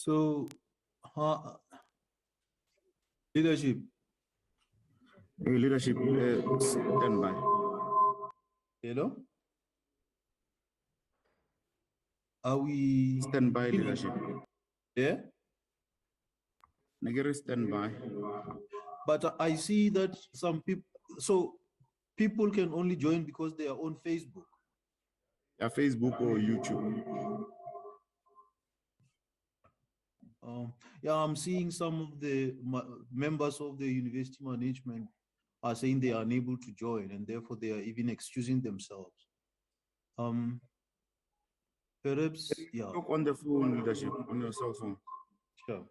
So, uh, leadership. Leadership, stand by. Hello? Are we Stand by, leadership. there? Nagari, stand by. But I see that some people, so people can only join because they are on Facebook. Yeah, Facebook or YouTube. Yeah, I'm seeing some of the members of the university management are saying they are unable to join, and therefore they are even excusing themselves. Perhaps, yeah. Talk on the phone, leadership, on your cell phone. Sure.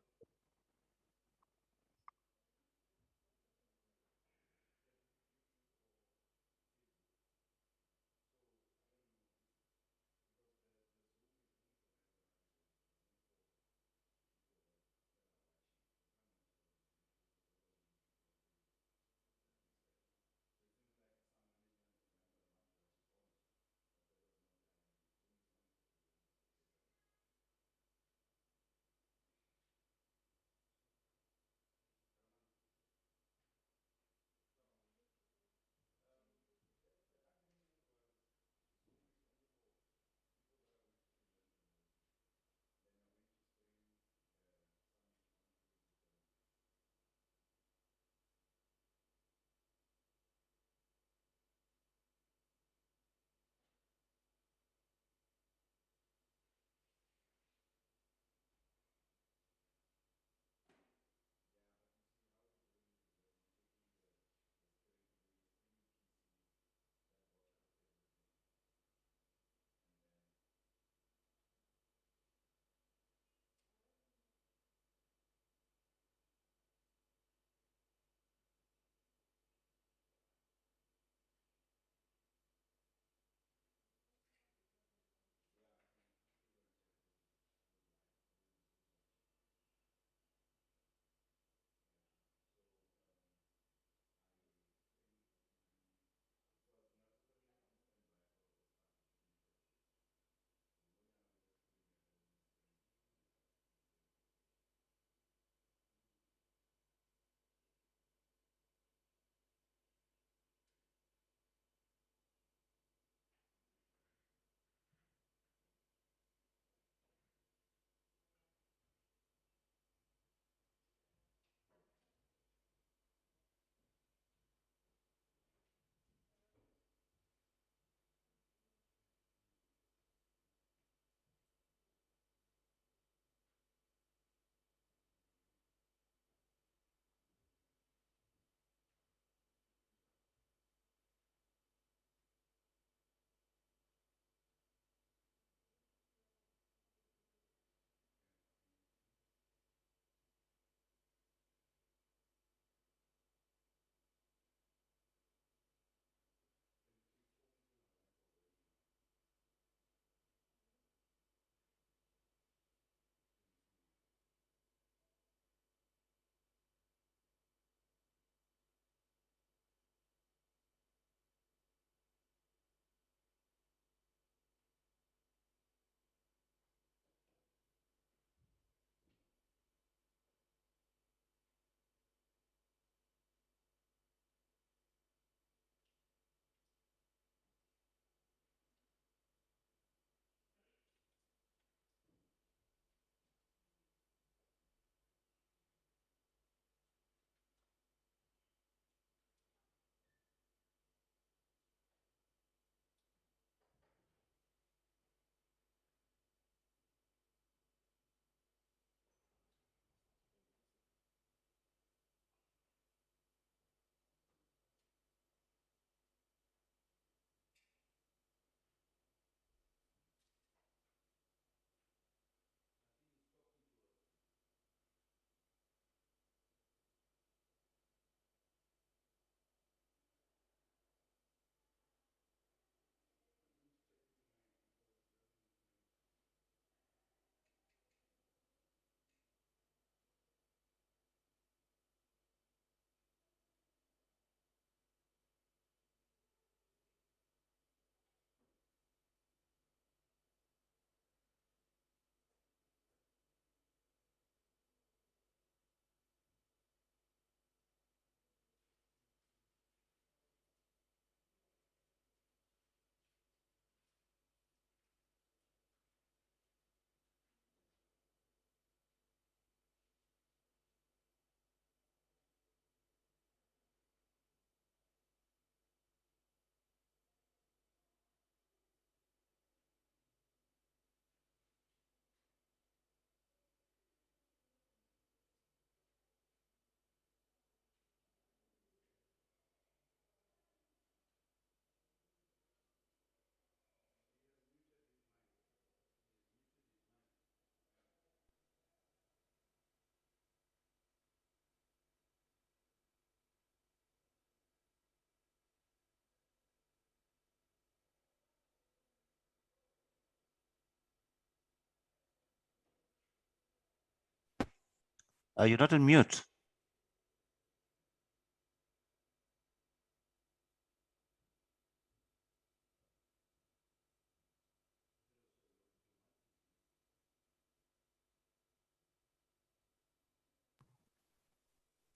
You're not on mute.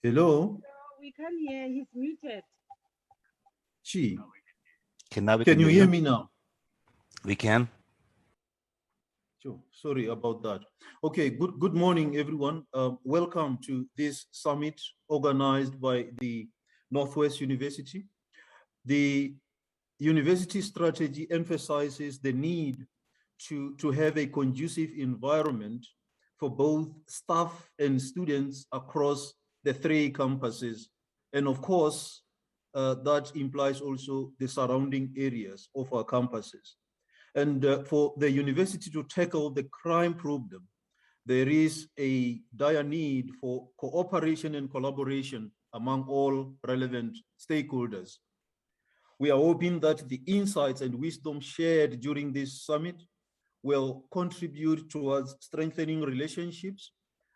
Hello? We can't hear, he's muted. Chi, Now we can you hear hear me now? We can. Sure. Sorry about that. Okay, good morning, everyone. Welcome to this summit organized by the Northwest University. The university strategy emphasizes the need to have a conducive environment for both staff and students across the 3 campuses. And of course, that implies also the surrounding areas of our campuses. And for the university to tackle the crime problem, there is a dire need for cooperation and collaboration among all relevant stakeholders. We are hoping that the insights and wisdom shared during this summit will contribute towards strengthening relationships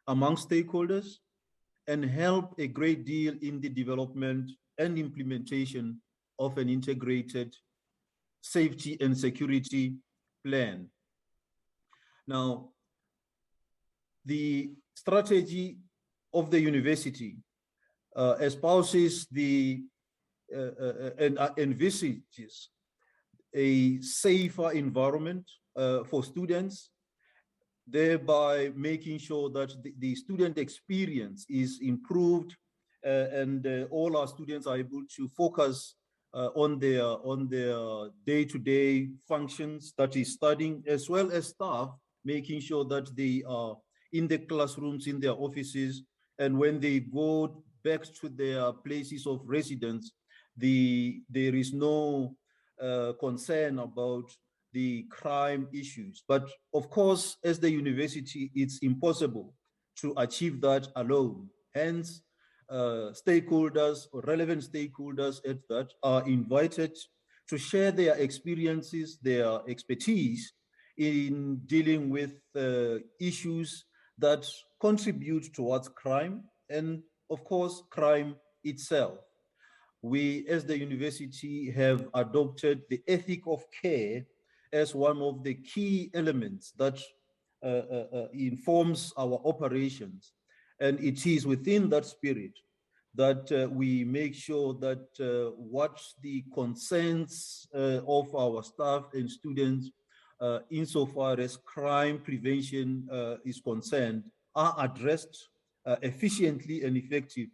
among stakeholders and help a great deal in the development and implementation of an integrated safety and security plan. Now, the strategy of the university espouses and envisages a safer environment for students, thereby making sure that the student experience is improved and all our students are able to focus on their day-to-day functions, that is studying, as well as staff, making sure that they are in the classrooms, in their offices, and when they go back to their places of residence, there is no concern about the crime issues. But of course, as the university, it's impossible to achieve that alone. Hence, stakeholders or relevant stakeholders at that are invited to share their experiences, their expertise in dealing with issues that contribute towards crime and, of course, crime itself. We, as the university, have adopted the ethic of care as one of the key elements that informs our operations. And it is within that spirit that we make sure that what the concerns of our staff and students insofar as crime prevention is concerned are addressed efficiently and effectively.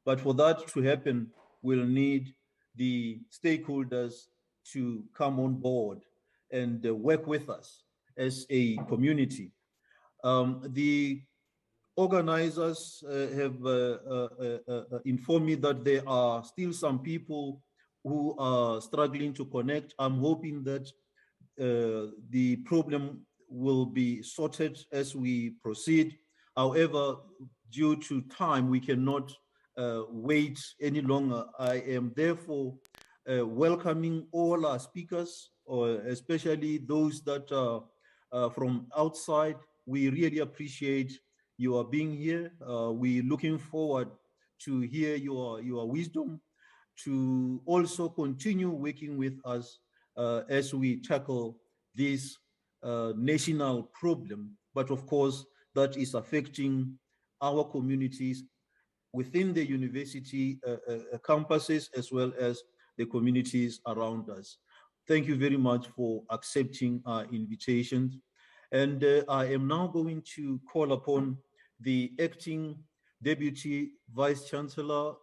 But for that to happen, we'll need the stakeholders to come on board and work with us as a community. The organizers have informed me that there are still some people who are struggling to connect. I'm hoping that the problem will be sorted as we proceed. However, due to time, we cannot wait any longer. I am therefore welcoming all our speakers, especially those that are from outside. We really appreciate your being here. We're looking forward to hear your wisdom, to also continue working with us as we tackle this national problem, but of course, that is affecting our communities within the university campuses as well as the communities around us. Thank you very much for accepting our invitations. And I am now going to call upon the acting Deputy Vice Chancellor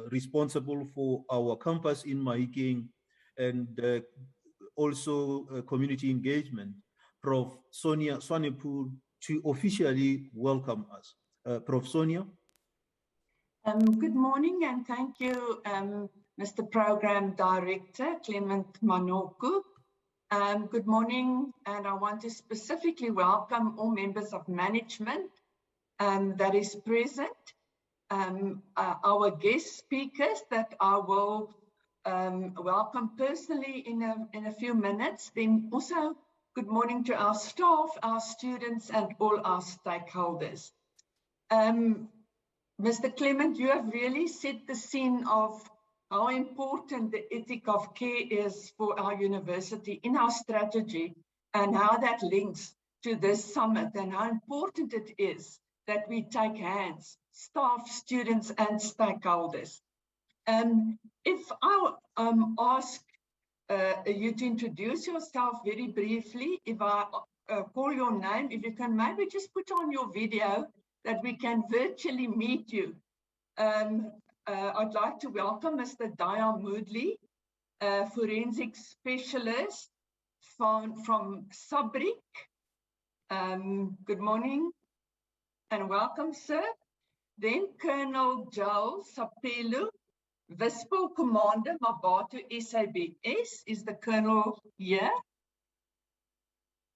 responsible for our campus in Mahikeng and also community engagement, Prof. Sonia Swanepoel, to officially welcome us. Prof. Sonia. Good morning and thank you, Mr. Program Director Clement Manoku. Good morning, and I want to specifically welcome all members of management that is present, our guest speakers that I will welcome personally in a few minutes. Then also, good morning to our staff, our students, and all our stakeholders. Mr. Clement, you have really set the scene of how important the ethic of care is for our university in our strategy, and how that links to this summit, and how important it is that we take hands, staff, students, and stakeholders. If I ask you to introduce yourself very briefly, if I call your name, if you can maybe just put on your video that we can virtually meet you. I'd like to welcome Mr. Daya Moodley, forensic specialist from Sabrik. Good morning and welcome, sir. Then Colonel Joel Sapelu, Vispol Commander, Mabatu SABS. Is the Colonel here?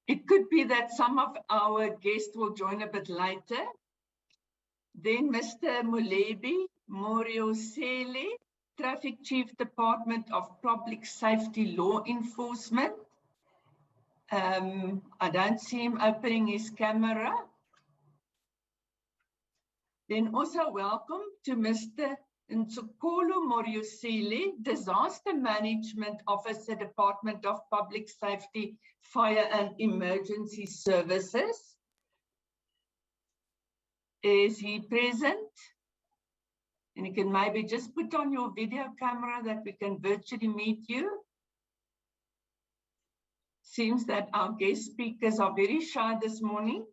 It could be that some of our guests will join a bit later. Then Mr. Mulebi Moriosele, Traffic Chief, Department of Public Safety Law Enforcement. I don't see him opening his camera. Then also welcome to Mr. Ntsokolo Moriosele, Disaster Management Officer, Department of Public Safety, Fire and Emergency Services. Is he present? And you can maybe just put on your video camera that we can virtually meet you. Seems that our guest speakers are very shy this morning.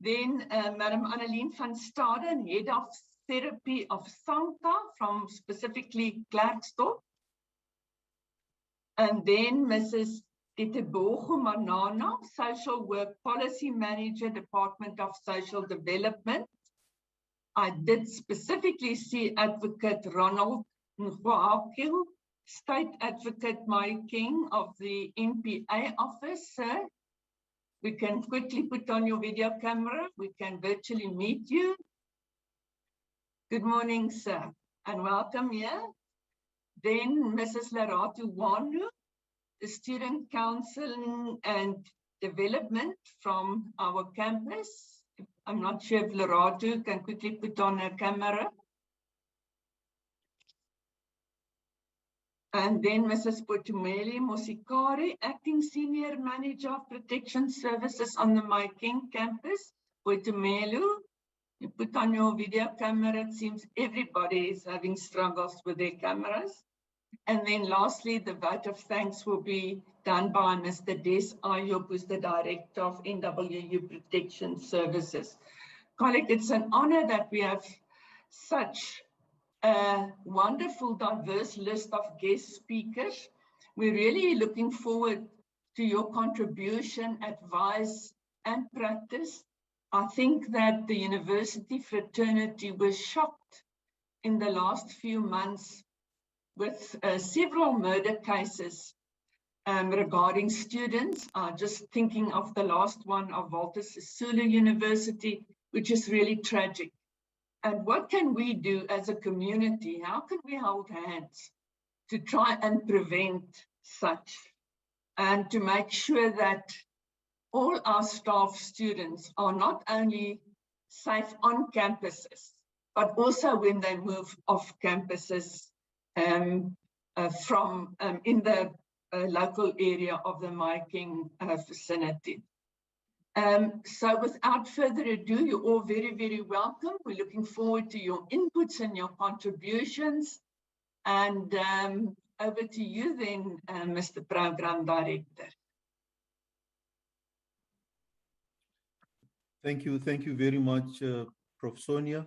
Then Madam Annelien van Staden, Head of Therapy of SANCA from specifically Klerksdorp. And then Mrs. Ditebogo Manana, Social Work Policy Manager, Department of Social Development. I did specifically see Advocate Ronald Ngwakil, State Advocate Mike King of the NPA office, sir. We can quickly put on your video camera. We can virtually meet you. Good morning, sir, and welcome here. Then Mrs. Laratu Wanu, the Student Counseling and Development from our campus. I'm not sure if Laratu can quickly put on her camera. And then Mrs. Potumeli Mosikari, Acting Senior Manager of Protection Services on the Maiking campus. Potumelu, you put on your video camera. It seems everybody is having struggles with their cameras. And then lastly, the vote of thanks will be done by Mr. Des Ayub, who's the Director of NWU Protection Services. Colleague, it's an honor that we have such a wonderful, diverse list of guest speakers. We're really looking forward to your contribution, advice, and practice. I think that the university fraternity was shocked in the last few months with several murder cases regarding students. Just thinking of the last one of Walter Sisulu University, which is really tragic. And what can we do as a community? How can we hold hands to try and prevent such, and to make sure that all our staff students are not only safe on campuses, but also when they move off campuses from in the local area of the Maiking vicinity. So without further ado, you're all very, very welcome. We're looking forward to your inputs and your contributions. And over to you then, Mr. Program Director. Thank you very much, Prof. Sonia.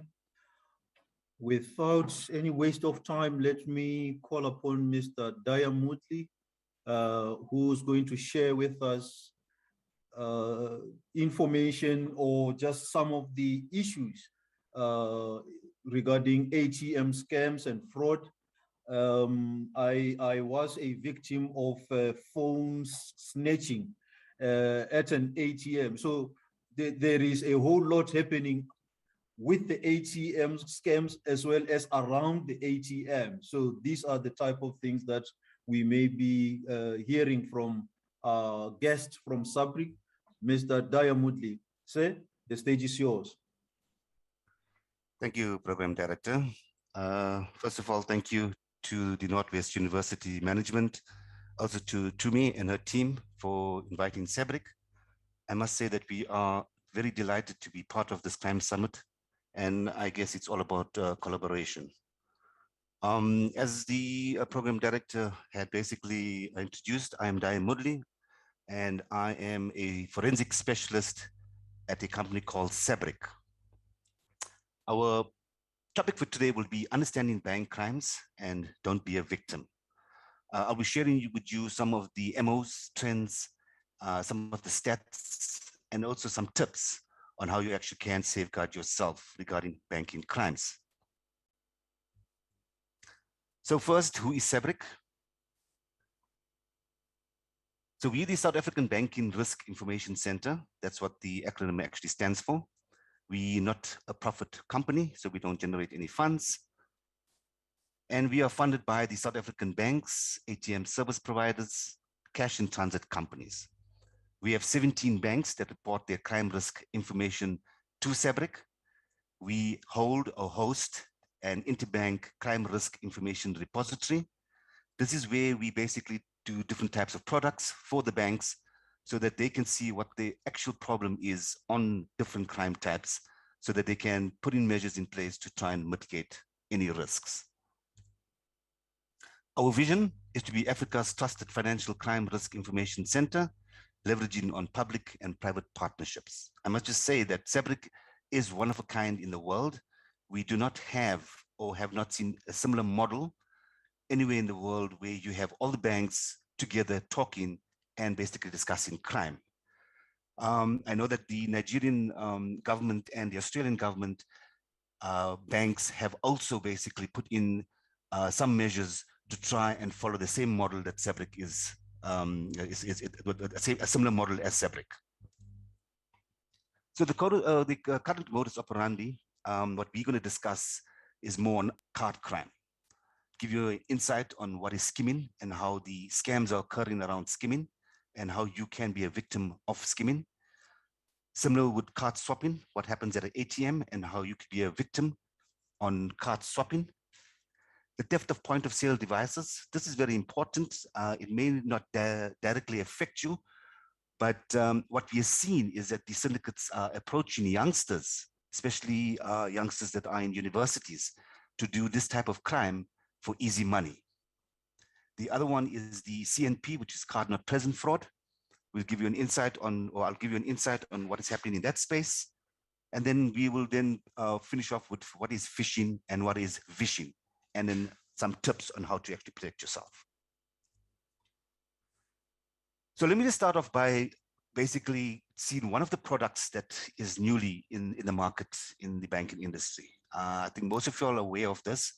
Without any waste of time, let me call upon Mr. Daya Moodley, who's going to share with us information or just some of the issues regarding ATM scams and fraud. I was a victim of phone snatching at an ATM. So there is a whole lot happening with the ATM scams as well as around the ATM. So these are the type of things that we may be hearing from our guest from Sabrik, Mr. Daya Moodley. Sir, the stage is yours. Thank you, Program Director. First of all, thank you to the Northwest University Management, also to Tumi and her team for inviting Sabric. I must say that we are very delighted to be part of this Crime Summit, and I guess it's all about collaboration. As the Program Director had basically introduced, I am Diane Mudley, and I am a forensic specialist at a company called Sabric. Our topic for today will be understanding bank crimes and don't be a victim. I'll be sharing with you some of the MOs, trends, some of the stats, and also some tips on how you actually can safeguard yourself regarding banking crimes. So first, who is Sabric? So we are the South African Banking Risk Information Center. That's what the acronym actually stands for. We're not a profit company, so we don't generate any funds. And we are funded by the South African banks, ATM service providers, cash and transit companies. We have 17 banks that report their crime risk information to Sabric. We hold or host an interbank crime risk information repository. This is where we basically do different types of products for the banks so that they can see what the actual problem is on different crime types so that they can put in measures in place to try and mitigate any risks. Our vision is to be Africa's trusted financial crime risk information center, leveraging on public and private partnerships. I must just say that Sabric is one of a kind in the world. We do not have or have not seen a similar model anywhere in the world where you have all the banks together talking and basically discussing crime. I know that the Nigerian government and the Australian government banks have also basically put in some measures to try and follow the same model that Sabric is a similar model as Sabric. So the current modus operandi, what we're going to discuss is more on card crime. Give you an insight on what is skimming and how the scams are occurring around skimming and how you can be a victim of skimming. Similar with card swapping, what happens at an ATM and how you could be a victim on card swapping. The theft of point of sale devices. This is very important. It may not directly affect you, but what we are seeing is that the syndicates are approaching youngsters, especially youngsters that are in universities, to do this type of crime for easy money. The other one is the CNP, which is card not present fraud. We'll give you an insight on, or I'll give you an insight on what is happening in that space. And then we will then finish off with what is phishing and what is vishing, and then some tips on how to actually protect yourself. So let me just start off by basically seeing one of the products that is newly in the market in the banking industry. I think most of you are aware of this.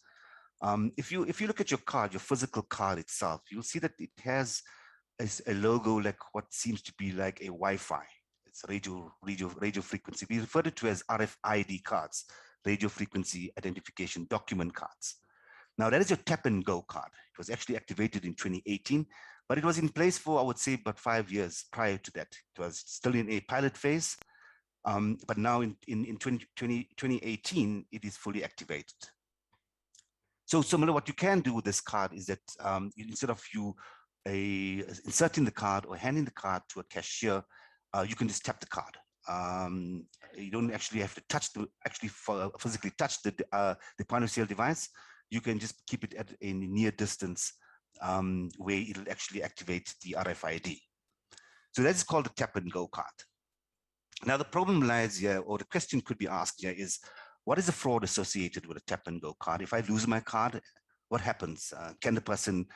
If you look at your card, your physical card itself, you'll see that it has a logo like what seems to be like a Wi-Fi. It's radio frequency. We refer to it as RFID cards, radio frequency identification document cards. Now that is your tap and go card. It was actually activated in 2018, but it was in place for, I would say, about 5 years prior to that. It was still in a pilot phase, but now in 2018, it is fully activated. So similar, what you can do with this card is that instead of you inserting the card or handing the card to a cashier, you can just tap the card. You don't actually have to touch physically touch the point of sale device. You can just keep it at a near distance where it'll actually activate the RFID. So that is called the tap and go card. Now the problem lies here, or the question could be asked here is, what is the fraud associated with a tap and go card? If I lose my card, what happens? Can the person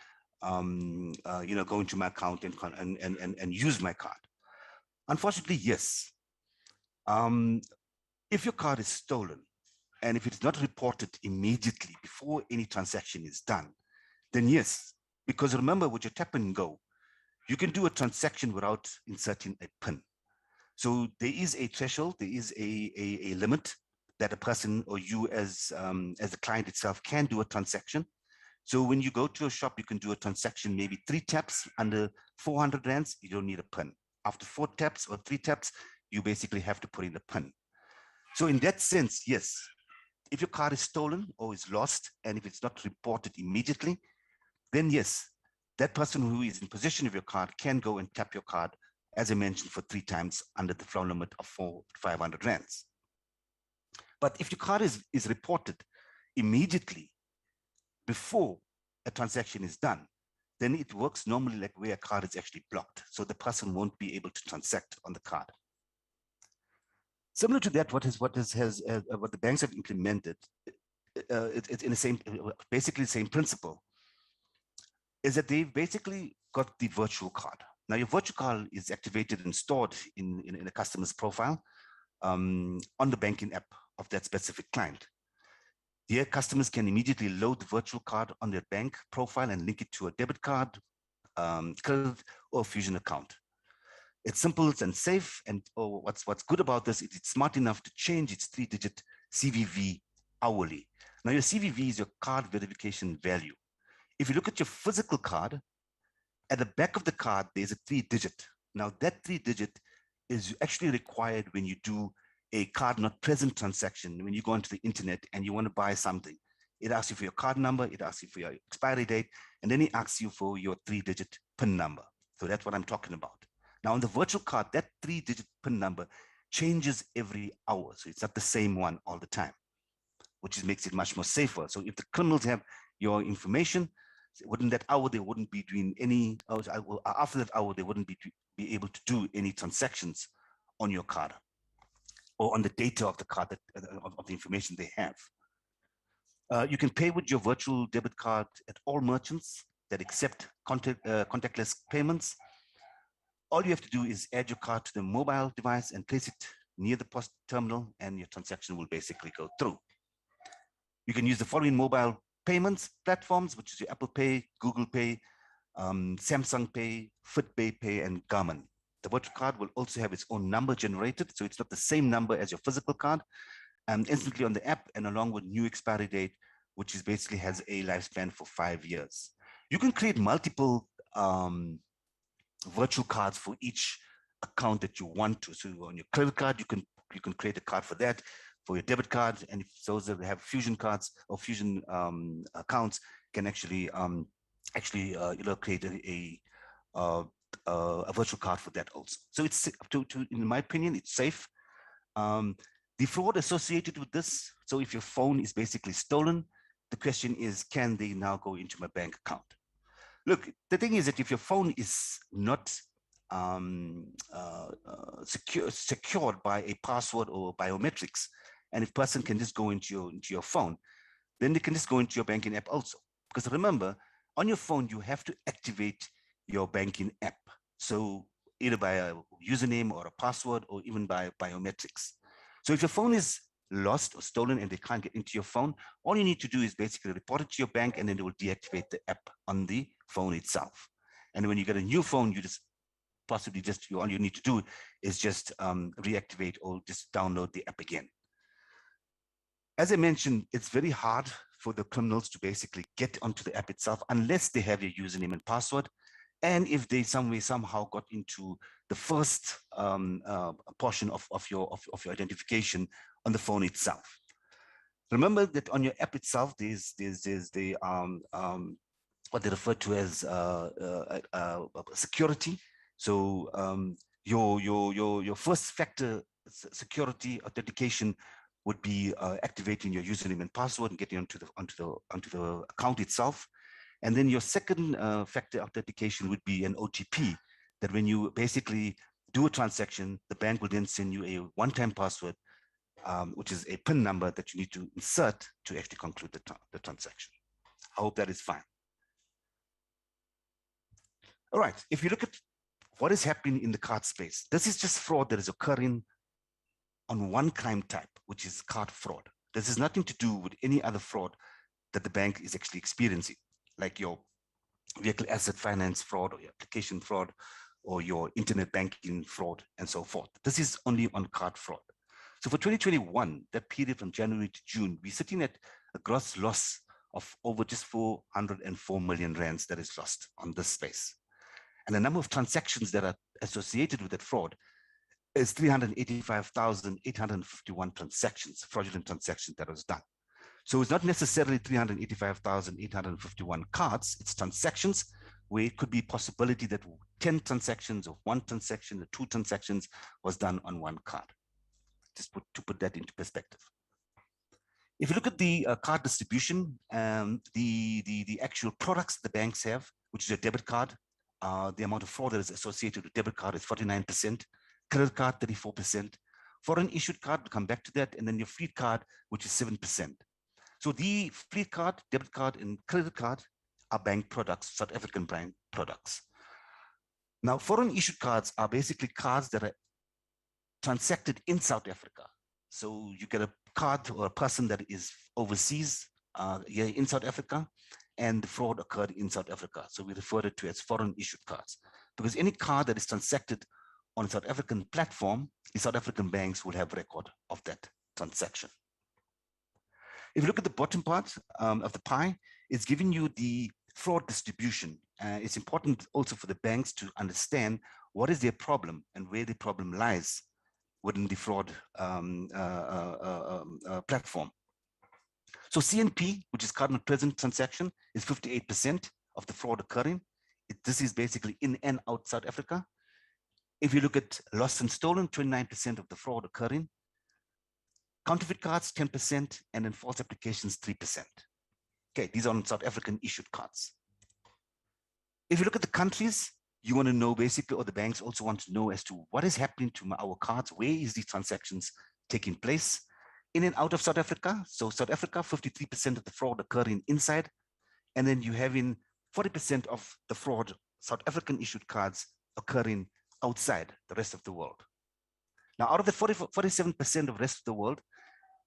go into my account and use my card? Unfortunately, yes. If your card is stolen, and if it's not reported immediately before any transaction is done, then yes, because remember with your tap and go, you can do a transaction without inserting a PIN. So there is a threshold, there is a limit that a person or you as the client itself can do a transaction. So when you go to a shop, you can do a transaction, maybe 3 taps under 400 rands, you don't need a PIN. After 4 taps or 3 taps, you basically have to put in a PIN. So in that sense, yes, If your card is stolen or is lost, and if it's not reported immediately, then yes, that person who is in possession of your card can go and tap your card, as I mentioned, for 3 times under the flow limit of 500 rands. But if your card is reported immediately before a transaction is done, then it works normally like where a card is actually blocked. So the person won't be able to transact on the card. Similar to that, what the banks have implemented, it's in the same, basically the same principle, is that they've basically got the virtual card. Now your virtual card is activated and stored in a customer's profile on the banking app of that specific client. Here, customers can immediately load the virtual card on their bank profile and link it to a debit card, credit, or Fusion account. It's simple and safe, and what's good about this is it's smart enough to change its 3-digit CVV hourly. Now your CVV is your card verification value. If you look at your physical card, at the back of the card, there's a 3-digit. Now that 3-digit is actually required when you do a card not present transaction. When you go onto the internet and you want to buy something, it asks you for your card number, it asks you for your expiry date, and then it asks you for your 3-digit PIN number. So that's what I'm talking about. Now on the virtual card, that 3-digit PIN number changes every hour. So it's not the same one all the time, which makes it much more safer. So if the criminals have your information, within that hour, they wouldn't be doing any, after that hour, they wouldn't be able to do any transactions on your card or on the data of the card, of the information they have. You can pay with your virtual debit card at all merchants that accept contactless payments. All you have to do is add your card to the mobile device and place it near the POS terminal, and your transaction will basically go through. You can use the following mobile payments platforms, which is your Apple Pay, Google Pay, Samsung Pay, FitPay Pay, and Garmin. The virtual card will also have its own number generated, so it's not the same number as your physical card, instantly on the app, and along with new expiry date, which is basically has a lifespan for 5 years. You can create multiple virtual cards for each account that you want to. So on your credit card, you can create a card for that. For your debit card, and if those that have Fusion cards or Fusion accounts can actually create a virtual card for that also. So it's in my opinion, it's safe. The fraud associated with this. So if your phone is basically stolen, the question is, can they now go into my bank account? Look, the thing is that if your phone is not secured by a password or biometrics, and if person can just go into your phone, then they can just go into your banking app also. Because remember, on your phone, you have to activate your banking app. So either by a username or a password, or even by biometrics. So if your phone is lost or stolen and they can't get into your phone, all you need to do is basically report it to your bank, and then they will deactivate the app on the phone itself. And when you get a new phone, you just possibly all you need to do is just reactivate or just download the app again. As I mentioned, it's very hard for the criminals to basically get onto the app itself unless they have your username and password. And if they somehow got into the first portion of your identification on the phone itself. Remember that on your app itself, there's the what they refer to as security. So your first factor security authentication would be activating your username and password and getting onto the account itself. And then your second factor authentication would be an OTP, that when you basically do a transaction, the bank will then send you a one-time password, which is a PIN number that you need to insert to actually conclude the transaction. I hope that is fine. All right, if you look at what is happening in the card space, this is just fraud that is occurring on one crime type, which is card fraud. This has nothing to do with any other fraud that the bank is actually experiencing, like your vehicle asset finance fraud, or your application fraud, or your internet banking fraud, and so forth. This is only on card fraud. So for 2021, that period from January to June, we're sitting at a gross loss of over just 404 million rands that is lost on this space. And the number of transactions that are associated with that fraud is 385,851 transactions, fraudulent transactions that was done. So it's not necessarily 385,851 cards, it's transactions where it could be possibility that 10 transactions or 1 transaction or 2 transactions was done on 1 card. Just to put that into perspective. If you look at the card distribution, the actual products the banks have, which is a debit card, the amount of fraud that is associated with debit card is 49%, credit card 34%, foreign issued card, we'll come back to that, and then your fleet card, which is 7%. So the fleet card, debit card, and credit card are bank products, South African bank products. Now, foreign issued cards are basically cards that are transacted in South Africa. So you get a card or a person that is overseas here in South Africa, and the fraud occurred in South Africa. So we refer it to as foreign issued cards, because any card that is transacted on a South African platform, the South African banks will have record of that transaction. If you look at the bottom part of the pie, it's giving you the fraud distribution. It's important also for the banks to understand what is their problem and where the problem lies within the fraud platform. So CNP, which is card not present transaction, is 58% of the fraud occurring. This is basically in and out South Africa. If you look at lost and stolen, 29% of the fraud occurring. Counterfeit cards, 10%, and then false applications, 3%. Okay, these are on South African issued cards. If you look at the countries, you want to know basically, or the banks also want to know as to what is happening to our cards, where is these transactions taking place in and out of South Africa. So South Africa, 53% of the fraud occurring inside, and then you having 40% of the fraud, South African issued cards occurring outside the rest of the world. Now, out of the 47% of the rest of the world,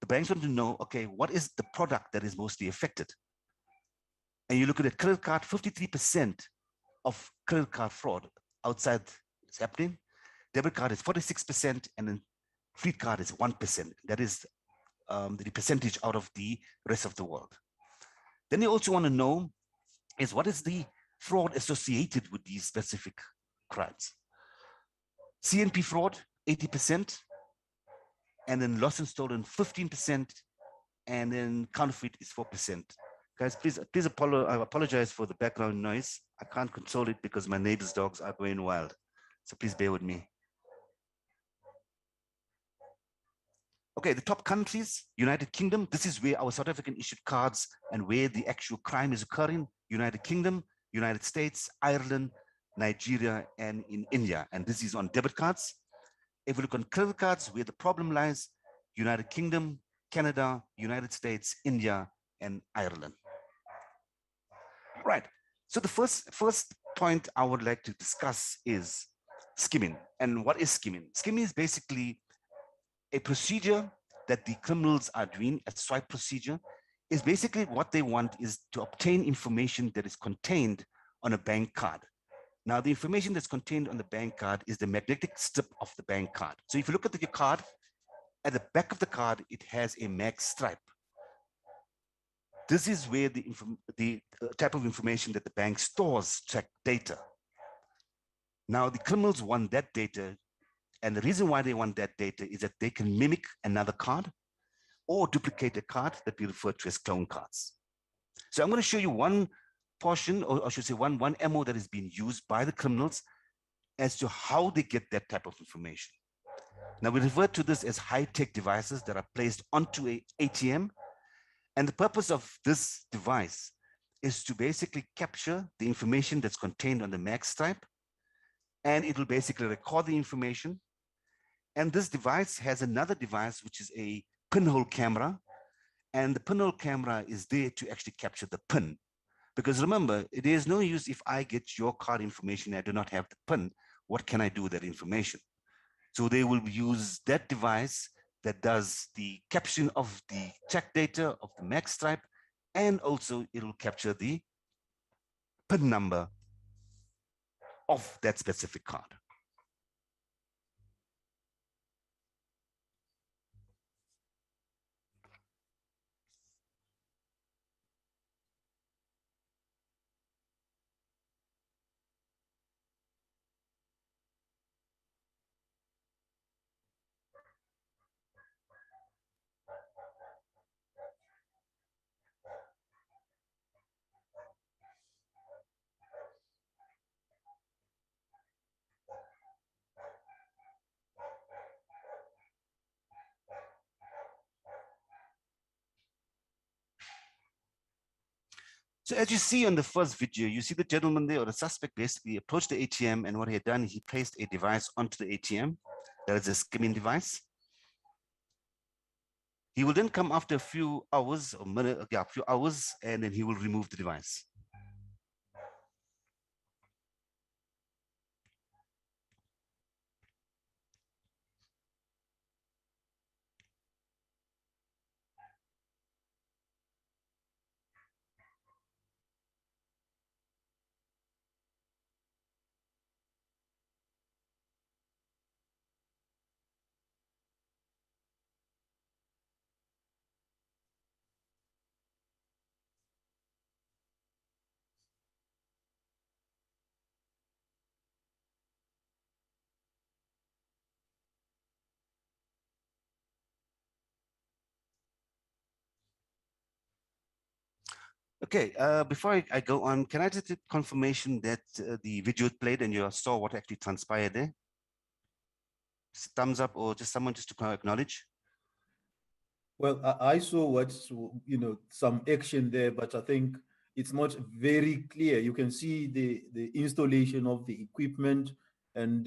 the banks want to know, okay, what is the product that is mostly affected? And you look at the credit card, 53% of credit card fraud outside is happening. Debit card is 46%, and then fleet card is 1%. That is the percentage out of the rest of the world. Then you also want to know is what is the fraud associated with these specific crimes. CNP fraud, 80%, and then lost and stolen, 15%, and then counterfeit is 4%. Guys, please I apologize for the background noise. I can't control it because my neighbor's dogs are going wild. So please bear with me. Okay, the top countries, United Kingdom. This is where our South African issued cards and where the actual crime is occurring. United Kingdom, United States, Ireland, Nigeria, and in India. And this is on debit cards. If we look on credit cards, where the problem lies, United Kingdom, Canada, United States, India, and Ireland. Right. So the first point I would like to discuss is skimming. And what is skimming? Skimming is basically a procedure that the criminals are doing, a swipe procedure, is basically what they want is to obtain information that is contained on a bank card. Now, the information that's contained on the bank card is the magnetic strip of the bank card. So if you look at your card, at the back of the card, it has a mag stripe. This is where the type of information that the bank stores track data. Now, the criminals want that data, and the reason why they want that data is that they can mimic another card or duplicate a card that we refer to as clone cards. So I'm going to show you one portion, or I should say one MO that is being used by the criminals as to how they get that type of information. Now, we refer to this as high-tech devices that are placed onto an ATM. And the purpose of this device is to basically capture the information that's contained on the mag stripe, and it will basically record the information. And this device has another device, which is a pinhole camera. And the pinhole camera is there to actually capture the pin. Because remember, it is no use if I get your card information, I do not have the pin. What can I do with that information? So they will use that device that does the caption of the check data of the mag stripe, and also it will capture the PIN number of that specific card. So as you see on the first video, you see the gentleman there, or the suspect basically approached the ATM, and what he had done is he placed a device onto the ATM. That is a skimming device. He will then come after a few hours or minute, yeah, a few hours, and then he will remove the device. Okay, before I go on, can I just get confirmation that the video played and you saw what actually transpired there? Just thumbs up, or just someone just to acknowledge. Well, I saw what's, some action there, but I think it's not very clear. You can see the installation of the equipment and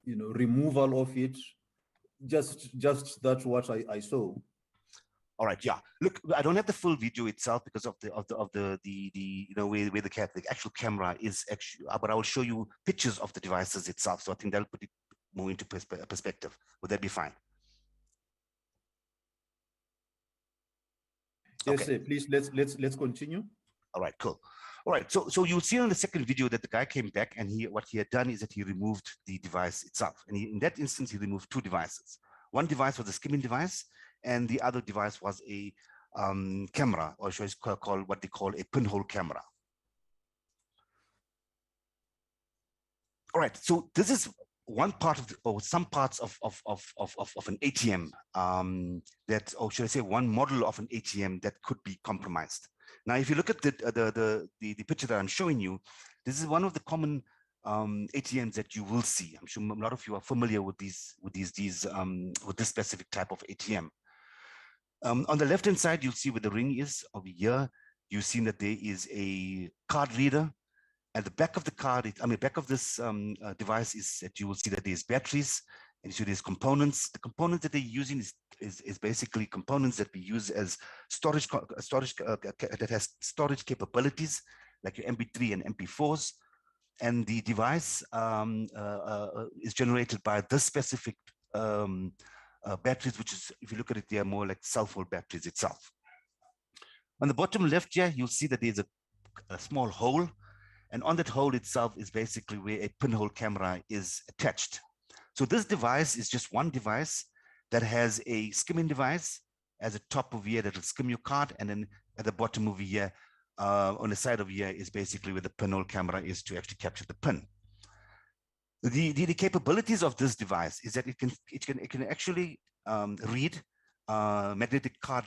removal of it. Just that's what I saw. All right, yeah. Look, I don't have the full video itself because of the where the actual camera is actually, but I will show you pictures of the devices itself. So I think that'll put it more into perspective. Would that be fine? Yes, okay. Please let's continue. All right, cool. All right, so you'll see on the second video that the guy came back, and what he had done is that he removed the device itself. And in that instance, he removed two devices. One device was a skimming device, and the other device was a camera, or should I call what they call a pinhole camera. All right, so this is one part of or some parts of an ATM that, or should I say, one model of an ATM that could be compromised. Now, if you look at the picture that I'm showing you, this is one of the common ATMs that you will see. I'm sure a lot of you are familiar with this specific type of ATM. On the left-hand side, you'll see where the ring is over here. You've seen that there is a card reader. At the back of the card, back of this device is that you will see that there's batteries, and so there's components. The components that they're using is basically components that we use as storage that has storage capabilities, like your MP3 and MP4s. And the device is generated by this specific batteries, which is, if you look at it, they are more like cell phone batteries itself. On the bottom left here, you'll see that there's a small hole, and on that hole itself is basically where a pinhole camera is attached. So this device is just one device that has a skimming device as a top of here that will skim your card, and then at the bottom of here, on the side of here, is basically where the pinhole camera is to actually capture the pin. The capabilities of this device is that it can actually read magnetic card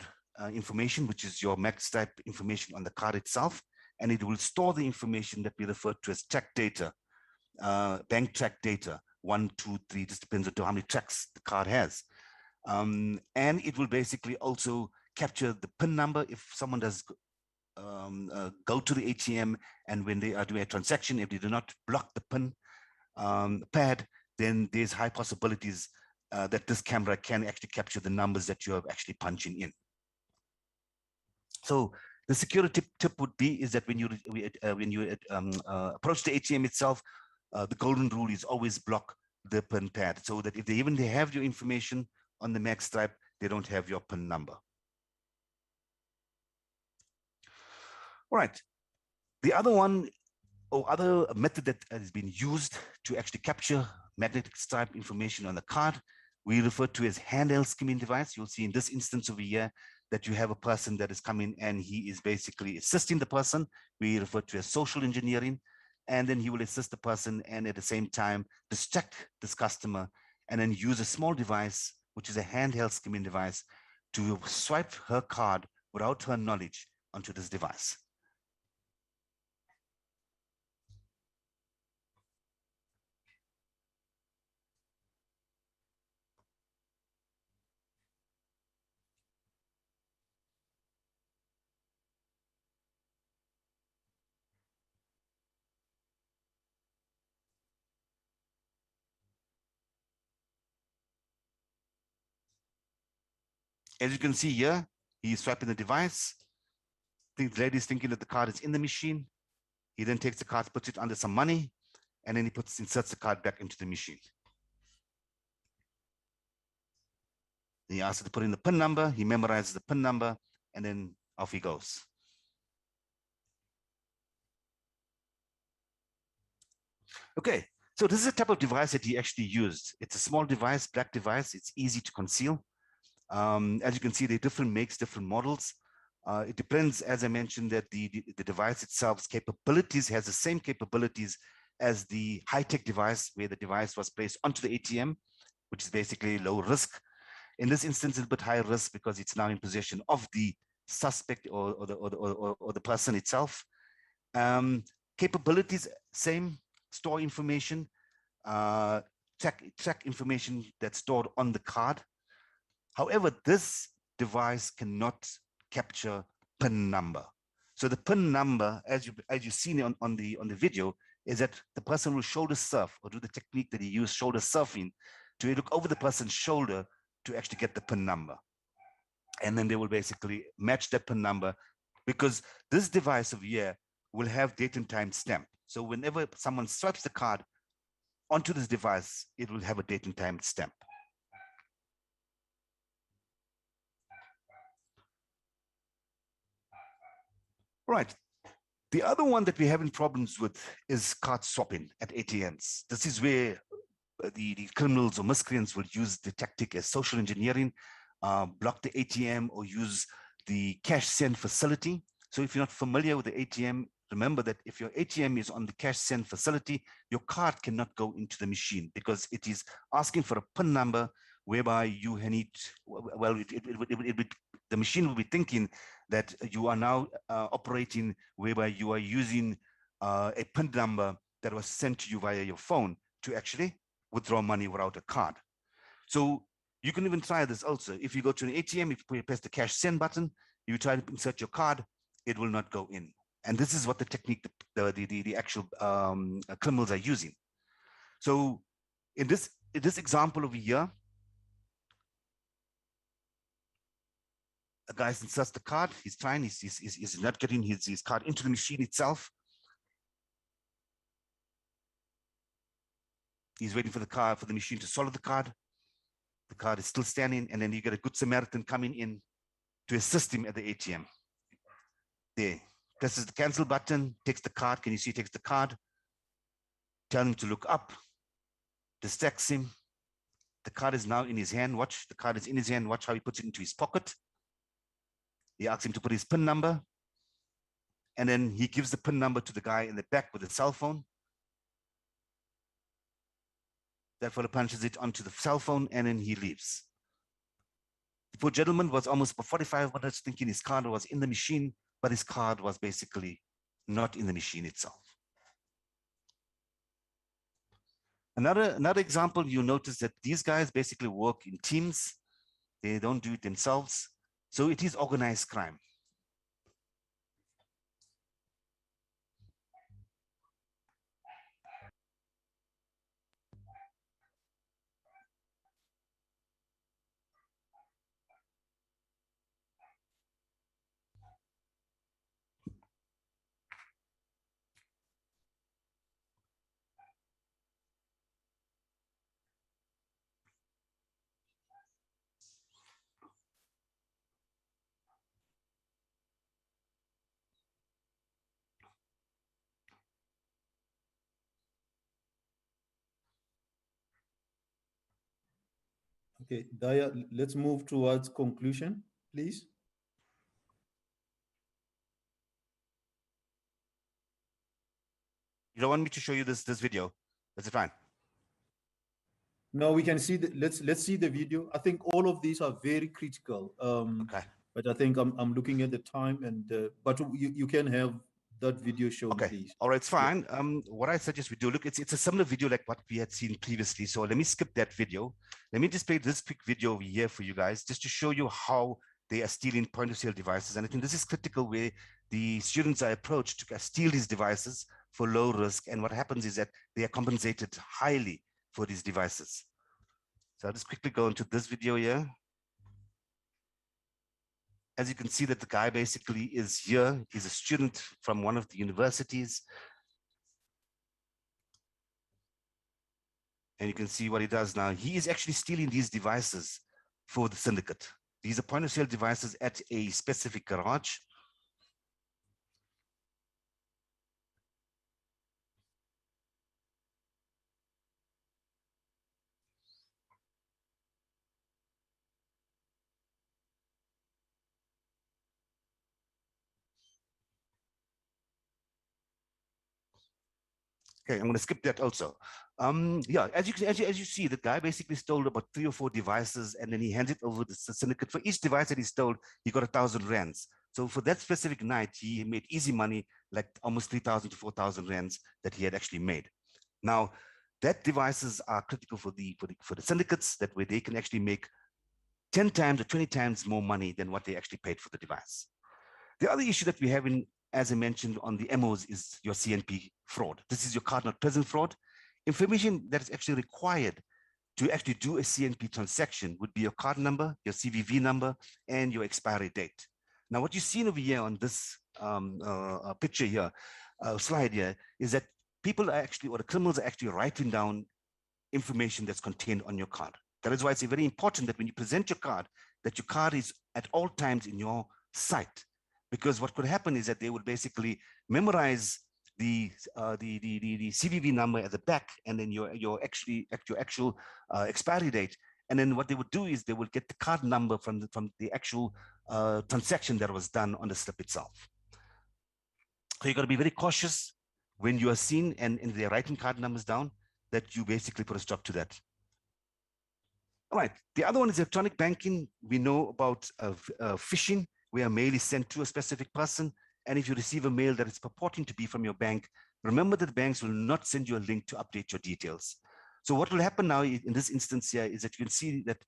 information, which is your max type information on the card itself, and it will store the information that we refer to as track data, bank track data, 1, 2, 3, just depends on how many tracks the card has. And it will basically also capture the PIN number if someone does go to the ATM, and when they are doing a transaction, if they do not block the PIN pad, then there's high possibilities that this camera can actually capture the numbers that you are actually punching in. So the security tip would be is that when you approach the ATM itself, the golden rule is always block the PIN pad, so that if they have your information on the mag stripe, they don't have your PIN number. All right. The other one, or other method that has been used to actually capture magnetic stripe information on the card, we refer to as handheld skimming device. You'll see in this instance over here that you have a person that is coming and he is basically assisting the person. We refer to as social engineering, and then he will assist the person and at the same time distract this customer, and then use a small device, which is a handheld skimming device, to swipe her card without her knowledge onto this device. As you can see here, he's swiping the device. The lady's thinking that the card is in the machine. He then takes the card, puts it under some money, and then he inserts the card back into the machine. He asks her to put in the PIN number. He memorizes the PIN number, and then off he goes. Okay, so this is a type of device that he actually used. It's a small device, black device. It's easy to conceal. As you can see, there are different makes, different models. It depends, as I mentioned, that the device itself's capabilities has the same capabilities as the high-tech device, where the device was placed onto the ATM, which is basically low risk. In this instance, it's a bit high risk because it's now in possession of the suspect or the person itself. Capabilities, same, store information, track information that's stored on the card. However, this device cannot capture PIN number. So the PIN number, as you've seen on the video, is that the person will shoulder surf or do the technique that he used, shoulder surfing, to look over the person's shoulder to actually get the PIN number. And then they will basically match that PIN number, because this device over here will have date and time stamp. So whenever someone swipes the card onto this device, it will have a date and time stamp. Right. The other one that we're having problems with is card swapping at ATMs. This is where the criminals or miscreants will use the tactic as social engineering, block the ATM or use the cash send facility. So if you're not familiar with the ATM, remember that if your ATM is on the cash send facility, your card cannot go into the machine because it is asking for a PIN number, whereby you need, well, the machine will be thinking that you are now operating whereby you are using a PIN number that was sent to you via your phone to actually withdraw money without a card. So you can even try this also. If you go to an ATM, if you press the cash send button, you try to insert your card, it will not go in. And this is what the technique the actual criminals are using. So in this example over here, a guy inserts the card. He's trying. He's not getting his card into the machine itself. He's waiting for the machine to swallow the card. The card is still standing, and then you get a good Samaritan coming in to assist him at the ATM. There, presses the cancel button, takes the card. Can you see he takes the card? Tell him to look up, distracts him. The card is now in his hand. Watch, the card is in his hand. Watch how he puts it into his pocket. He asks him to put his PIN number, and then he gives the PIN number to the guy in the back with a cell phone. That fellow punches it onto the cell phone, and then he leaves. The poor gentleman was almost for 45 minutes thinking his card was in the machine, but his card was basically not in the machine itself. Another example, you notice that these guys basically work in teams. They don't do it themselves. So it is organized crime. Okay, Daya, let's move towards conclusion, please. You don't want me to show you this video? That's fine. No, we can see let's see the video. I think all of these are very critical. Okay. But I think I'm looking at the time, and but you can have that video shown, okay. Please. All right, it's fine. What I suggest we do, look, it's a similar video like what we had seen previously. So let me skip that video. Let me just play this quick video over here for you guys, just to show you how they are stealing point of sale devices. And I think this is critical, where the students are approached to steal these devices for low risk. And what happens is that they are compensated highly for these devices. So I'll just quickly go into this video here. as you can see that the guy basically is here. He's a student from one of the universities. And you can see what he does now. He is actually stealing these devices for the syndicate. These are point of sale devices at a specific garage. Okay, I'm going to skip that also. Yeah, as you see, the guy basically stole about 3 or 4 devices, and then he hands it over to the syndicate. For each device that he stole, he got 1,000 rands. So for that specific night, he made easy money, like almost 3,000 to 4,000 rands that he had actually made. Now, that devices are critical for the syndicates, that way they can actually make 10 times or 20 times more money than what they actually paid for the device. The other issue that we have in, as I mentioned on the MOs, is your CNP fraud. This is your card not present fraud. Information that is actually required to actually do a CNP transaction would be your card number, your CVV number, and your expiry date. Now, what you've seen over here on this picture here, slide here, is that people are actually, or the criminals are actually writing down information that's contained on your card. That is why it's very important that when you present your card, that your card is at all times in your sight. Because what could happen is that they would basically memorize the CVV number at the back, and then your actual expiry date. And then what they would do is they would get the card number from the actual transaction that was done on the slip itself. So you got to be very cautious when you are seen and they're writing card numbers down, that you basically put a stop to that. All right. The other one is electronic banking. We know about phishing, where a mail is sent to a specific person. And if you receive a mail that is purporting to be from your bank, remember that the banks will not send you a link to update your details. So what will happen now in this instance here is that you can see that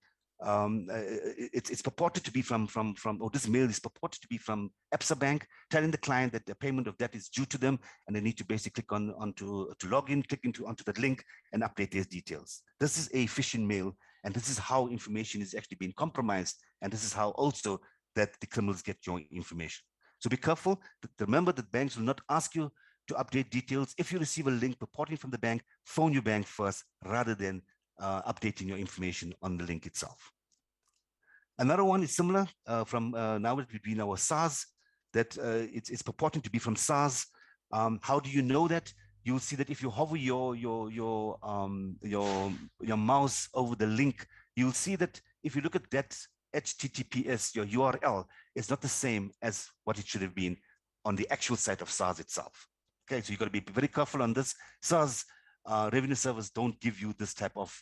it's purported to be from, or this mail is purported to be from Absa Bank, telling the client that the payment of debt is due to them, and they need to basically click onto log in, click onto that link and update their details. This is a phishing mail, and this is how information is actually being compromised, and this is how also that the criminals get your information. So be careful. Remember that banks will not ask you to update details. If you receive a link purporting from the bank, phone your bank first rather than updating your information on the link itself. Another one is similar from now it would be in our SARS, that it's purporting to be from SARS. How do you know that? You'll see that if you hover your mouse over the link, you'll see that if you look at that HTTPS, your URL, is not the same as what it should have been on the actual site of SARS itself. Okay, so you got to be very careful on this. SARS revenue servers don't give you this type of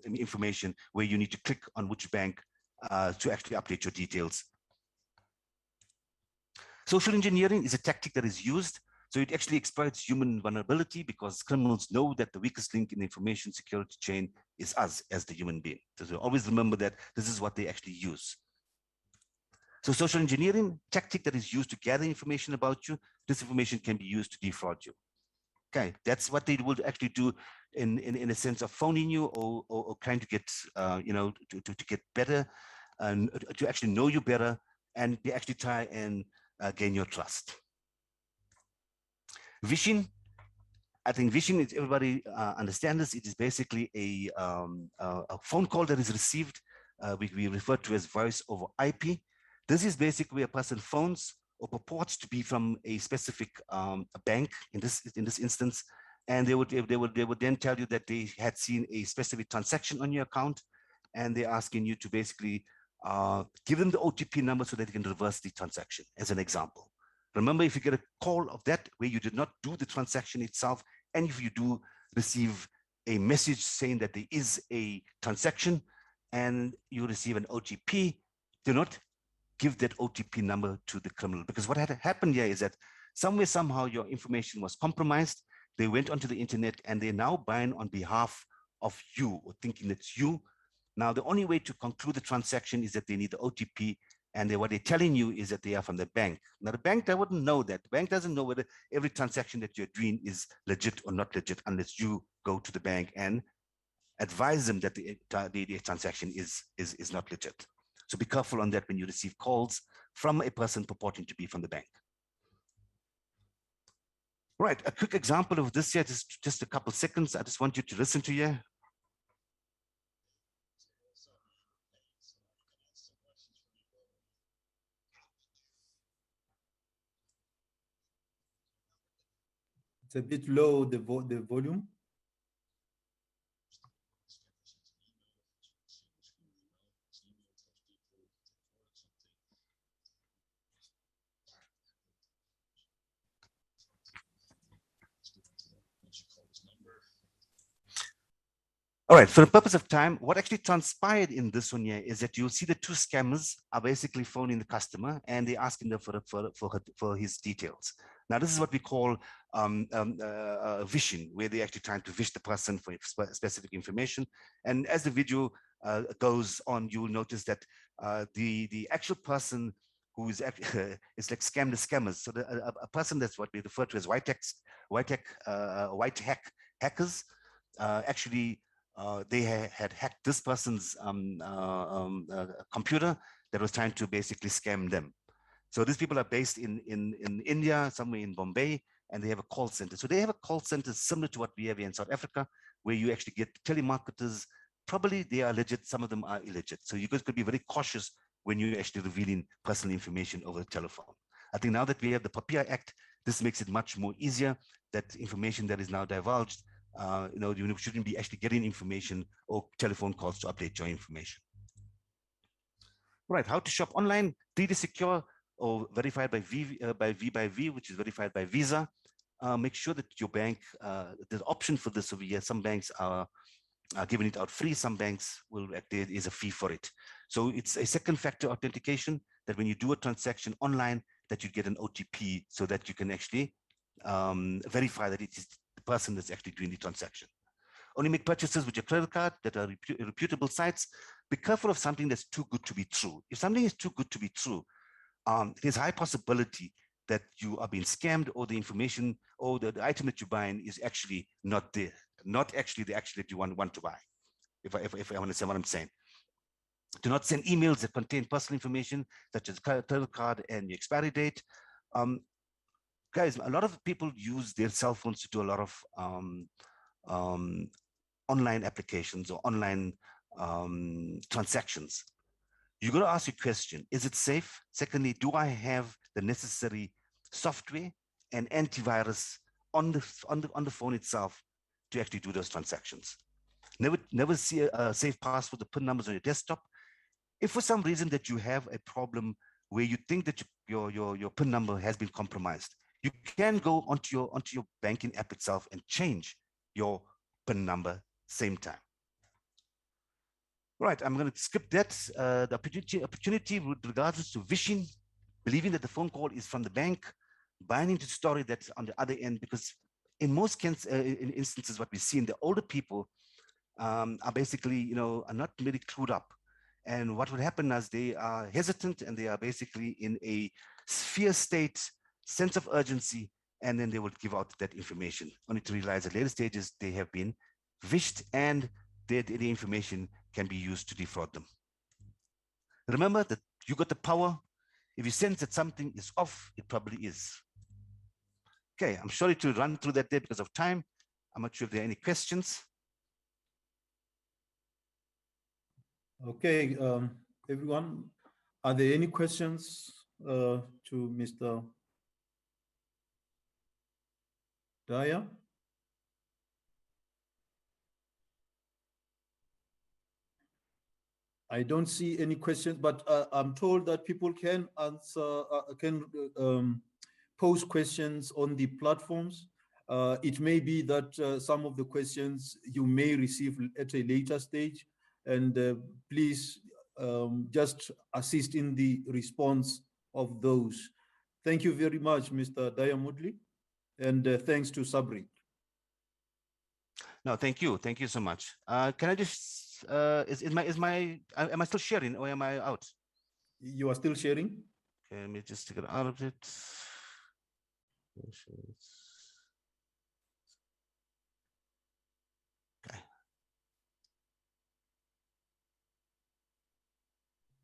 information where you need to click on which bank to actually update your details. Social engineering is a tactic that is used. So it actually exploits human vulnerability, because criminals know that the weakest link in the information security chain is us as the human being. So always remember that this is what they actually use. So social engineering tactic that is used to gather information about you. This information can be used to defraud you. Okay, that's what they would actually do in a sense of phoning you or trying to get, to get better and to actually know you better, and they actually try and gain your trust. Vishing, I think vishing is, everybody understands this. It is basically a phone call that is received. We refer to as voice over IP. This is basically a person phones or purports to be from a specific bank in this instance, and they would then tell you that they had seen a specific transaction on your account, and they're asking you to basically give them the OTP number so that they can reverse the transaction, as an example. Remember, if you get a call of that where you did not do the transaction itself, and if you do receive a message saying that there is a transaction and you receive an OTP, do not give that OTP number to the criminal, because what had happened here is that somewhere, somehow your information was compromised. They went onto the internet and they're now buying on behalf of you, or thinking it's you. Now, the only way to conclude the transaction is that they need the OTP, and what they're telling you is that they are from the bank. Now, the bank, they wouldn't know that. The bank doesn't know whether every transaction that you're doing is legit or not legit unless you go to the bank and advise them that the transaction is not legit. So be careful on that when you receive calls from a person purporting to be from the bank. Right, a quick example of this here, just a couple seconds. I just want you to listen to you. It's a bit low, the volume. All right, for the purpose of time, what actually transpired in this one here is that you'll see the two scammers are basically phoning the customer and they're asking them for his details. Now, this is what we call vishing, where they're actually trying to vish the person for specific information. And as the video goes on, you will notice that the actual person who is actually, it's like scam the scammers. So a person that's what we refer to as white hack hackers actually they had hacked this person's computer that was trying to basically scam them. So these people are based in India, somewhere in Bombay, and they have a call center. So they have a call center similar to what we have here in South Africa, where you actually get telemarketers. Probably they are legit, some of them are illegit. So you guys could be very cautious when you're actually revealing personal information over the telephone. I think now that we have the PAPIA Act, this makes it much more easier that information that is now divulged, you shouldn't be actually getting information or telephone calls to update your information. Right, how to shop online, 3D secure or verified by V, which is verified by Visa. Make sure that your bank, there's an option for this over here. Some banks are giving it out free. Some banks will, there is a fee for it. So it's a second factor authentication that when you do a transaction online, that you get an OTP so that you can actually verify that it is the person that's actually doing the transaction. Only make purchases with your credit card that are reputable sites. Be careful of something that's too good to be true. If something is too good to be true, there's a high possibility that you are being scammed, or the information or the item that you're buying is actually not there, not actually the actual that you want to buy. If I understand what I'm saying. Do not send emails that contain personal information such as credit card and the expiry date. Guys, a lot of people use their cell phones to do a lot of online applications or online transactions. You got to ask your question: is it safe? Secondly, do I have the necessary software and antivirus on the phone itself to actually do those transactions? Never see a safe password, the PIN numbers on your desktop. If for some reason that you have a problem where you think that your PIN number has been compromised, you can go onto your banking app itself and change your PIN number same time. Right, I'm going to skip that. The opportunity with regards to vishing, believing that the phone call is from the bank, buying into the story that's on the other end, because in most instances, what we see in the older people are basically, are not really clued up. And what would happen is they are hesitant and they are basically in a fear state, sense of urgency, and then they will give out that information, only to realize at later stages they have been vished and the information can be used to defraud them. Remember that you got the power. If you sense that something is off, it probably is. Okay, I'm sorry to run through that there because of time. I'm not sure if there are any questions. Okay, everyone, are there any questions to Mr. Dyer? I don't see any questions, but I'm told that people can answer, pose questions on the platforms. It may be that some of the questions you may receive at a later stage, and please just assist in the response of those. Thank you very much, Mr. Dyer Mudli, and thanks to Sabri. No, thank you. Thank you so much. Can I just, am I still sharing or am I out? You are still sharing? Okay, let me just take it out of it. Okay.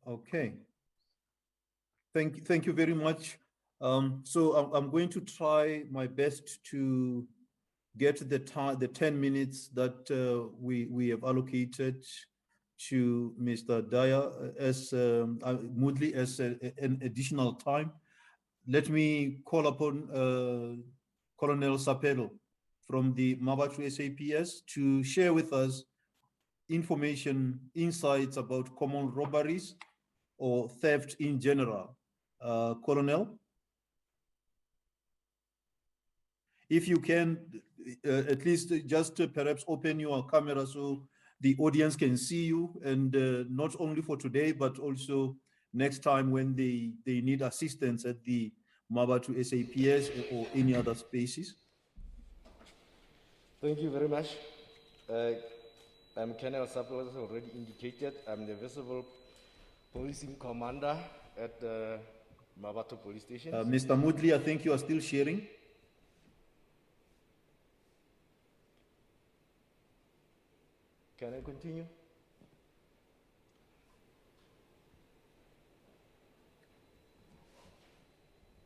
Okay. Thank you very much. So I'm going to try my best to get the 10 minutes that we have allocated to Mr. Dyer as Moodley as an additional time. Let me call upon Colonel Sapelo from the Mabatu SAPS to share with us information, insights about common robberies or theft in general. Colonel, if you can, at least just perhaps open your camera so the audience can see you, and not only for today, but also next time when they need assistance at the Mabatu SAPS or any other spaces. Thank you very much. I'm Colonel Sapelo, as already indicated. I'm the visible policing commander at the Mabatu police station. Mr. Moodley, I think you are still sharing. Can I continue?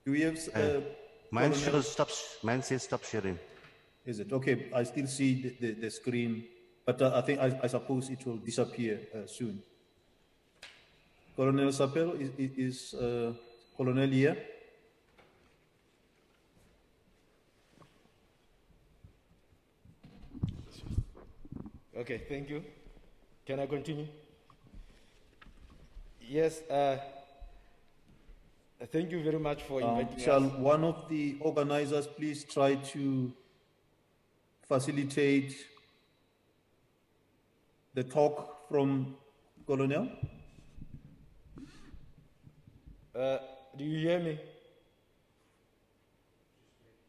Do we have? Mine says stop sharing. Is it okay? I still see the screen, but I suppose it will disappear soon. Colonel Sapelo, is Colonel here? Okay, thank you. Can I continue? Yes, thank you very much for inviting Shall us. one of the organizers please try to facilitate the talk from Colonel? Do you hear me?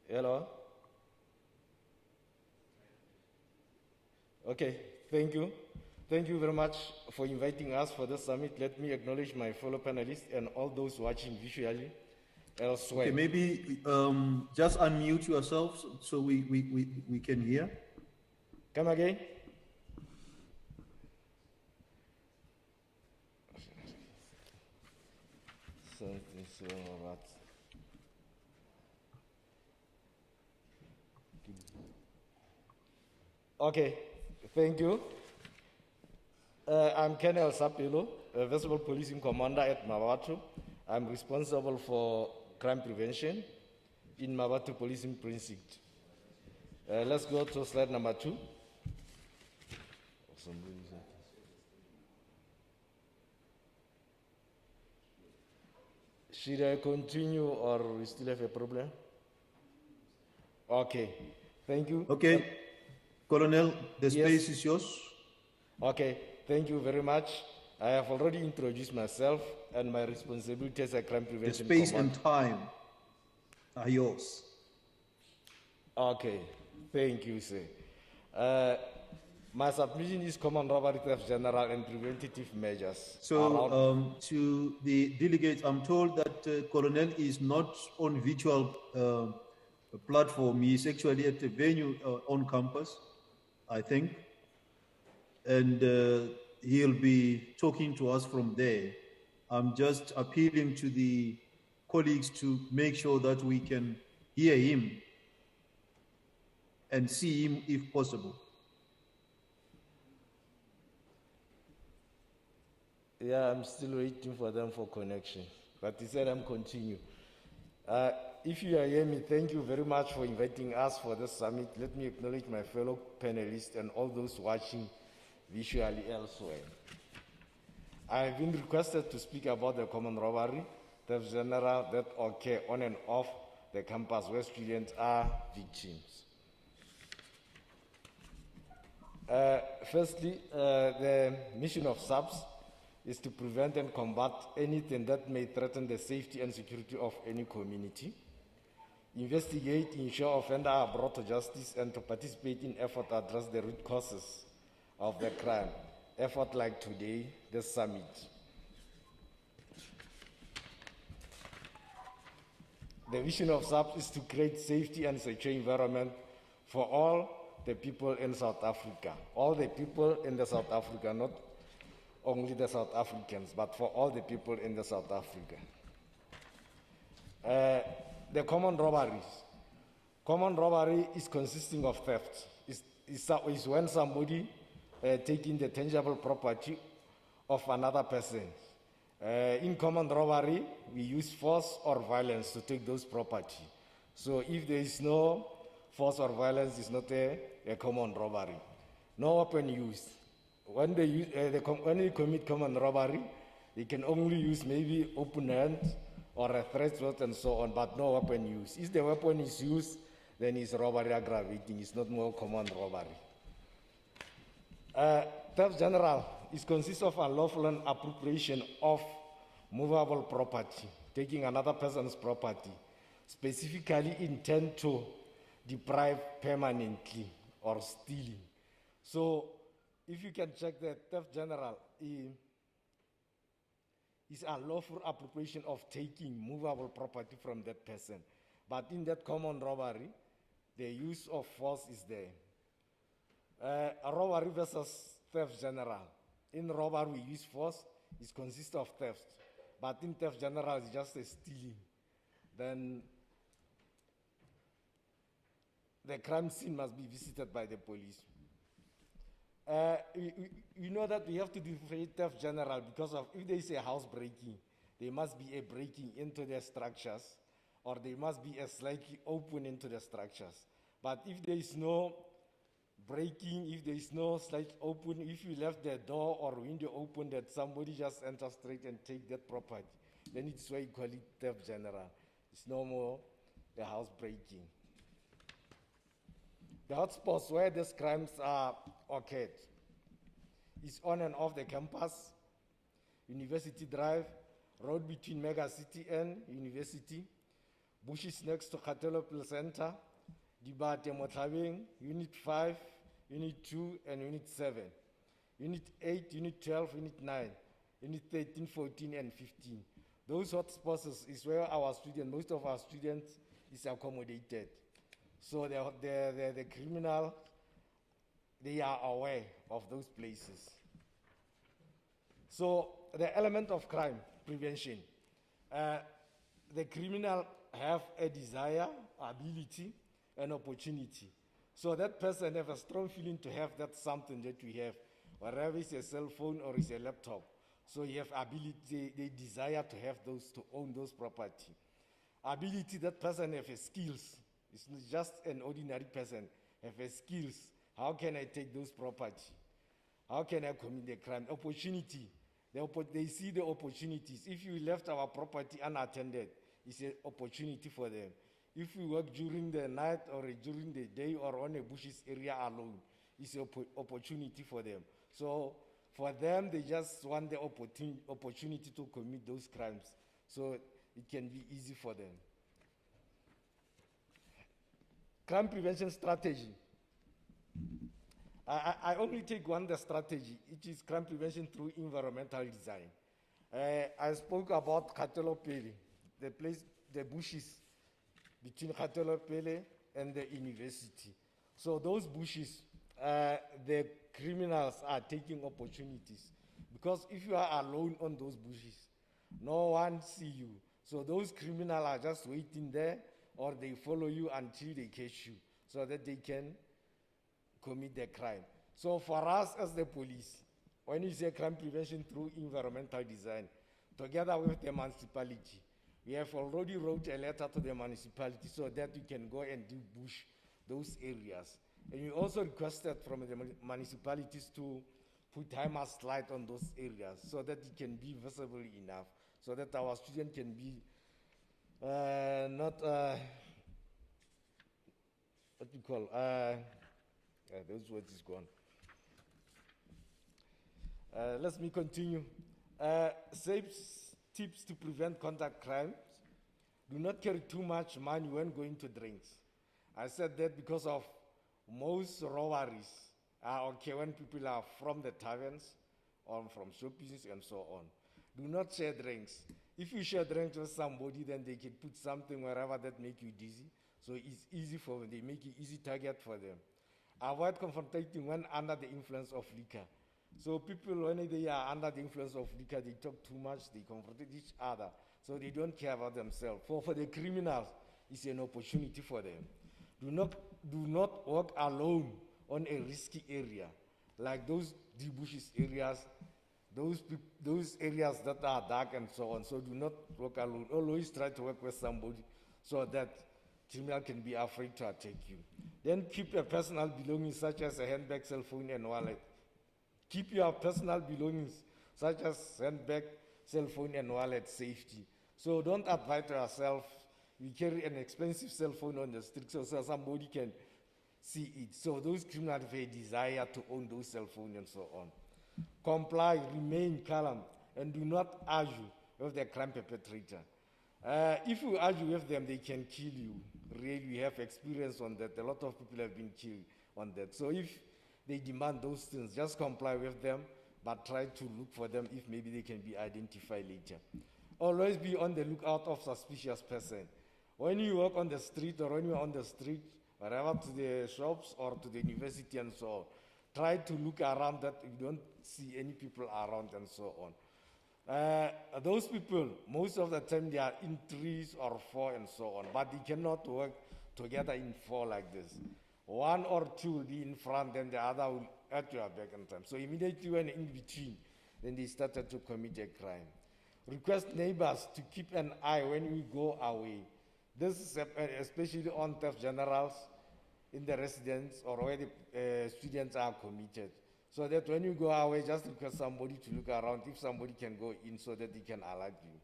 Hello? Okay, thank you. Thank you very much for inviting us for this summit. Let me acknowledge my fellow panelists and all those watching visually elsewhere. Okay, maybe just unmute yourself so we can hear. Come again? Something so about. Okay, thank you. I'm Colonel Sapelo, a visible policing commander at Mabatu. I'm responsible for crime prevention in Mabatu Policing Precinct. Let's go to slide number 2. Should I continue or we still have a problem? Okay, thank you. Okay, Colonel, the space is yours. Okay, thank you very much. I have already introduced myself and my responsibility as a crime The prevention space commander. and time are yours. Okay, thank you, sir. My submission is common robbery, theft, general, and preventative measures. So to the delegates, I'm told that Colonel is not on virtual platform. He is actually at the venue on campus, I think. And he'll be talking to us from there. I'm just appealing to the colleagues to make sure that we can hear him and see him if possible. Yeah, I'm still waiting for them for connection, but he said I'm continue. If you are hearing me, thank you very much for inviting us for this summit. Let me acknowledge my fellow panelists and all those watching visually elsewhere. I have been requested to speak about the common robbery, theft general that occur on and off the campus where students are victims. Firstly, the mission of SAPS is to prevent and combat anything that may threaten the safety and security of any community, investigate, ensure offenders are brought to justice, and to participate in effort to address the root causes of the crime. Effort like today, this summit. The vision of SAPS is to create safety and secure environment for all the people in South Africa. All the people in the South Africa, not only the South Africans, but for all the people in the South Africa. The common robberies. Common robbery is consisting of theft. Is when somebody taking the tangible property of another person. In common robbery, we use force or violence to take those property. So if there is no force or violence, it's not a common robbery. No weapon used. When they commit common robbery, they can only use maybe open hand or a threat and so on, but no weapon use. If the weapon is used, then it's robbery aggravating. It's not more common robbery. Theft general consists of unlawful appropriation of movable property, taking another person's property, specifically intent to deprive permanently or stealing. So if you can check the theft general is unlawful appropriation of taking movable property from that person. But in that common robbery, the use of force is there. A robbery versus theft general. In robbery, we use force. It consists of theft. But in theft general, it's just a stealing. Then the crime scene must be visited by the police. You know that we have to differentiate theft general because of if there is a house breaking, there must be a breaking into the structures, or there must be a slightly open into the structures. But if there is no breaking, if there is no slight open, if you left the door or window open that somebody just enters straight and take that property, then it's why you call it theft general. It's no more the house breaking. The hotspots where these crimes are occurred is on and off the campus, University Drive, road between Mega City and University, bushes next to Katelopil Center, Dibate Motlabeng, Unit 5, Unit 2, and Unit 7, Unit 8, Unit 12, Unit 9, Unit 13, 14, and 15. Those hotspots is where most of our students is accommodated. So the criminal, they are aware of those places. So the element of crime prevention, the criminal have a desire, ability, and opportunity. So that person have a strong feeling to have that something that we have, whether it's a cell phone or it's a laptop. So you have ability, they desire to have those, to own those property. Ability, that person have a skills. It's not just an ordinary person, have a skills. How can I take those property? How can I commit the crime? Opportunity, they see the opportunities. If you left our property unattended, it's an opportunity for them. If we work during the night or during the day or on a bushes area alone, it's an opportunity for them. So for them, they just want the opportunity to commit those crimes. So it can be easy for them. Crime prevention strategy. I only take one the strategy, which is crime prevention through environmental design. I spoke about Katelopele, the bushes between Katelopele and the university. So those bushes, the criminals are taking opportunities. Because if you are alone on those bushes, no one see you. So those criminals are just waiting there, or they follow you until they catch you, so that they can commit the crime. So for us as the police, when you say crime prevention through environmental design, together with the municipality, we have already wrote a letter to the municipality so that we can go and debush those areas. And we also requested from the municipalities to put HIMARS light on those areas so that it can be visible enough, so that our students can be those words is gone. Let me continue. Safe tips to prevent contact crimes. Do not carry too much money when going to drinks. I said that because of most robberies are okay when people are from the taverns or from shoppings and so on. Do not share drinks. If you share drinks with somebody, then they can put something wherever that make you dizzy. So it's easy for them. They make it easy target for them. Avoid confronting when under the influence of liquor. So people, when they are under the influence of liquor, they talk too much, they confront each other. So they don't care about themselves. For the criminals, it's an opportunity for them. Do not walk alone on a risky area, like those bushes areas, those areas that are dark and so on. So do not walk alone. Always try to work with somebody so that criminal can be afraid to attack you. Then keep your personal belongings such as a handbag, cell phone, and wallet. Keep your personal belongings such as handbag, cell phone, and wallet safety. So don't advise yourself. We carry an expensive cell phone on the street so somebody can see it. So those criminals have a desire to own those cell phones and so on. Comply, remain calm, and do not argue with the crime perpetrator. If you argue with them, they can kill you. Really, we have experience on that. A lot of people have been killed on that. So if they demand those things, just comply with them, but try to look for them if maybe they can be identified later. Always be on the lookout of suspicious person. When you walk on the street or when you're on the street, wherever to the shops or to the university and so on, try to look around that you don't see any people around and so on. Those people, most of the time they are in 3s or 4 and so on, but they cannot work together in 4 like this. 1 or 2 will be in front, then the other will at your back and time. So immediately when in between, then they started to commit a crime. Request neighbors to keep an eye when we go away. This is especially on theft generals in the residence or where the students are committed. So that when you go away, just request somebody to look around if somebody can go in so that they can alert you.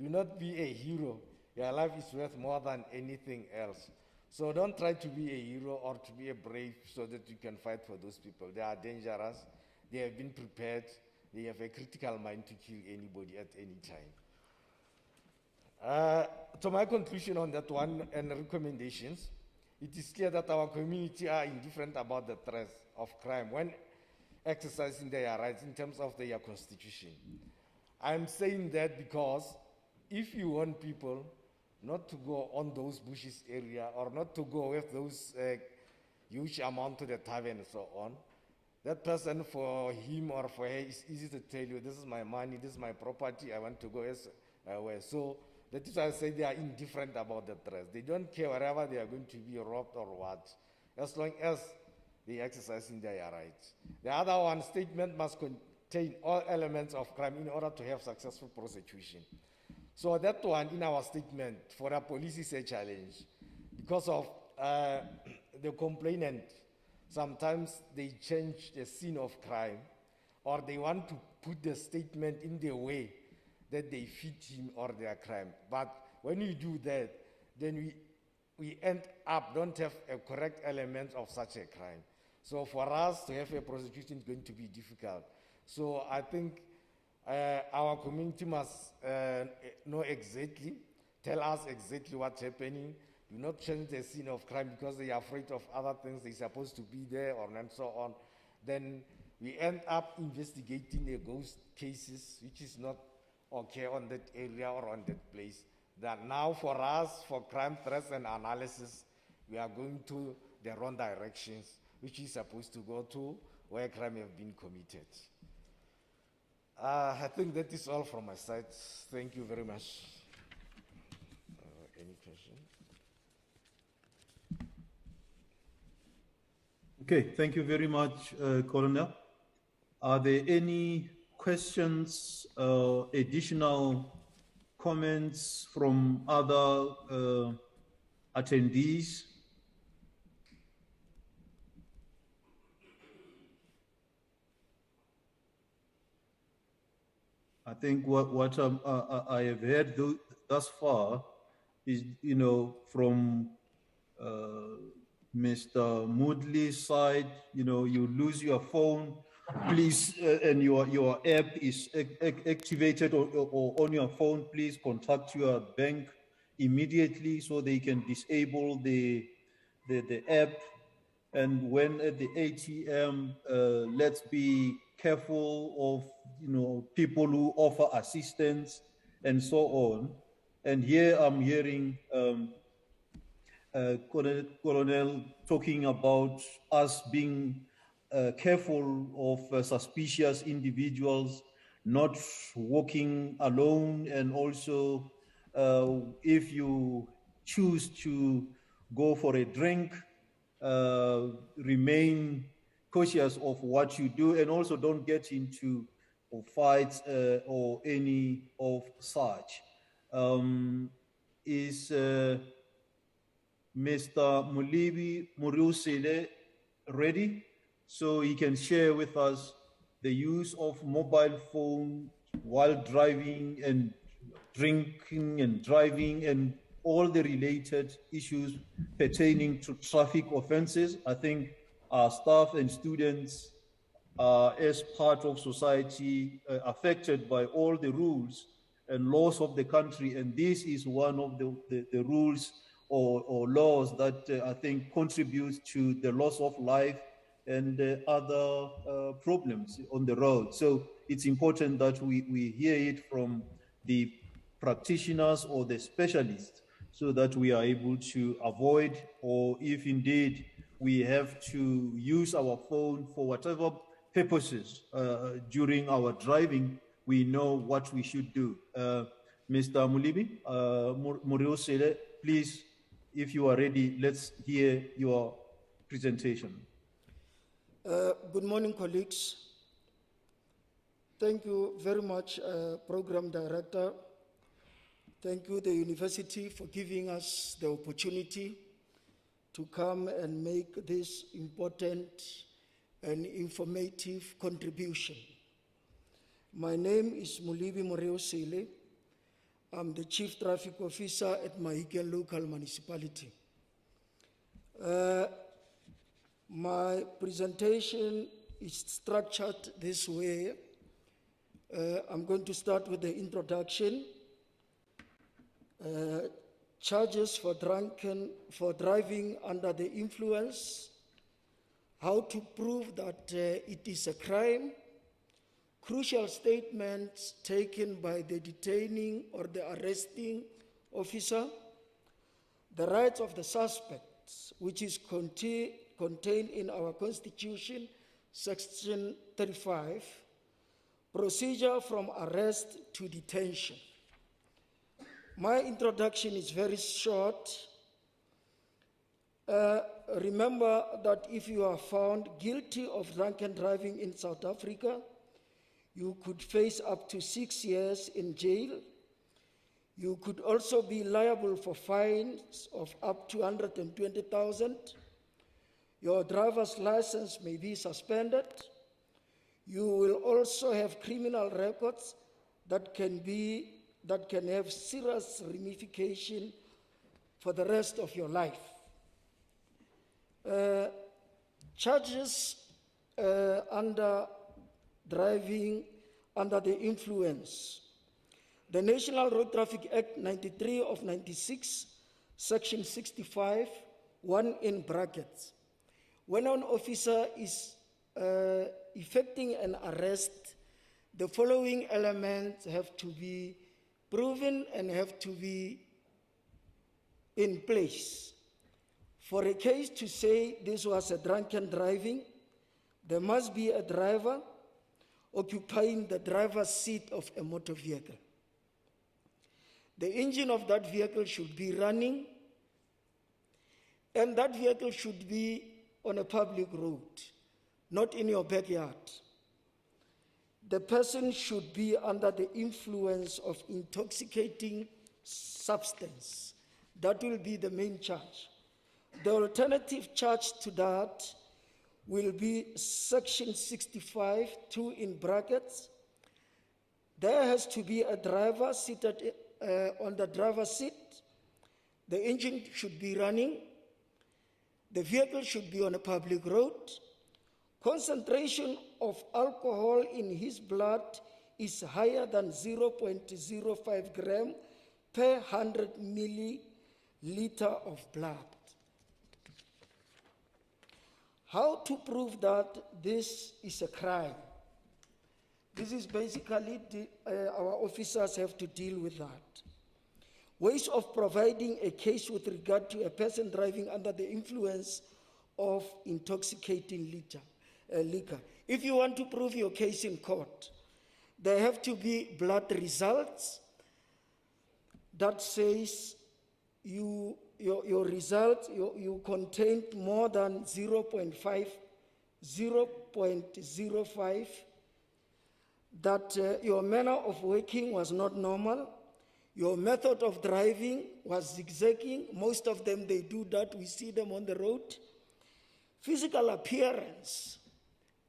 Do not be a hero. Your life is worth more than anything else. So don't try to be a hero or to be a brave so that you can fight for those people. They are dangerous. They have been prepared. They have a critical mind to kill anybody at any time. To my conclusion on that one and recommendations, it is clear that our community are indifferent about the threats of crime when exercising their rights in terms of their constitution. I'm saying that because if you want people not to go on those bushes area or not to go with those huge amount to the tavern and so on, that person, for him or for her, it's easy to tell you, this is my money, this is my property, I want to go away. So that is why I say they are indifferent about the threats. They don't care wherever they are going to be robbed or what, as long as they are exercising their rights. The other one, statement must contain all elements of crime in order to have successful prosecution. So that one in our statement for the police is a challenge because of the complainant. Sometimes they change the scene of crime or they want to put the statement in the way that they fit him or their crime. But when you do that, then we end up don't have a correct element of such a crime. So for us to have a prosecution is going to be difficult. So I think our community must know exactly, tell us exactly what's happening. Do not change the scene of crime because they are afraid of other things they're supposed to be there or and so on. Then we end up investigating the ghost cases, which is not okay on that area or on that place. That now for us, for crime threats and analysis, we are going to the wrong directions, which is supposed to go to where crime have been committed. I think that is all from my side. Thank you very much. Any questions? Okay, thank you very much, Colonel. Are there any questions, additional comments from other attendees? I think what I have heard thus far is, from Mr. Moodley's side, you lose your phone, please, and your app is activated or on your phone, please contact your bank immediately so they can disable the app. And when at the ATM, let's be careful of people who offer assistance and so on. And here I'm hearing Colonel talking about us being careful of suspicious individuals, not walking alone, and also if you choose to go for a drink, remain cautious of what you do, and also don't get into fights or any of such. Is Mr. Mulibi Muriusile ready? So he can share with us the use of mobile phone while driving and drinking and driving and all the related issues pertaining to traffic offenses. I think our staff and students are, as part of society, affected by all the rules and laws of the country, and this is one of the rules or laws that I think contributes to the loss of life and other problems on the road. So it's important that we hear it from the practitioners or the specialists so that we are able to avoid, or if indeed we have to use our phone for whatever purposes during our driving, we know what we should do. Mr. Mulibi, Muriosele, please, if you are ready, let's hear your presentation. Good morning, colleagues. Thank you very much, Program Director. Thank you, the university, for giving us the opportunity to come and make this important and informative contribution. My name is Mulibi Moreosile. I'm the Chief Traffic Officer at Mahiken Local Municipality. My presentation is structured this way. I'm going to start with the introduction. Charges for driving under the influence, how to prove that it is a crime, crucial statements taken by the detaining or the arresting officer, the rights of the suspects, which is contained in our Constitution, Section 35, procedure from arrest to detention. My introduction is very short. Remember that if you are found guilty of drunken driving in South Africa, you could face up to 6 years in jail. You could also be liable for fines of up to 120,000. Your driver's license may be suspended. You will also have criminal records that can have serious ramification for the rest of your life. Charges under driving under the influence. The National Road Traffic Act 93 of 96, Section 65, 1 in brackets. When an officer is effecting an arrest, the following elements have to be proven and have to be in place. For a case to say this was a drunken driving, there must be a driver occupying the driver's seat of a motor vehicle. The engine of that vehicle should be running, and that vehicle should be on a public road, not in your backyard. The person should be under the influence of intoxicating substance. That will be the main charge. The alternative charge to that will be Section 65, 2 in brackets. There has to be a driver seated on the driver's seat. The engine should be running. The vehicle should be on a public road. Concentration of alcohol in his blood is higher than 0.05 gram per 100 milliliter of blood. How to prove that this is a crime? This is basically, our officers have to deal with that. Ways of providing a case with regard to a person driving under the influence of intoxicating liquor. If you want to prove your case in court, there have to be blood results that says your result, you contained more than 0.05, that your manner of working was not normal, your method of driving was zigzagging. Most of them, they do that. We see them on the road. Physical appearance.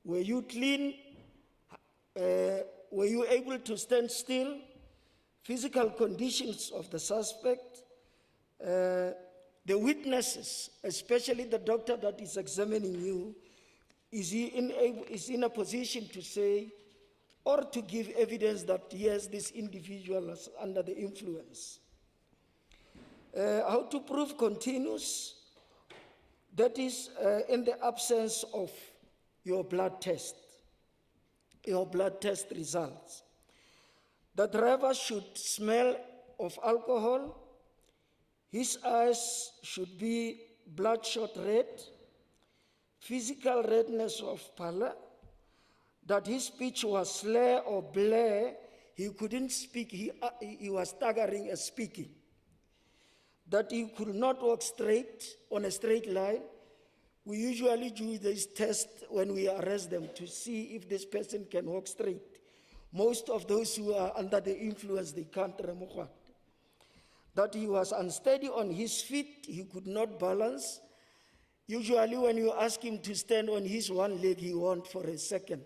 Were you clean? Were you able to stand still? Physical conditions of the suspect. The witnesses, especially the doctor that is examining you, is in a position to say or to give evidence that yes, this individual is under the influence. How to prove continuous? That is in the absence of your blood test results. The driver should smell of alcohol. His eyes should be bloodshot red, physical redness of pallor, that his speech was slur or blare. He couldn't speak, he was staggering as speaking. That he could not walk straight on a straight line. We usually do this test when we arrest them to see if this person can walk straight. Most of those who are under the influence, they can't remove. That he was unsteady on his feet, he could not balance. Usually when you ask him to stand on his one leg, he won't for a second.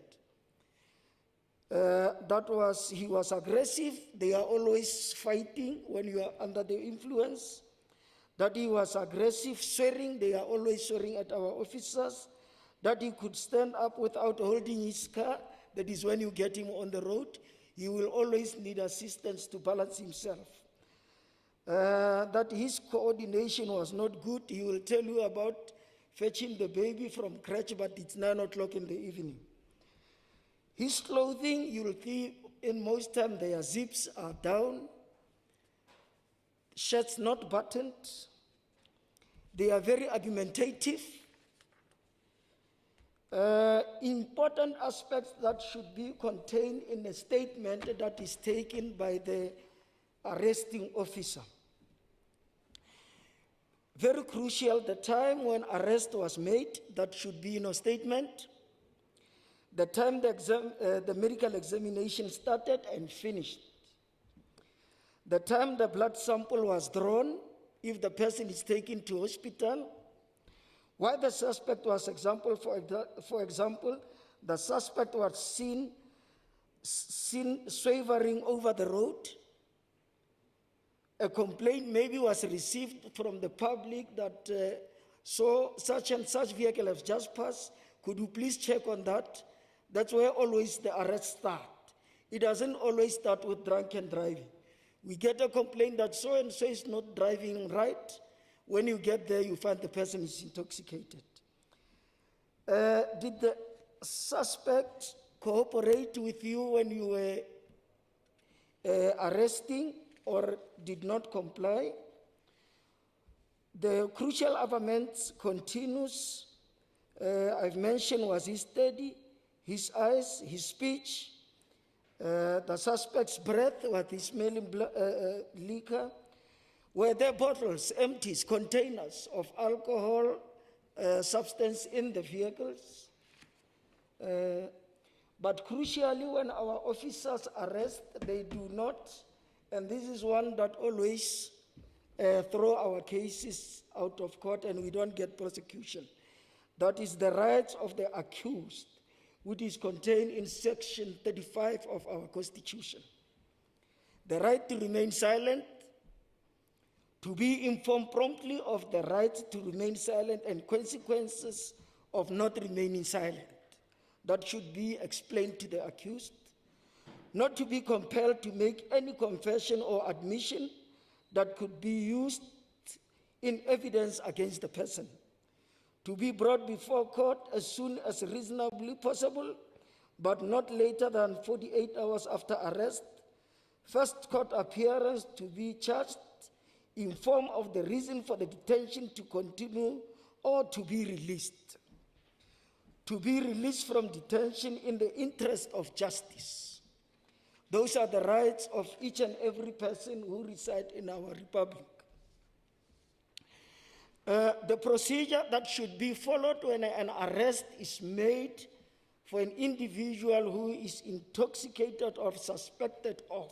He was aggressive. They are always fighting when you are under the influence. That he was aggressive, swearing. They are always swearing at our officers. That he could stand up without holding his car. That is when you get him on the road, he will always need assistance to balance himself. That his coordination was not good. He will tell you about fetching the baby from crèche, but it's 9 o'clock in the evening. His clothing, you will see in most time their zips are down, shirts not buttoned. They are very argumentative. Important aspects that should be contained in a statement that is taken by the arresting officer. Very crucial, the time when arrest was made, that should be in a statement. The time the medical examination started and finished. The time the blood sample was drawn, if the person is taken to hospital. Why the suspect was for example, the suspect was seen swerving over the road. A complaint maybe was received from the public that so such and such vehicle has just passed. Could you please check on that? That's where always the arrest start. It doesn't always start with drunken driving. We get a complaint that so and so is not driving right. When you get there, you find the person is intoxicated. Did the suspect cooperate with you when you were arresting or did not comply? The crucial elements continues. I've mentioned, was he steady? His eyes, his speech, the suspect's breath, was he smelling liquor? Were there bottles, empties, containers of alcohol substance in the vehicles? But crucially, when our officers arrest, they do not, and this is one that always throw our cases out of court and we don't get prosecution. That is the rights of the accused, which is contained in section 35 of our Constitution. The right to remain silent, to be informed promptly of the right to remain silent and consequences of not remaining silent. That should be explained to the accused. Not to be compelled to make any confession or admission that could be used in evidence against the person. To be brought before court as soon as reasonably possible, but not later than 48 hours after arrest. First court appearance to be charged, inform of the reason for the detention to continue or to be released. To be released from detention in the interest of justice. Those are the rights of each and every person who reside in our republic. The procedure that should be followed when an arrest is made for an individual who is intoxicated or suspected of.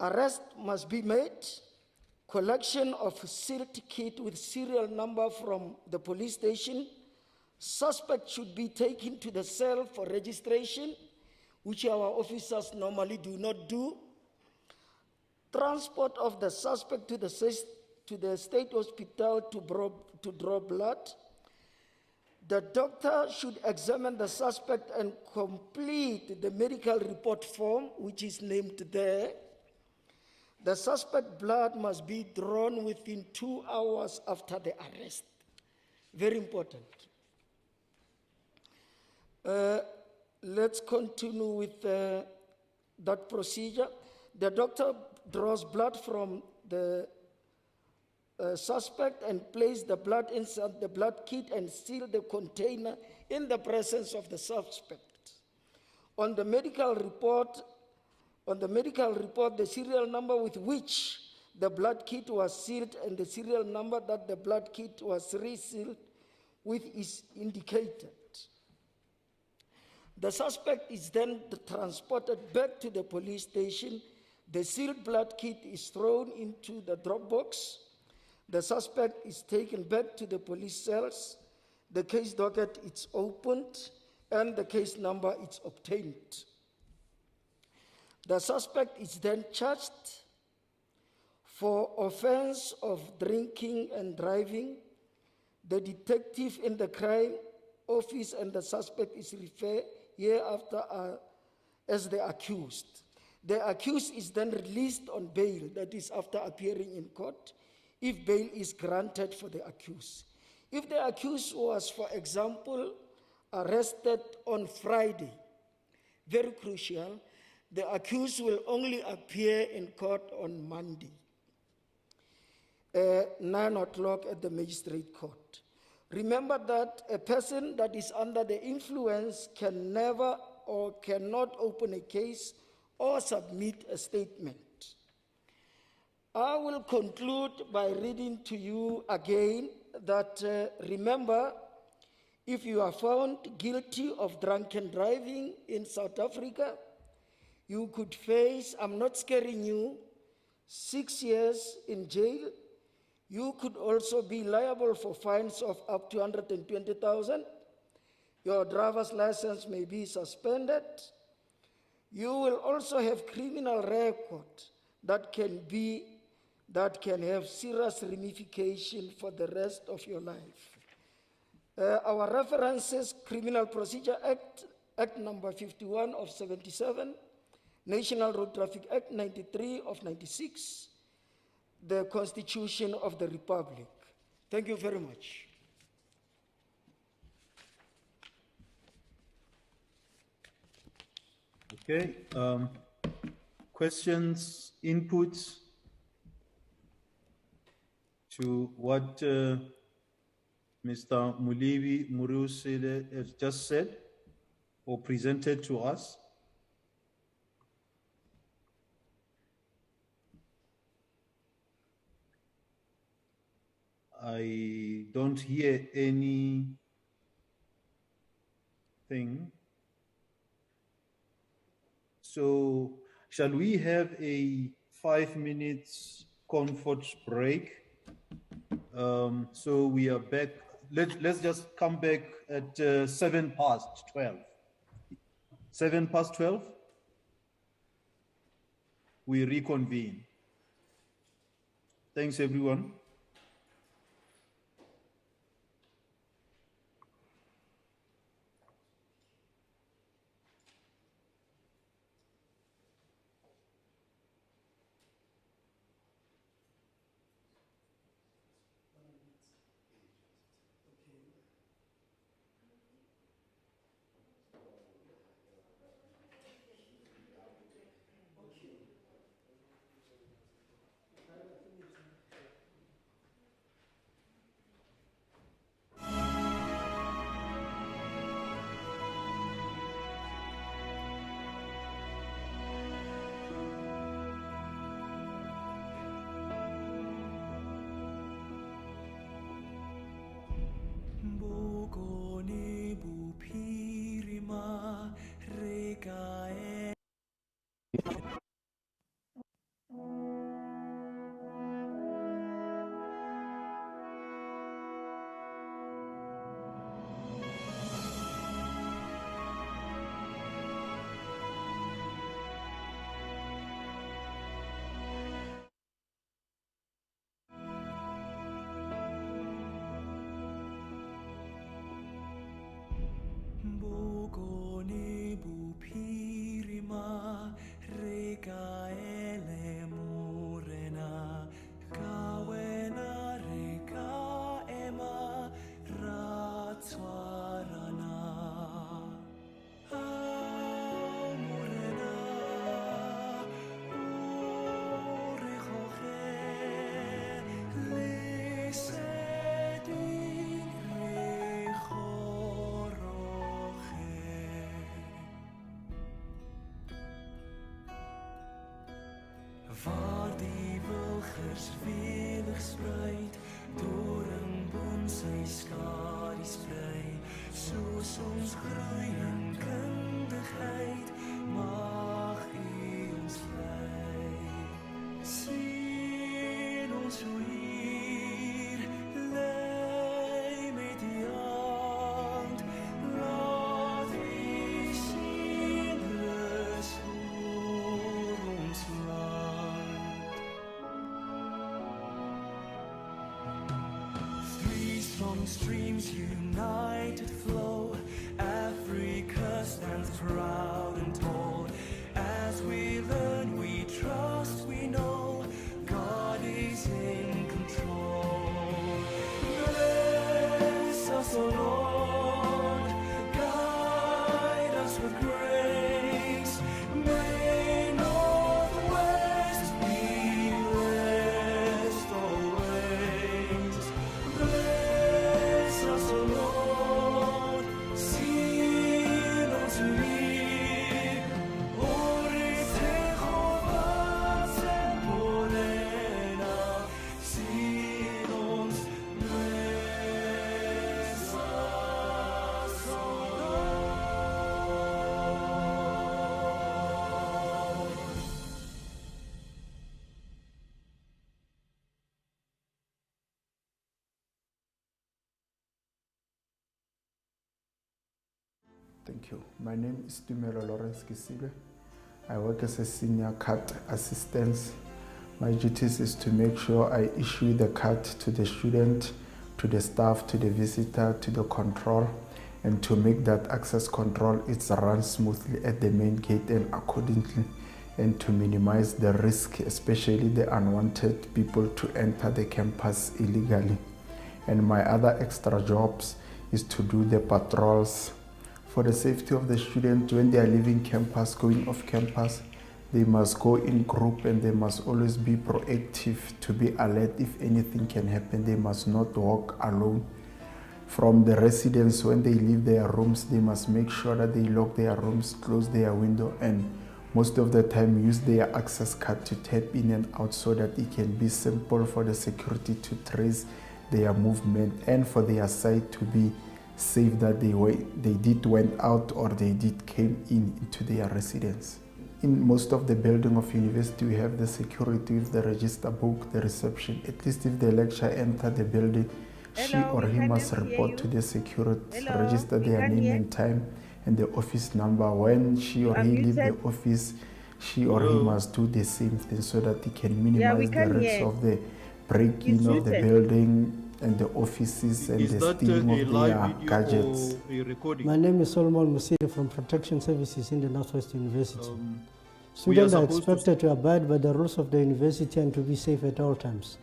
Arrest must be made, collection of sealed kit with serial number from the police station. Suspect should be taken to the cell for registration, which our officers normally do not do. Transport of the suspect to the state hospital to draw blood. The doctor should examine the suspect and complete the medical report form, which is named there. The suspect blood must be drawn within 2 hours after the arrest. Very important. Let's continue with that procedure. The doctor draws blood from the suspect and place the blood inside the blood kit and seal the container in the presence of the suspect. On the medical report, the serial number with which the blood kit was sealed and the serial number that the blood kit was resealed with is indicated. The suspect is then transported back to the police station. The sealed blood kit is thrown into the drop box. The suspect is taken back to the police cells. The case docket is opened and the case number is obtained. The suspect is then charged for offense of drinking and driving. The detective in the crime office and the suspect is referred hereafter as the accused. The accused is then released on bail, that is after appearing in court, if bail is granted for the accused. If the accused was, for example, arrested on Friday, very crucial, the accused will only appear in court on Monday, 9 o'clock at the magistrate court. Remember that a person that is under the influence can never or cannot open a case or submit a statement. I will conclude by reading to you again that remember, if you are found guilty of drunken driving in South Africa, you could face, I'm not scaring you, 6 years in jail. You could also be liable for fines of up to 120,000. Your driver's license may be suspended. You will also have criminal record that can have serious ramification for the rest of your life. Our references: Criminal Procedure Act, Act number 51 of 77, National Road Traffic Act 93 of 96, the Constitution of the Republic. Thank you very much. Okay, questions, inputs to what Mr. Mulibi Murusile has just said or presented to us? I don't hear anything. So shall we have a 5 minutes comfort break? So we are back. Let's just come back at 12:07. 12:07. We reconvene. Thanks, everyone. Bokone bupirima reka ele morena kawena reka ema ratswarana morena ore khoge leseding re khoroge waar die wilgers welig spruit deur 'n boom sy skadu sprei soos ons groei in kundigheid mag U ons lei sien ons hoe hier lei met die hand laat U sien rus oor ons land. Three strong streams united flow, Africa stands proud and tall. As we learn, we trust, we know God is in control. Bless us, O Lord, guide us with grace. May Northwest be blessed always. Bless us, O Lord, sien ons hier. Ore Jehovah Sembolena, sien ons, bless us, O Lord. Thank you. My name is Tumelo Lawrence Kisibe. I work as a senior card assistant. My duties is to make sure I issue the card to the student, to the staff, to the visitor, to the control, and to make that access control it's run smoothly at the main gate and accordingly, and to minimize the risk, especially the unwanted people to enter the campus illegally. And my other extra jobs is to do the patrols for the safety of the student when they are leaving campus, going off campus. They must go in group and they must always be proactive to be alert if anything can happen. They must not walk alone. From the residents, when they leave their rooms, they must make sure that they lock their rooms, close their window, and most of the time use their access card to tap in and out so that it can be simple for the security to trace their movement and for their side to be safe that they did went out or they did came into their residence. In most of the building of university, we have the security with the register book, the reception. At least if the lecturer enter the building, she or he must report to the security, register their name and time and the office number. When she or he leave the office, she or he must do the same thing so that he can minimize the risk of the break-in of the building and the offices and the stealing of their gadgets. My name is Solomon Musiri from Protection Services in the Northwest University. Students are expected to abide by the rules of the university and to be safe at all times.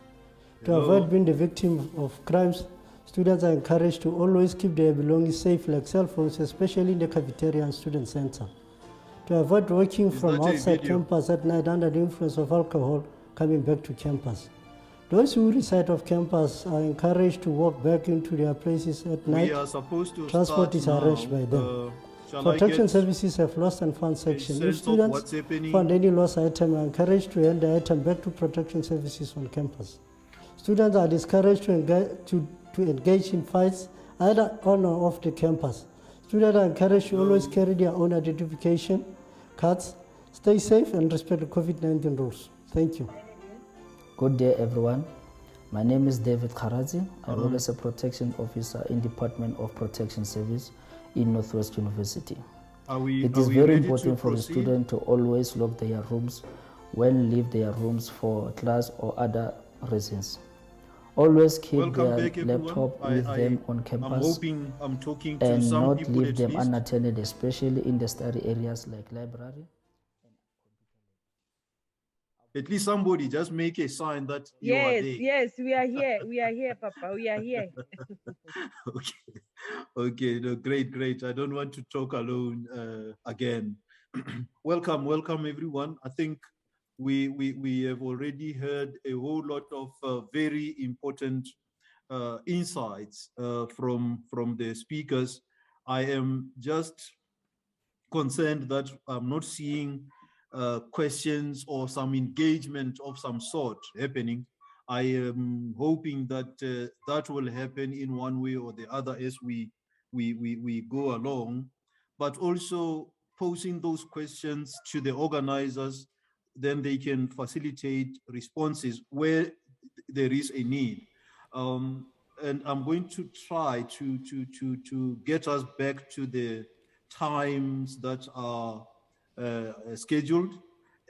To avoid being the victim of crimes, students are encouraged to always keep their belongings safe, like cell phones, especially in the cafeteria and student center. To avoid working from outside campus at night under the influence of alcohol coming back to campus. Those who reside off campus are encouraged to walk back into their places at night. Transport is arranged by them. Protection services have lost and found section. If students found any lost item, are encouraged to hand the item back to protection services on campus. Students are discouraged to engage in fights either on or off the campus. Students are encouraged to always carry their own identification cards, stay safe and respect the COVID-19 rules. Thank you. Good day, everyone. My name is David Kharazi. I work as a protection officer in Department of Protection Service in Northwest University. It is very important for the student to always lock their rooms when leave their rooms for class or other reasons. Always keep Welcome their back, everyone. laptop with them on I'm campus hoping I'm talking to and some not people leave at them least. unattended, especially in the study areas like library. At least somebody just make a sign that you are Yes, there. yes, we are here. We are here, Papa. We are here. Okay, okay, no, great, great. I don't want to talk alone again. Welcome, welcome, everyone. I think we have already heard a whole lot of very important insights from the speakers. I am just concerned that I'm not seeing questions or some engagement of some sort happening. I am hoping that that will happen in one way or the other as we go along, but also posing those questions to the organizers, then they can facilitate responses where there is a need. And I'm going to try to get us back to the times that are scheduled.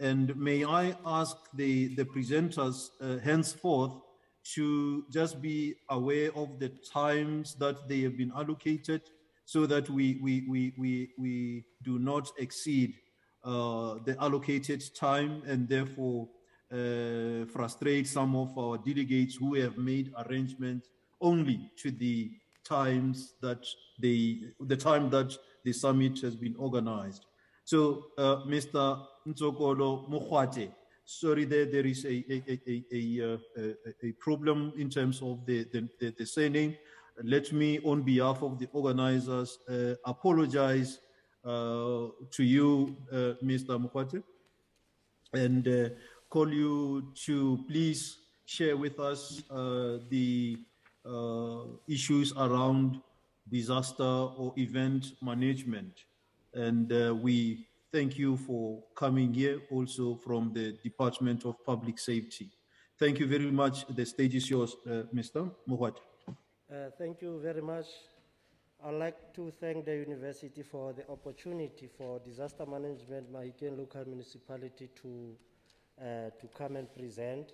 And may I ask the presenters henceforth to just be aware of the times that they have been allocated so that we do not exceed the allocated time and therefore frustrate some of our delegates who have made arrangements only to the times that the time that the summit has been organized. So, Mr. Ntsokolo Mokhwate, sorry, there is a problem in terms of the surname. Let me, on behalf of the organizers, apologize to you, Mr. Mokhwate, and call you to please share with us the issues around disaster or event management. And we thank you for coming here also from the Department of Public Safety. Thank you very much. The stage is yours, Mr. Mokhwate. Thank you very much. I'd like to thank the university for the opportunity for disaster management, Mahikeng local municipality to come and present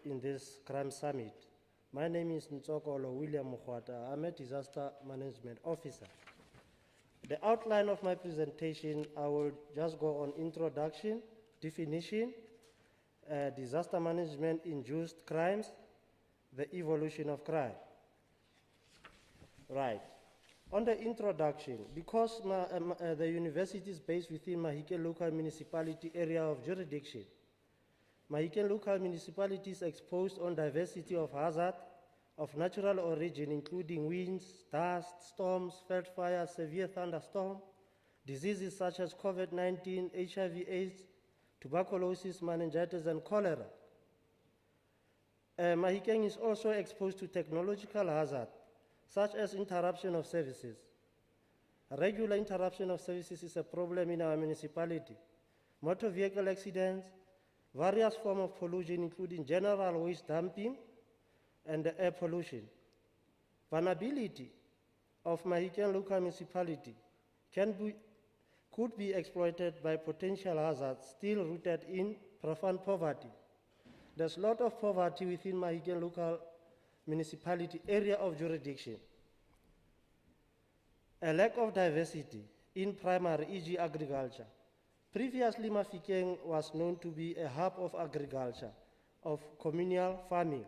in this crime summit. My name is Ntsokolo William Mokhwata. I'm a disaster management officer. The outline of my presentation, I will just go on introduction, definition, disaster management induced crimes, the evolution of crime. Right. On the introduction, because the university is based within Mahikeng local municipality area of jurisdiction, Mahikeng local municipality is exposed on diversity of hazard of natural origin, including winds, dust, storms, veld fire, severe thunderstorm, diseases such as COVID-19, HIV/AIDS, tuberculosis, meningitis, and cholera. Mahikeng is also exposed to technological hazard, such as interruption of services. Regular interruption of services is a problem in our municipality. Motor vehicle accidents, various forms of pollution, including general waste dumping and air pollution. Vulnerability of Mahikeng local municipality could be exploited by potential hazards still rooted in profound poverty. There's a lot of poverty within Mahikeng local municipality area of jurisdiction. A lack of diversity in primary, e.g. agriculture. Previously, Mahikeng was known to be a hub of agriculture, of communal farming,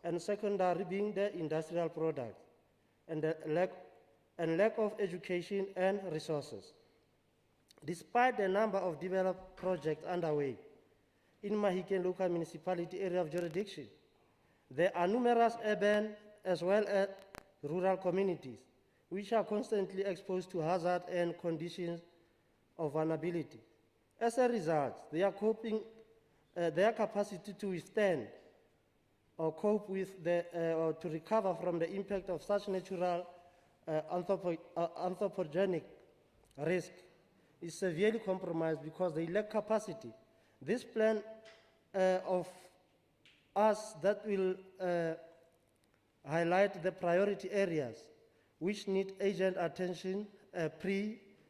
and secondary being the industrial products, and lack of education and resources. Despite the number of developed projects underway in Mahikeng local municipality area of jurisdiction, there are numerous urban as well as rural communities which are constantly exposed to hazard and conditions of vulnerability. As a result, their capacity to withstand or cope with or to recover from the impact of such natural anthropogenic risk is severely compromised because they lack capacity. This plan of us that will highlight the priority areas which need urgent attention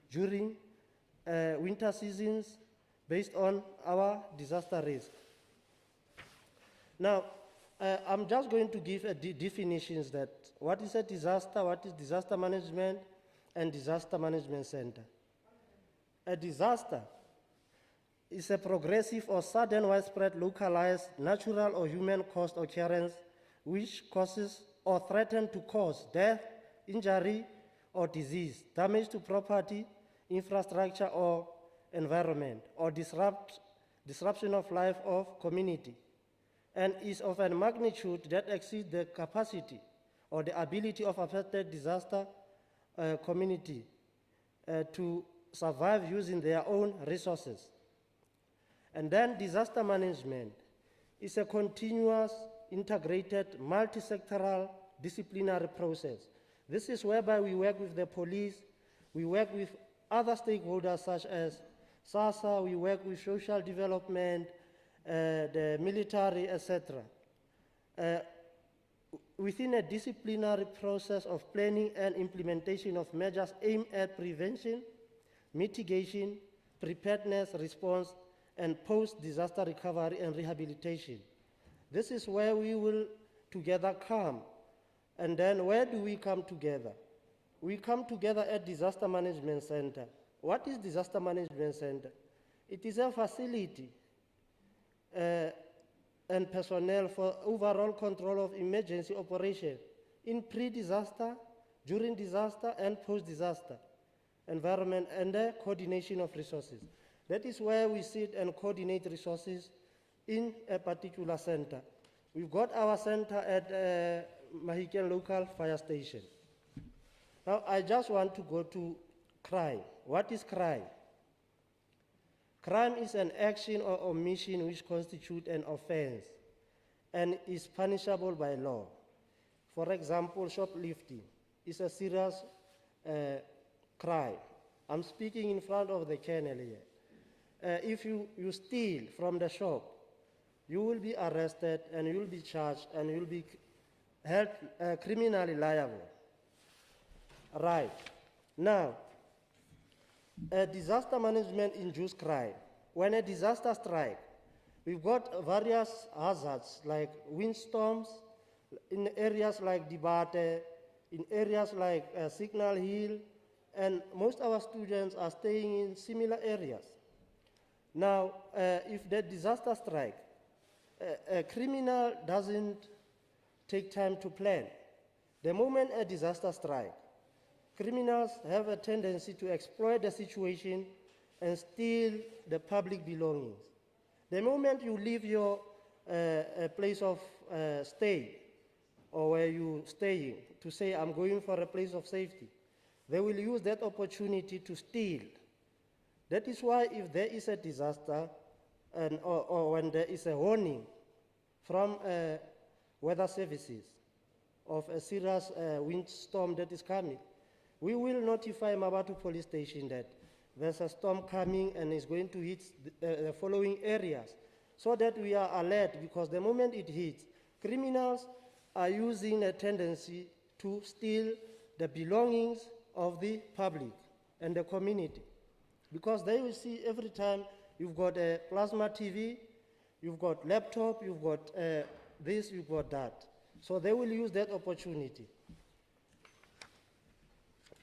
during winter seasons based on our disaster risk. Now, I'm just going to give a definitions that what is a disaster, what is disaster management, and disaster management center. A disaster is a progressive or sudden widespread localized natural or human-caused occurrence which causes or threatens to cause death, injury, or disease, damage to property, infrastructure, or environment, or disruption of life of community, and is of a magnitude that exceeds the capacity or the ability of affected disaster community to survive using their own resources. And then disaster management is a continuous, integrated, multi-sectoral, disciplinary process. This is whereby we work with the police, we work with other stakeholders such as SASA, we work with social development, the military, etc. Within a disciplinary process of planning and implementation of measures aimed at prevention, mitigation, preparedness, response, and post-disaster recovery and rehabilitation. This is where we will together come. And then where do we come together? We come together at Disaster Management Center. What is Disaster Management Center? It is a facility and personnel for overall control of emergency operation in pre-disaster, during disaster, and post-disaster environment, and the coordination of resources. That is where we sit and coordinate resources in a particular center. We've got our center at Mahiken Local Fire Station. Now, I just want to go to crime. What is crime? Crime is an action or omission which constitutes an offense and is punishable by law. For example, shoplifting is a serious crime. I'm speaking in front of the kennel here. If you steal from the shop, you will be arrested and you will be charged and you will be held criminally liable. Right. Now, disaster management induced crime. When a disaster strikes, we've got various hazards like windstorms in areas like Dibate, in areas like Signal Hill, and most of our students are staying in similar areas. Now, if the disaster strikes, a criminal doesn't take time to plan. The moment a disaster strikes, criminals have a tendency to exploit the situation and steal the public belongings. The moment you leave your place of stay or where you're staying to say, I'm going for a place of safety, they will use that opportunity to steal. That is why if there is a disaster or when there is a warning from weather services of a serious windstorm that is coming, we will notify Mabatu police station that there's a storm coming and is going to hit the following areas so that we are alert, because the moment it hits, criminals are using a tendency to steal the belongings of the public and the community, because they will see every time you've got a plasma TV, you've got laptop, you've got this, you've got that. So they will use that opportunity.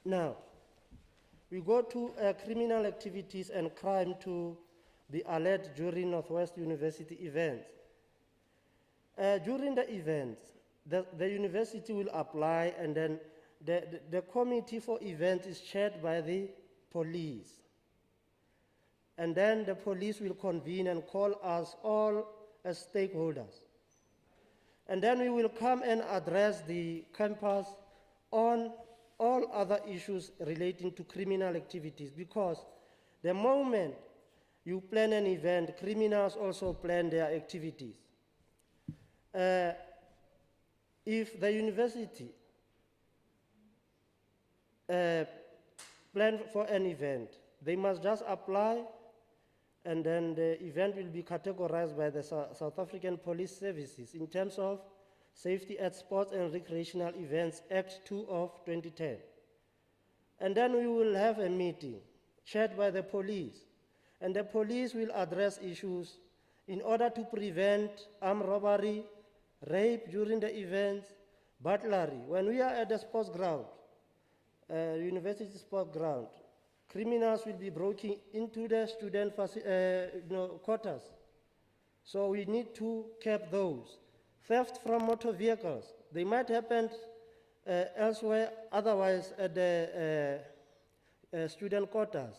Now, we go to criminal activities and crime to be alert during Northwest University events. During the events, the university will apply, and then the committee for events is chaired by the police. And then the police will convene and call us all as stakeholders. And then we will come and address the campus on all other issues relating to criminal activities, because the moment you plan an event, criminals also plan their activities. If the university plan for an event, they must just apply, and then the event will be categorized by the South African Police Services in terms of Safety at Sports and Recreational Events Act 2 of 2010. And then we will have a meeting chaired by the police, and the police will address issues in order to prevent armed robbery, rape during the events, burglary. When we are at the sports ground, university sports ground, criminals will be breaking into the student quarters. So we need to keep those. Theft from motor vehicles. They might happen elsewhere, otherwise at the student quarters.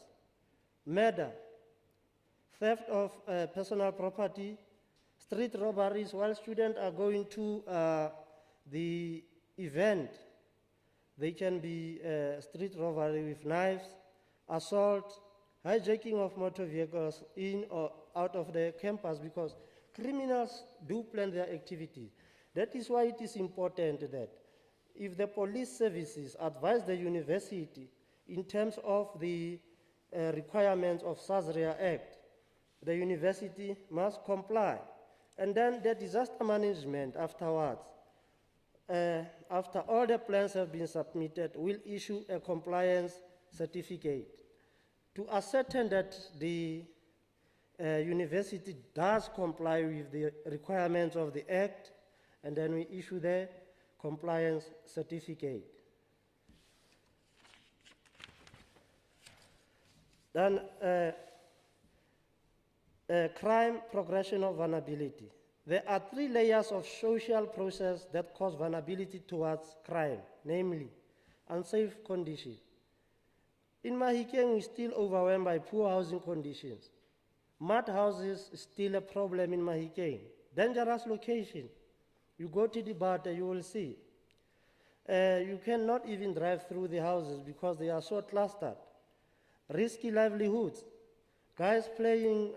Murder, theft of personal property, street robberies while students are going to the event. They can be street robbery with knives, assault, hijacking of motor vehicles in or out of the campus, because criminals do plan their activities. That is why it is important that if the police services advise the university in terms of the requirements of SASRIA Act, the university must comply. And then the disaster management afterwards, after all the plans have been submitted, will issue a compliance certificate to ascertain that the university does comply with the requirements of the Act, and then we issue the compliance certificate. Then crime progression of vulnerability. There are 3 layers of social process that cause vulnerability towards crime, namely unsafe conditions. In Mahikeng, we're still overwhelmed by poor housing conditions. Mud houses is still a problem in Mahikeng. Dangerous location. You go to the Bata, you will see. You cannot even drive through the houses because they are so clustered. Risky livelihoods. Guys playing,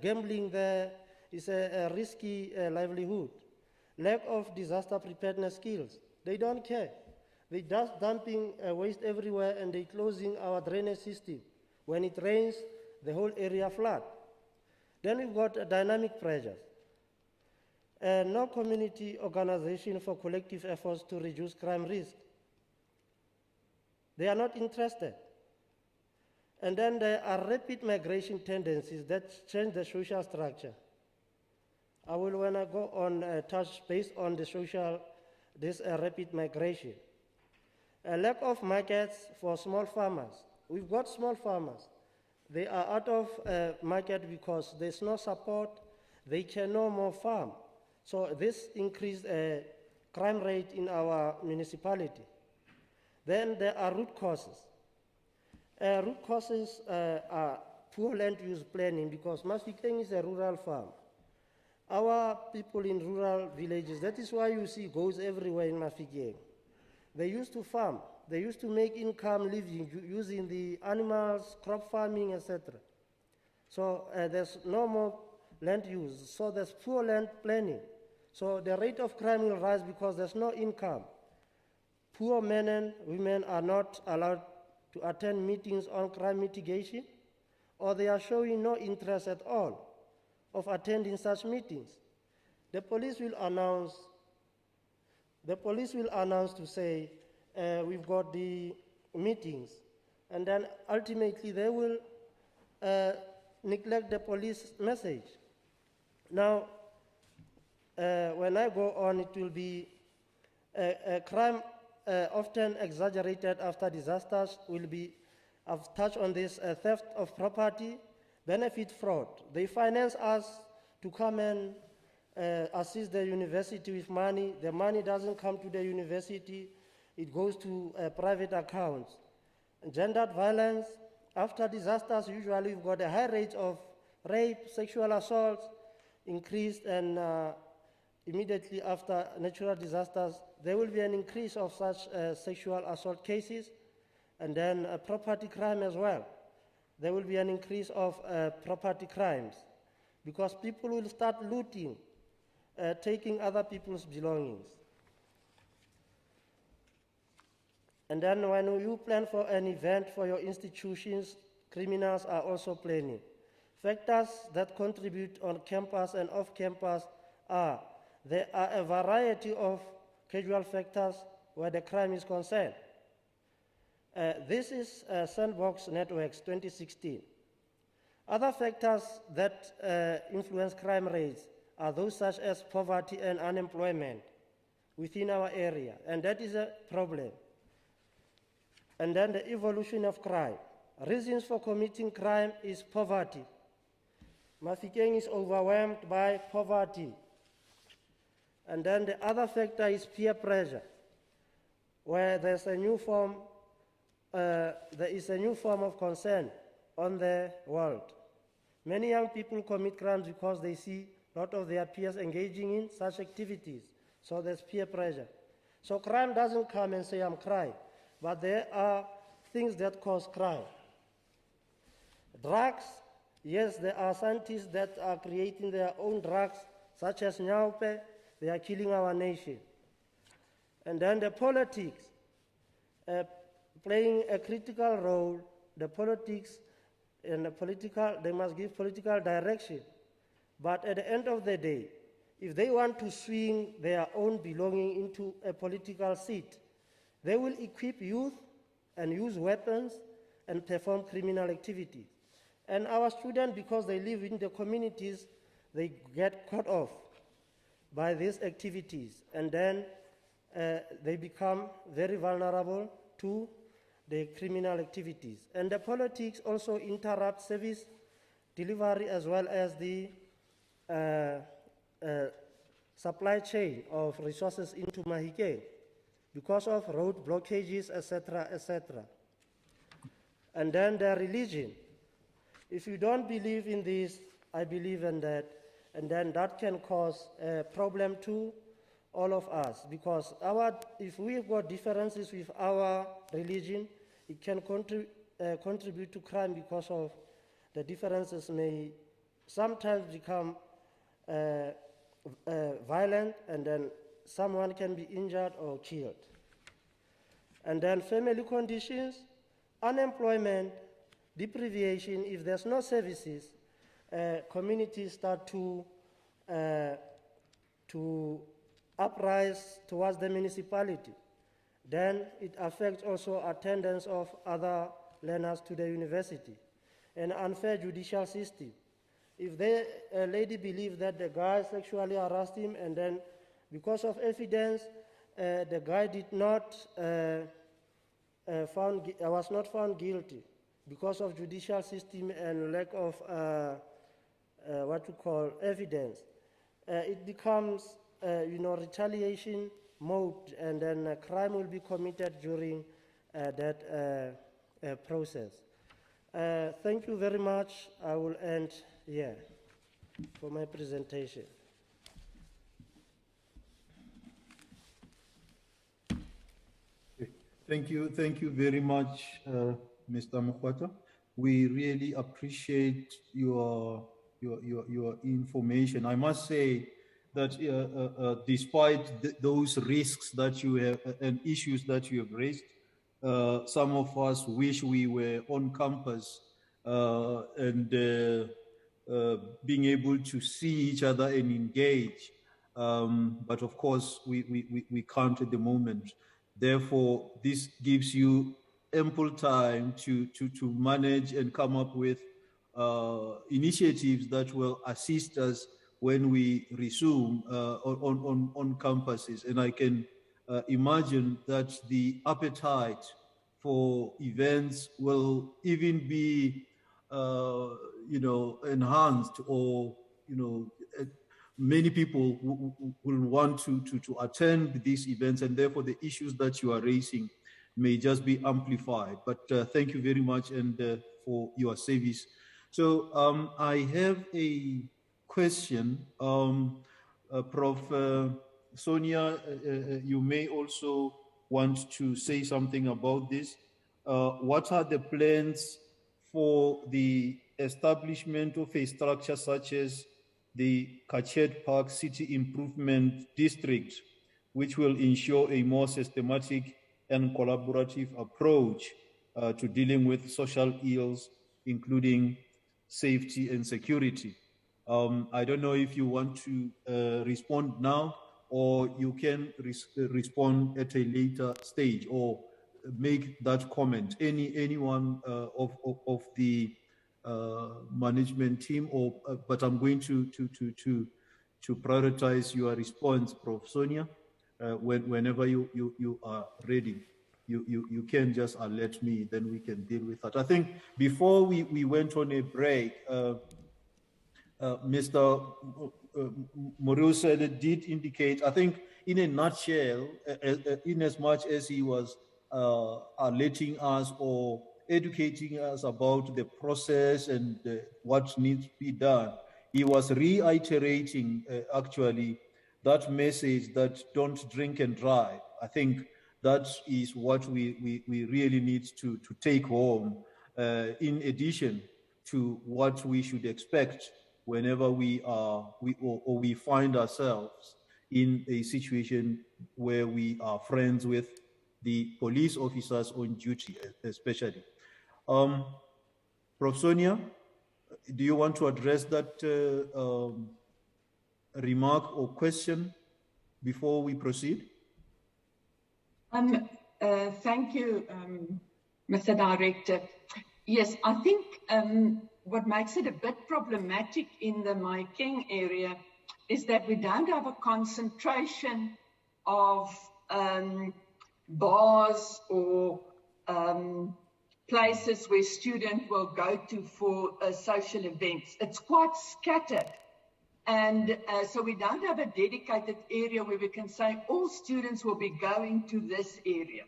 gambling there is a risky livelihood. Lack of disaster preparedness skills. They don't care. They just dumping waste everywhere and they closing our drainage system. When it rains, the whole area flood. Then we've got dynamic pressures. No community organization for collective efforts to reduce crime risk. They are not interested. And then there are rapid migration tendencies that change the social structure. I will, when I go on, touch based on the social, this rapid migration. A lack of markets for small farmers. We've got small farmers. They are out of market because there's no support. They can no more farm. So this increased crime rate in our municipality. Then there are root causes. Root causes are poor land use planning, because Mafikeng is a rural farm. Our people in rural villages, that is why you see goats everywhere in Mafikeng. They used to farm. They used to make income living using the animals, crop farming, etc. So there's no more land use. So there's poor land planning. So the rate of crime will rise because there's no income. Poor men and women are not allowed to attend meetings on crime mitigation, or they are showing no interest at all of attending such meetings. The police will announce to say, we've got the meetings, and then ultimately they will neglect the police message. Now, when I go on, it will be crime often exaggerated after disasters will be, I've touched on this, theft of property, benefit fraud. They finance us to come and assist the university with money. The money doesn't come to the university, it goes to private accounts. Gendered violence, after disasters, usually we've got a high rate of rape, sexual assaults, increased, and immediately after natural disasters, there will be an increase of such sexual assault cases, and then property crime as well. There will be an increase of property crimes because people will start looting, taking other people's belongings. And then when you plan for an event for your institutions, criminals are also planning. Factors that contribute on campus and off campus are, there are a variety of casual factors where the crime is concerned. This is Sandbox Networks 2016. Other factors that influence crime rates are those such as poverty and unemployment within our area, and that is a problem. And then the evolution of crime. Reasons for committing crime is poverty. Mafikeng is overwhelmed by poverty. And then the other factor is peer pressure, where there is a new form of concern on the world. Many young people commit crimes because they see a lot of their peers engaging in such activities. So there's peer pressure. So crime doesn't come and say, I'm crying, but there are things that cause crime. Drugs, yes, there are scientists that are creating their own drugs, such as Nyaupe. They are killing our nation. And then the politics, playing a critical role, the politics and they must give political direction. But at the end of the day, if they want to swing their own belonging into a political seat, they will equip youth and use weapons and perform criminal activities. And our students, because they live in the communities, they get cut off by these activities. And then they become very vulnerable to the criminal activities. And the politics also interrupt service delivery as well as the supply chain of resources into Mahikeng because of road blockages, etc., etc. And then their religion. If you don't believe in this, I believe in that, and then that can cause a problem to all of us, because if we've got differences with our religion, it can contribute to crime because of the differences may sometimes become violent, and then someone can be injured or killed. And then family conditions, unemployment, deprivation. If there's no services, communities start to uprise towards the municipality. Then it affects also attendance of other learners to the university. An unfair judicial system. If a lady believes that the guy sexually harassed him, and then because of evidence, the guy was not found guilty because of judicial system and lack of evidence, it becomes retaliation mode, and then a crime will be committed during that process. Thank you very much. I will end here for my presentation. Thank you very much, Mr. Mokwata. We really appreciate your information. I must say that despite those risks that you have and issues that you have raised, some of us wish we were on campus and being able to see each other and engage. But of course, we can't at the moment. Therefore, this gives you ample time to manage and come up with initiatives that will assist us when we resume on campuses. And I can imagine that the appetite for events will even be, enhanced, or, many people will want to attend these events, and therefore the issues that you are raising may just be amplified. But thank you very much and for your service. So I have a question. Prof. Sonia, you may also want to say something about this. What are the plans for the establishment of a structure such as the Kachet Park City Improvement District, which will ensure a more systematic and collaborative approach to dealing with social ills, including safety and security? I don't know if you want to respond now, or you can respond at a later stage, or make that comment. Anyone of the management team, or but I'm going to to prioritize your response, Prof. Sonia. Whenever you are ready, you can just alert me, then we can deal with that. I think before we went on a break, Mr. Muriu said it did indicate, I think in a nutshell, in as much as he was alerting us or educating us about the process and what needs to be done, he was reiterating actually that message that don't drink and drive. I think that is what we really need to take home, in addition to what we should expect whenever we find ourselves in a situation where we are friends with the police officers on duty, especially. Prof. Sonia, do you want to address that remark or question before we proceed? Thank you, Mr. Director. Yes, I think what makes it a bit problematic in the Maikeng area is that we don't have a concentration of bars or places where students will go to for social events. It's quite scattered. And so we don't have a dedicated area where we can say all students will be going to this area.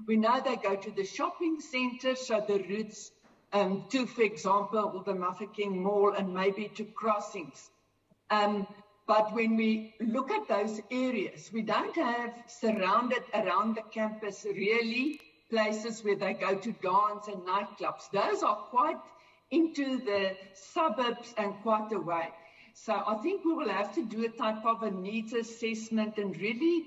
We know they go to the shopping centre, so the routes to, for example, the Mafeking Mall and maybe to crossings. But when we look at those areas, we don't have surrounded around the campus really places where they go to dance and nightclubs. Those are quite into the suburbs and quite away. So I think we will have to do a type of a needs assessment and really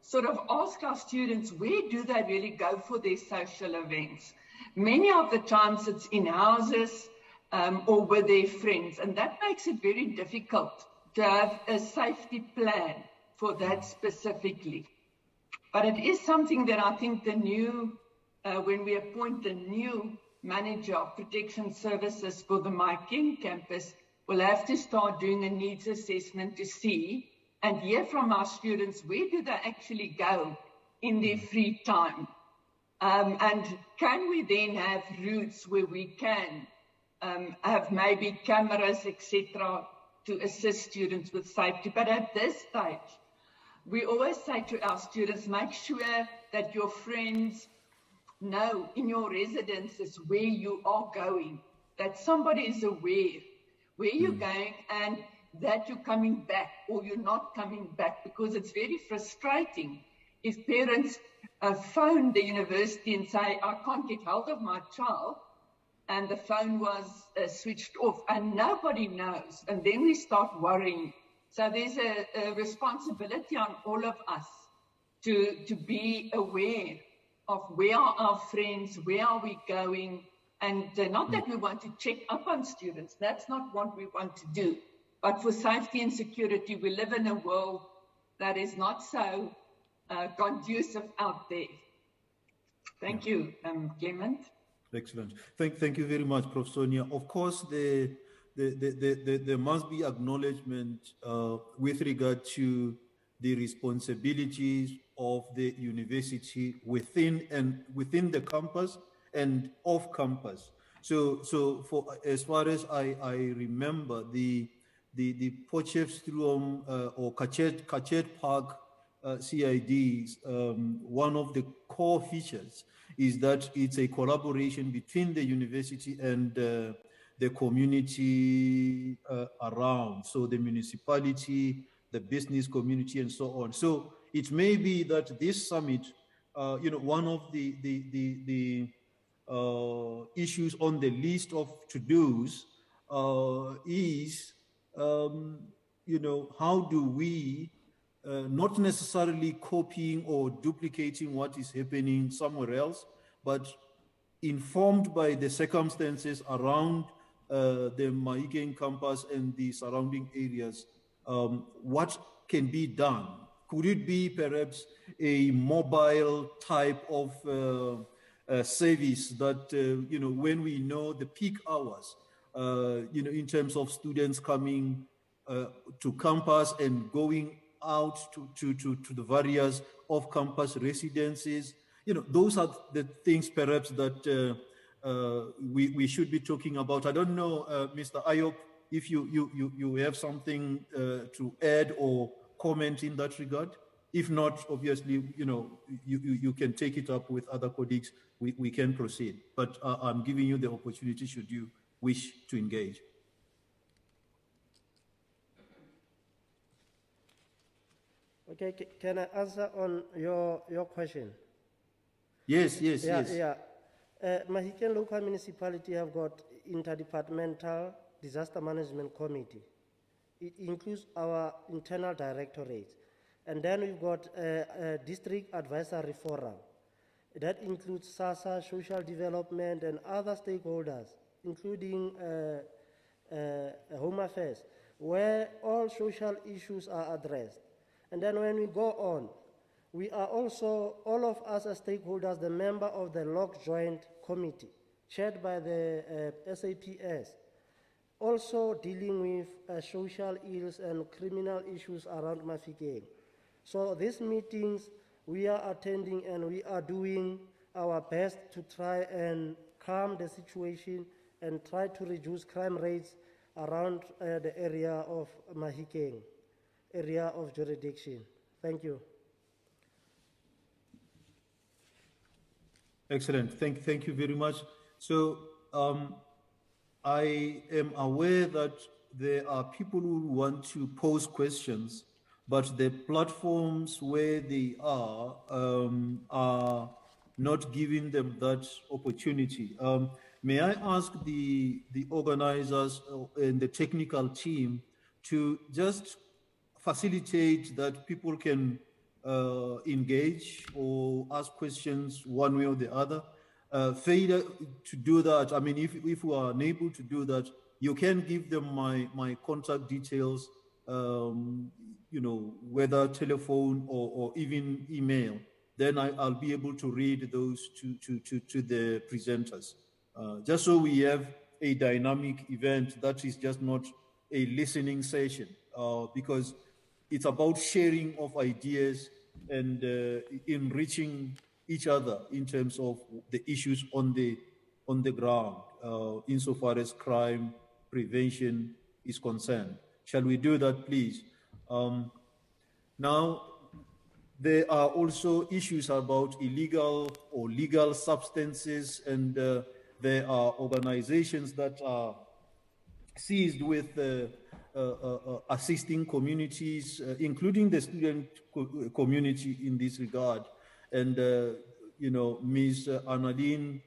sort of ask our students, where do they really go for their social events? Many of the times it's in houses or with their friends, and that makes it very difficult to have a safety plan for that specifically. But it is something that I think the new, when we appoint the new manager of protection services for the Maikeng campus, we'll have to start doing a needs assessment to see and hear from our students, where do they actually go in their free time? And can we then have routes where we can have maybe cameras, etc., to assist students with safety? But at this stage, we always say to our students, make sure that your friends know in your residences where you are going, that somebody is aware where you're going and that you're coming back or you're not coming back, because it's very frustrating if parents phone the university and say, I can't get hold of my child, and the phone was switched off and nobody knows, and then we start worrying. So there's a responsibility on all of us to be aware of where are our friends, where are we going, and not that we want to check up on students, that's not what we want to do. But for safety and security, we live in a world that is not so conducive out there. Thank you, Clement. Excellent. Thank you very much, Prof. Sonia. Of course, there must be acknowledgement with regard to the responsibilities of the university within the campus and off campus. So for as far as I remember, the Potchefstroom or Kachet Park CIDs, one of the core features is that it's a collaboration between the university and the community around, so the municipality, the business community, and so on. So it may be that this summit, one of the issues on the list of to-dos is, how do we, not necessarily copying or duplicating what is happening somewhere else, but informed by the circumstances around the Maikeng campus and the surrounding areas, what can be done? Could it be perhaps a mobile type of service that, when we know the peak hours, in terms of students coming to campus and going out to the various off-campus residences. You know, those are the things perhaps that we should be talking about. I don't know, Mr. Ayop, if you have something to add or comment in that regard. If not, obviously, you know, you can take it up with other colleagues. We can proceed. But I'm giving you the opportunity should you wish to engage. Okay, can I answer on your question? Yes. Mahikeng local municipality have got interdepartmental disaster management committee. It includes our internal directorate. And then we've got a district advisory forum. That includes SASA, social development, and other stakeholders, including Home Affairs, where all social issues are addressed. And then when we go on, we are also, all of us as stakeholders, the member of the Lock Joint Committee, chaired by the SAPS, also dealing with social ills and criminal issues around Mafikeng. So these meetings we are attending and we are doing our best to try and calm the situation and try to reduce crime rates around the area of Mahikeng, area of jurisdiction. Thank you. Excellent. Thank you very much. So I am aware that there are people who want to pose questions, but the platforms where they are not giving them that opportunity. May I ask the organizers and the technical team to just facilitate that people can engage or ask questions one way or the other. Failure to do that, I mean, if we are unable to do that, you can give them my contact details, you know, whether telephone or even email. Then I'll be able to read those to the presenters. Just so we have a dynamic event that is just not a listening session, because it's about sharing of ideas and enriching each other in terms of the issues on the ground, insofar as crime prevention is concerned. Shall we do that, please? Now, there are also issues about illegal or legal substances, and there are organizations that are seized with assisting communities, including the student community in this regard. And, you know, Ms. Annalene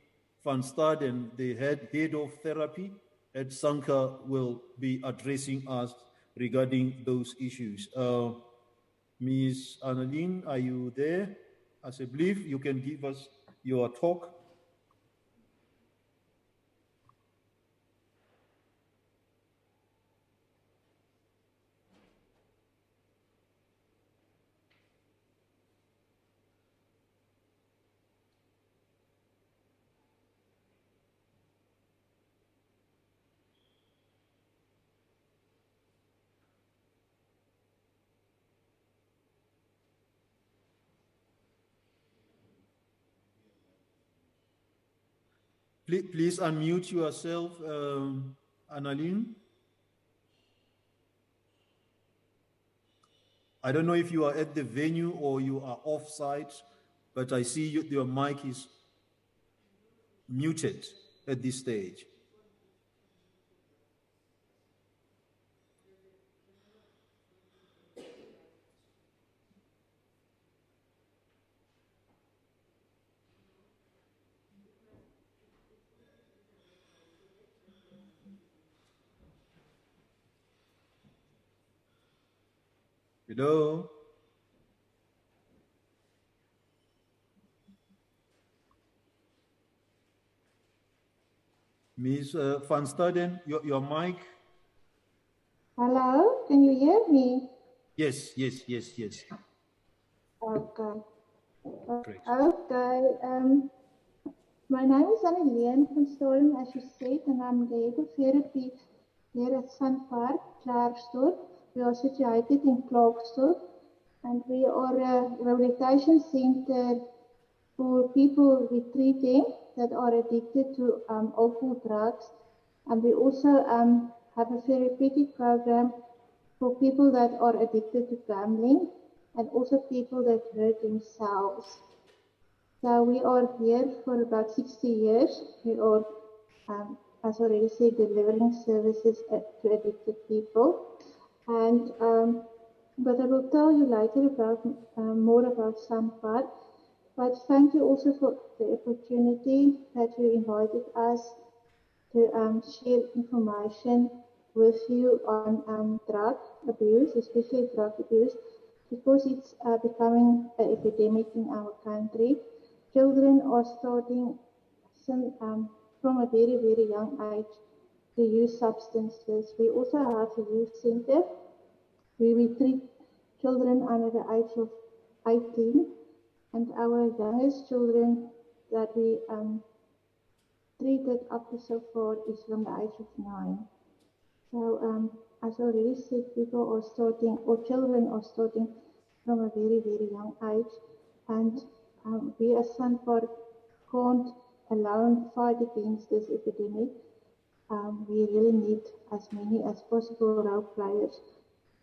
van Staden, the head of therapy at Sanka, will be addressing us regarding those issues. Ms. Annalene, are you there? As I believe you can give us your talk. Please unmute yourself, Annalene. I don't know if you are at the venue or you are off-site, but I see your mic is muted at this stage. Hello? Ms. van Staden, your mic? Hello, can you hear me? Yes. Okay. Great. Okay. My name is Annelien van Stolen, as you said, and I'm the head of therapy here at Sun Park, Klerksdorp. We are situated in Clarkston, and we are a rehabilitation center for people. We treat them that are addicted to alcohol, drugs, and we also have a therapeutic program for people that are addicted to gambling and also people that hurt themselves. So we are here for about 60 years. We are, as already said, delivering services to addicted people. And but I will tell you later about more about some part. But thank you also for the opportunity that you invited us to share information with you on drug abuse, especially drug abuse, because it's becoming an epidemic in our country. Children are starting from a very, very young age to use substances. We also have a youth center where we treat children under the age of 18, and our youngest children that we treated up to so far is from the age of 9. So as I already said, people are starting, or children are starting from a very, very young age, and we as Sanford can't alone fight against this epidemic. We really need as many as possible role players,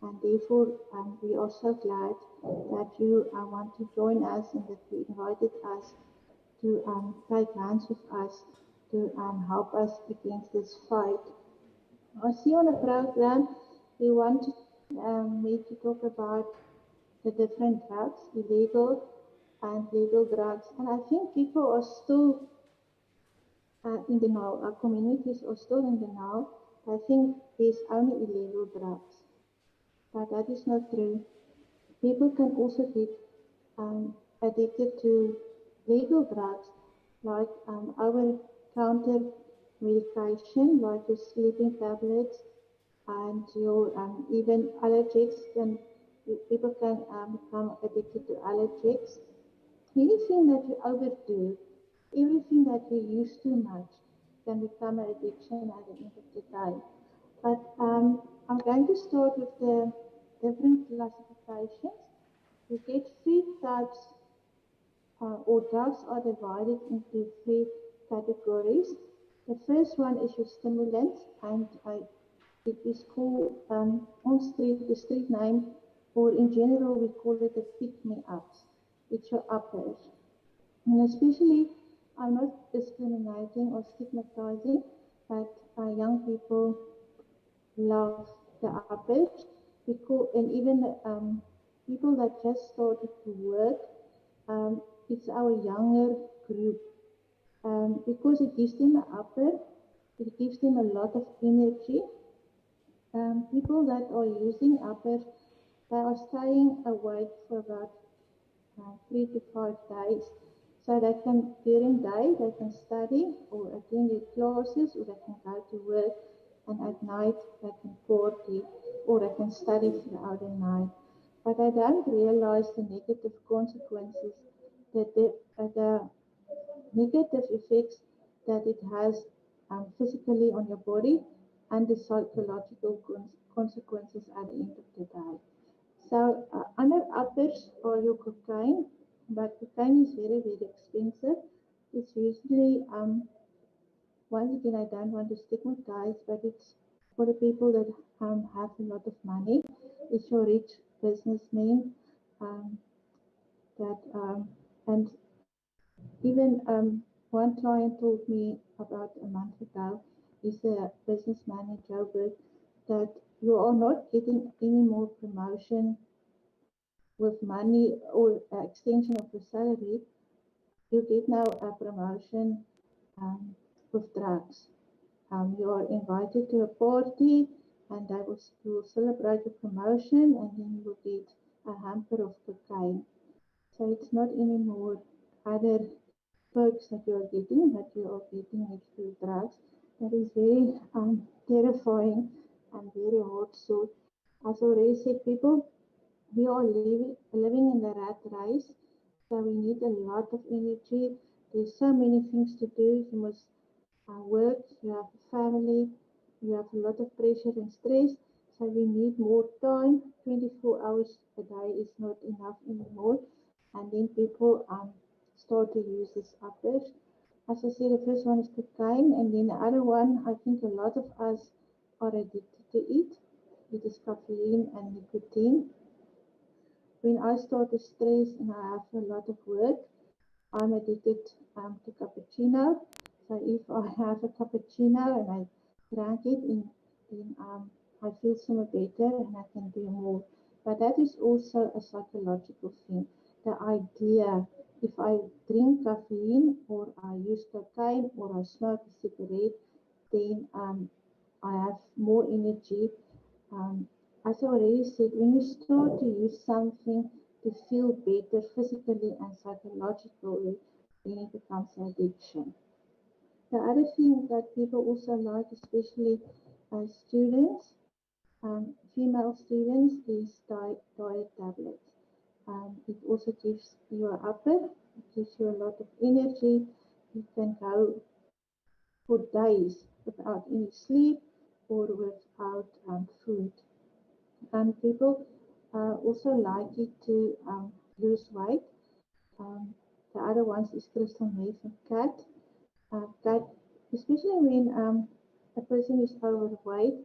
and therefore we are so glad that you want to join us and that you invited us to take hands with us to help us against this fight. I see on the program you want me to talk about the different drugs, illegal and legal drugs, and I think people are still in denial. Our communities are still in denial. I think there's only illegal drugs, but that is not true. People can also get addicted to legal drugs, like over-counter medication, like your sleeping tablets, and your even allergics. People can become addicted to allergics. Anything that you overdo, everything that you use too much, can become an addiction at the end of the day. But I'm going to start with the different classifications. We get 3 types, or drugs are divided into 3 categories. The first one is your stimulants, and it is called on street, the street name, or in general we call it the pick-me-ups. It's your uppers. And especially, I'm not discriminating or stigmatizing, but young people love the uppers, because, and even people that just started to work, it's our younger group, because it gives them an upper, it gives them a lot of energy. People that are using uppers, they are staying awake for about 3 to 5 days. So they can, during day, they can study or attend their classes, or they can go to work, and at night they can party, or they can study throughout the night. But they don't realize the negative consequences, that the negative effects that it has physically on your body, and the psychological consequences at the end of the day. So under uppers are your cocaine, but cocaine is very, very expensive. It's usually, once again, I don't want to stigmatize, but it's for the people that have a lot of money. It's your rich businessmen and even one client told me about a month ago, he's a businessman in Joburg, that you are not getting any more promotion with money or extension of your salary. You get now a promotion with drugs. You are invited to a party, and they will celebrate your promotion, and then you will get a hamper of cocaine. So it's not anymore other perks that you are getting, but you are getting it through drugs. That is very terrifying and very hard. So, as I already said, people, we are living in the rat race, so we need a lot of energy. There's so many things to do. You must work, you have a family, you have a lot of pressure and stress. So we need more time. 24 hours a day is not enough anymore. And then people start to use these uppers. As I said, the first one is cocaine, and then the other one, I think a lot of us are addicted to it. It is caffeine and nicotine. When I start to stress and I have a lot of work, I'm addicted to cappuccino. So if I have a cappuccino and I drank it, then I feel so much better and I can do more. But that is also a psychological thing. The idea, if I drink caffeine or I use cocaine or I smoke a cigarette, then I have more energy. Um, as I already said, when you start to use something to feel better physically and psychologically, then it becomes an addiction. The other thing that people also like, especially students, female students, is diet tablets. It also gives you an upper, it gives you a lot of energy. You can go for days without any sleep or without food. And people also like it to lose weight. Um, the other ones is crystal meth and cat. Cat, especially when a person is overweight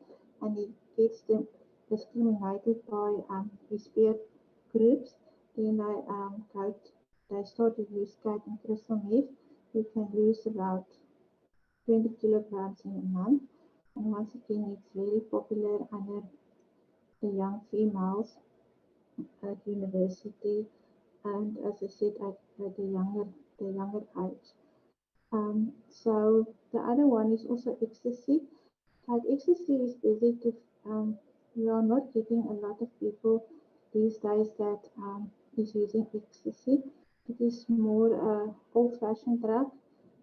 and he gets them discriminated by his peer groups, then they start to use cat and crystal meth. You can lose about 20 kilograms in a month. And once again, it's very popular under the young females at university and, as I said, at the younger age. So the other one is also ecstasy. But ecstasy is busy to we are not getting a lot of people these days that is using ecstasy. It is more old-fashioned drug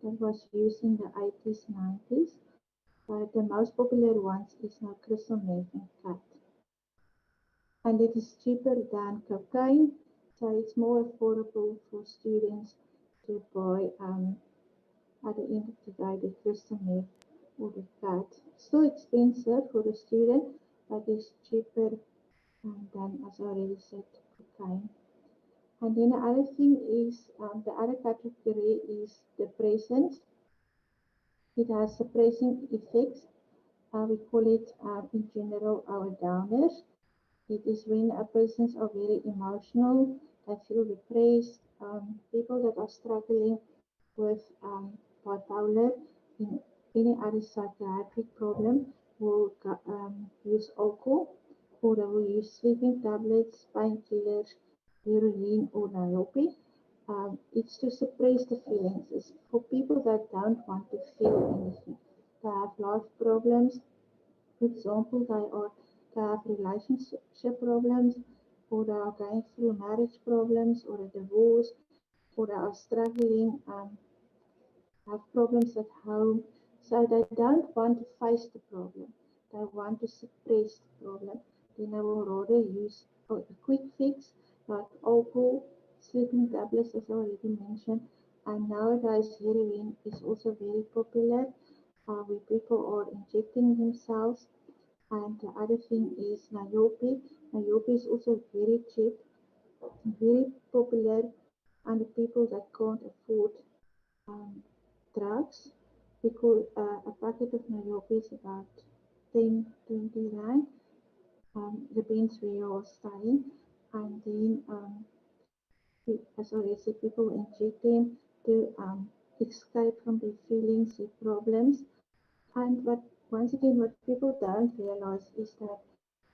that was used in the 80s, 90s. But the most popular ones is now crystal meth and cat. And it is cheaper than cocaine, so it's more affordable for students to buy at the end of the day the crystal meth or the cat. Still expensive for the student, but it's cheaper than, as I already said, cocaine. And then the other thing is the other category is depressants. It has suppressing effects. We call it in general our downers. It is when a persons are very emotional, they feel depressed. People that are struggling with bipolar in any other psychiatric problem will use alcohol or they will use sleeping tablets, painkillers, heroin or niobe. It's to suppress the feelings. It's for people that don't want to feel anything. They have life problems. For example, they have relationship problems, or they are going through marriage problems, or a divorce, or they are struggling, have problems at home. So they don't want to face the problem. They want to suppress the problem. Then they will rather use a quick fix like alcohol, sleeping tablets, as I already mentioned. And nowadays, heroin is also very popular, where people are injecting themselves. And the other thing is niobe. Niobe is also very cheap, very popular, and the people that can't afford um, drugs, because a packet of niobe is about 10, 20 rand. Depends where you are staying. And then, as I already said, people inject them to escape from their feelings, their problems. And what once again, what people don't realize is that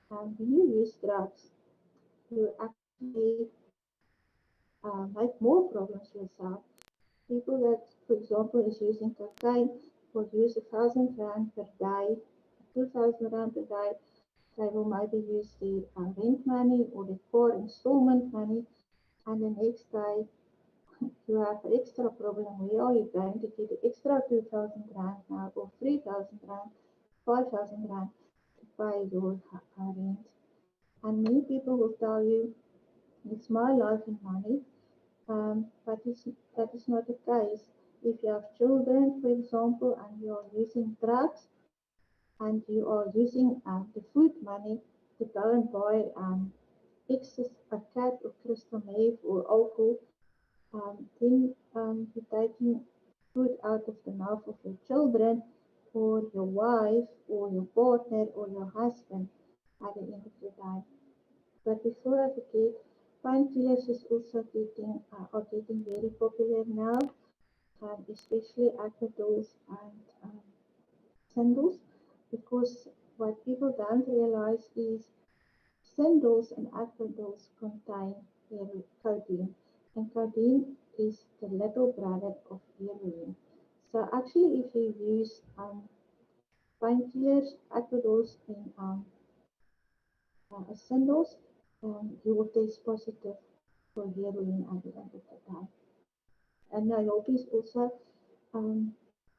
when you use drugs, you actually make more problems for yourself. People that, for example, is using cocaine will use 1,000 rand per day, 2,000 rand per day. They will maybe use their rent money or the car installment money, and the next day you have an extra problem. Where are you going to get the extra 2,000 rand now, or 3,000 rand, 5,000 rand to pay your rent? And many people will tell you, it's my life and money, but that is not the case. If you have children, for example, and you are using drugs, and you are using the food money to go and buy excess a cat or crystal meth or alcohol, then you're taking food out of the mouth of your children or your wife or your partner or your husband at the end of the day. But before I forget, painkillers is also are getting very popular now, especially Advil and Sandals, because what people don't realize is Sandals and Advil contain codeine, and codeine is the little brother of heroin. So actually, if you use painkillers, Advil, and Sandals, you will test positive for heroin at the end of the day. And Nairobi is also,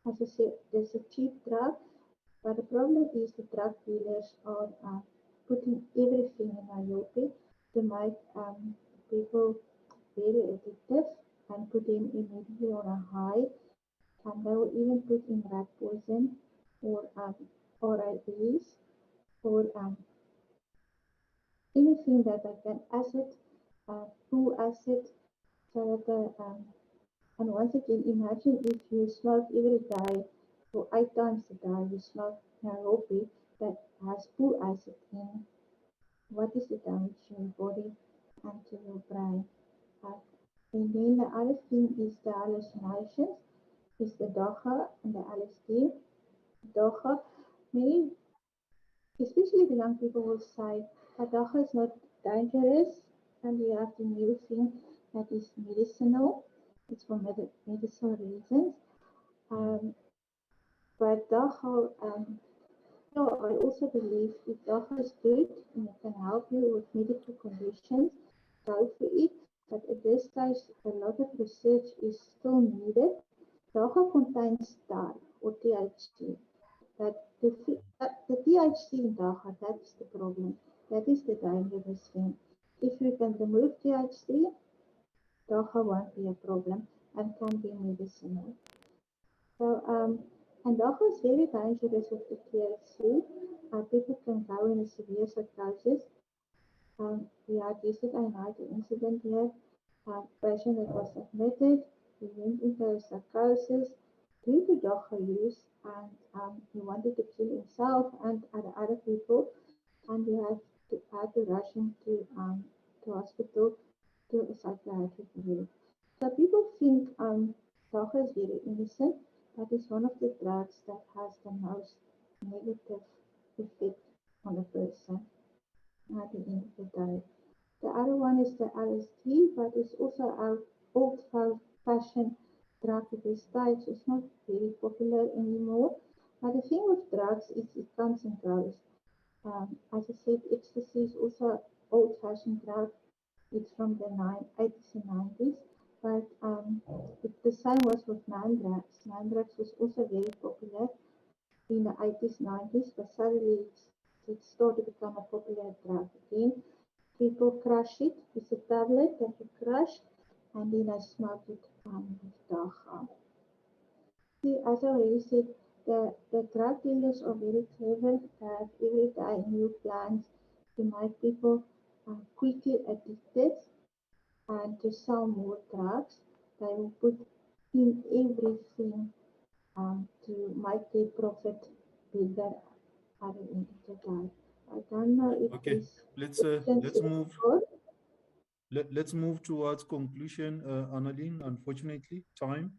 as I said, there's a cheap drug, but the problem is the drug dealers are putting everything in Nairobi to make people very addictive and put them immediately on a high. And they will even put in rat poison or RIVs or anything that they can acid, pool acid, so that and once again, imagine if you smoke every day or 8 times a day, you smoke Nairobi that has pool acid in. What is the damage to your body and to your brain? And then the other thing is the hallucinations, is the DOGA and the LSD. DOGA, many, especially the young people will say that DOGA is not dangerous, and we have the new thing that is medicinal. It's for medicinal reasons. But DAHA, I also believe if DAHA is good and it can help you with medical conditions, go for it. But at this stage, a lot of research is still needed. DAHA contains tar or THC. The THC in DAHA, that is the problem. That is the dangerous thing. If you can remove THC, DAHA won't be a problem and can be medicinal. So, and DAHA is very dangerous with the THC. People can go in a severe psychosis. We had yesterday night an incident here. A patient that was admitted, he went into a psychosis due to DAHA use, and he wanted to kill himself and other people, and we had to rush him to hospital to a psychiatric unit. So people think DAHA is very innocent, but it's one of the drugs that has the most negative effect on a person at the end of the day. The other one is the LSD, but it's also an old-fashioned drug at this stage. It's not very popular anymore. But the thing with drugs is it comes and goes. As I said, ecstasy is also an old-fashioned drug. It's from the 80s and 90s. But the same was with Mandrax. Mandrax was also very popular in the 80s, 90s, but suddenly it started to become a popular drug again. People crush it. It's a tablet that you crush, and then I smoke it with DAHA. See, as I already said, the drug dealers are very clever. They have every day new plans to make people quickly addicted and to sell more drugs. They will put in everything to make their profit bigger at the end of the day. I don't know if Okay, let's move. Let's move towards conclusion, Annalene. Unfortunately, time.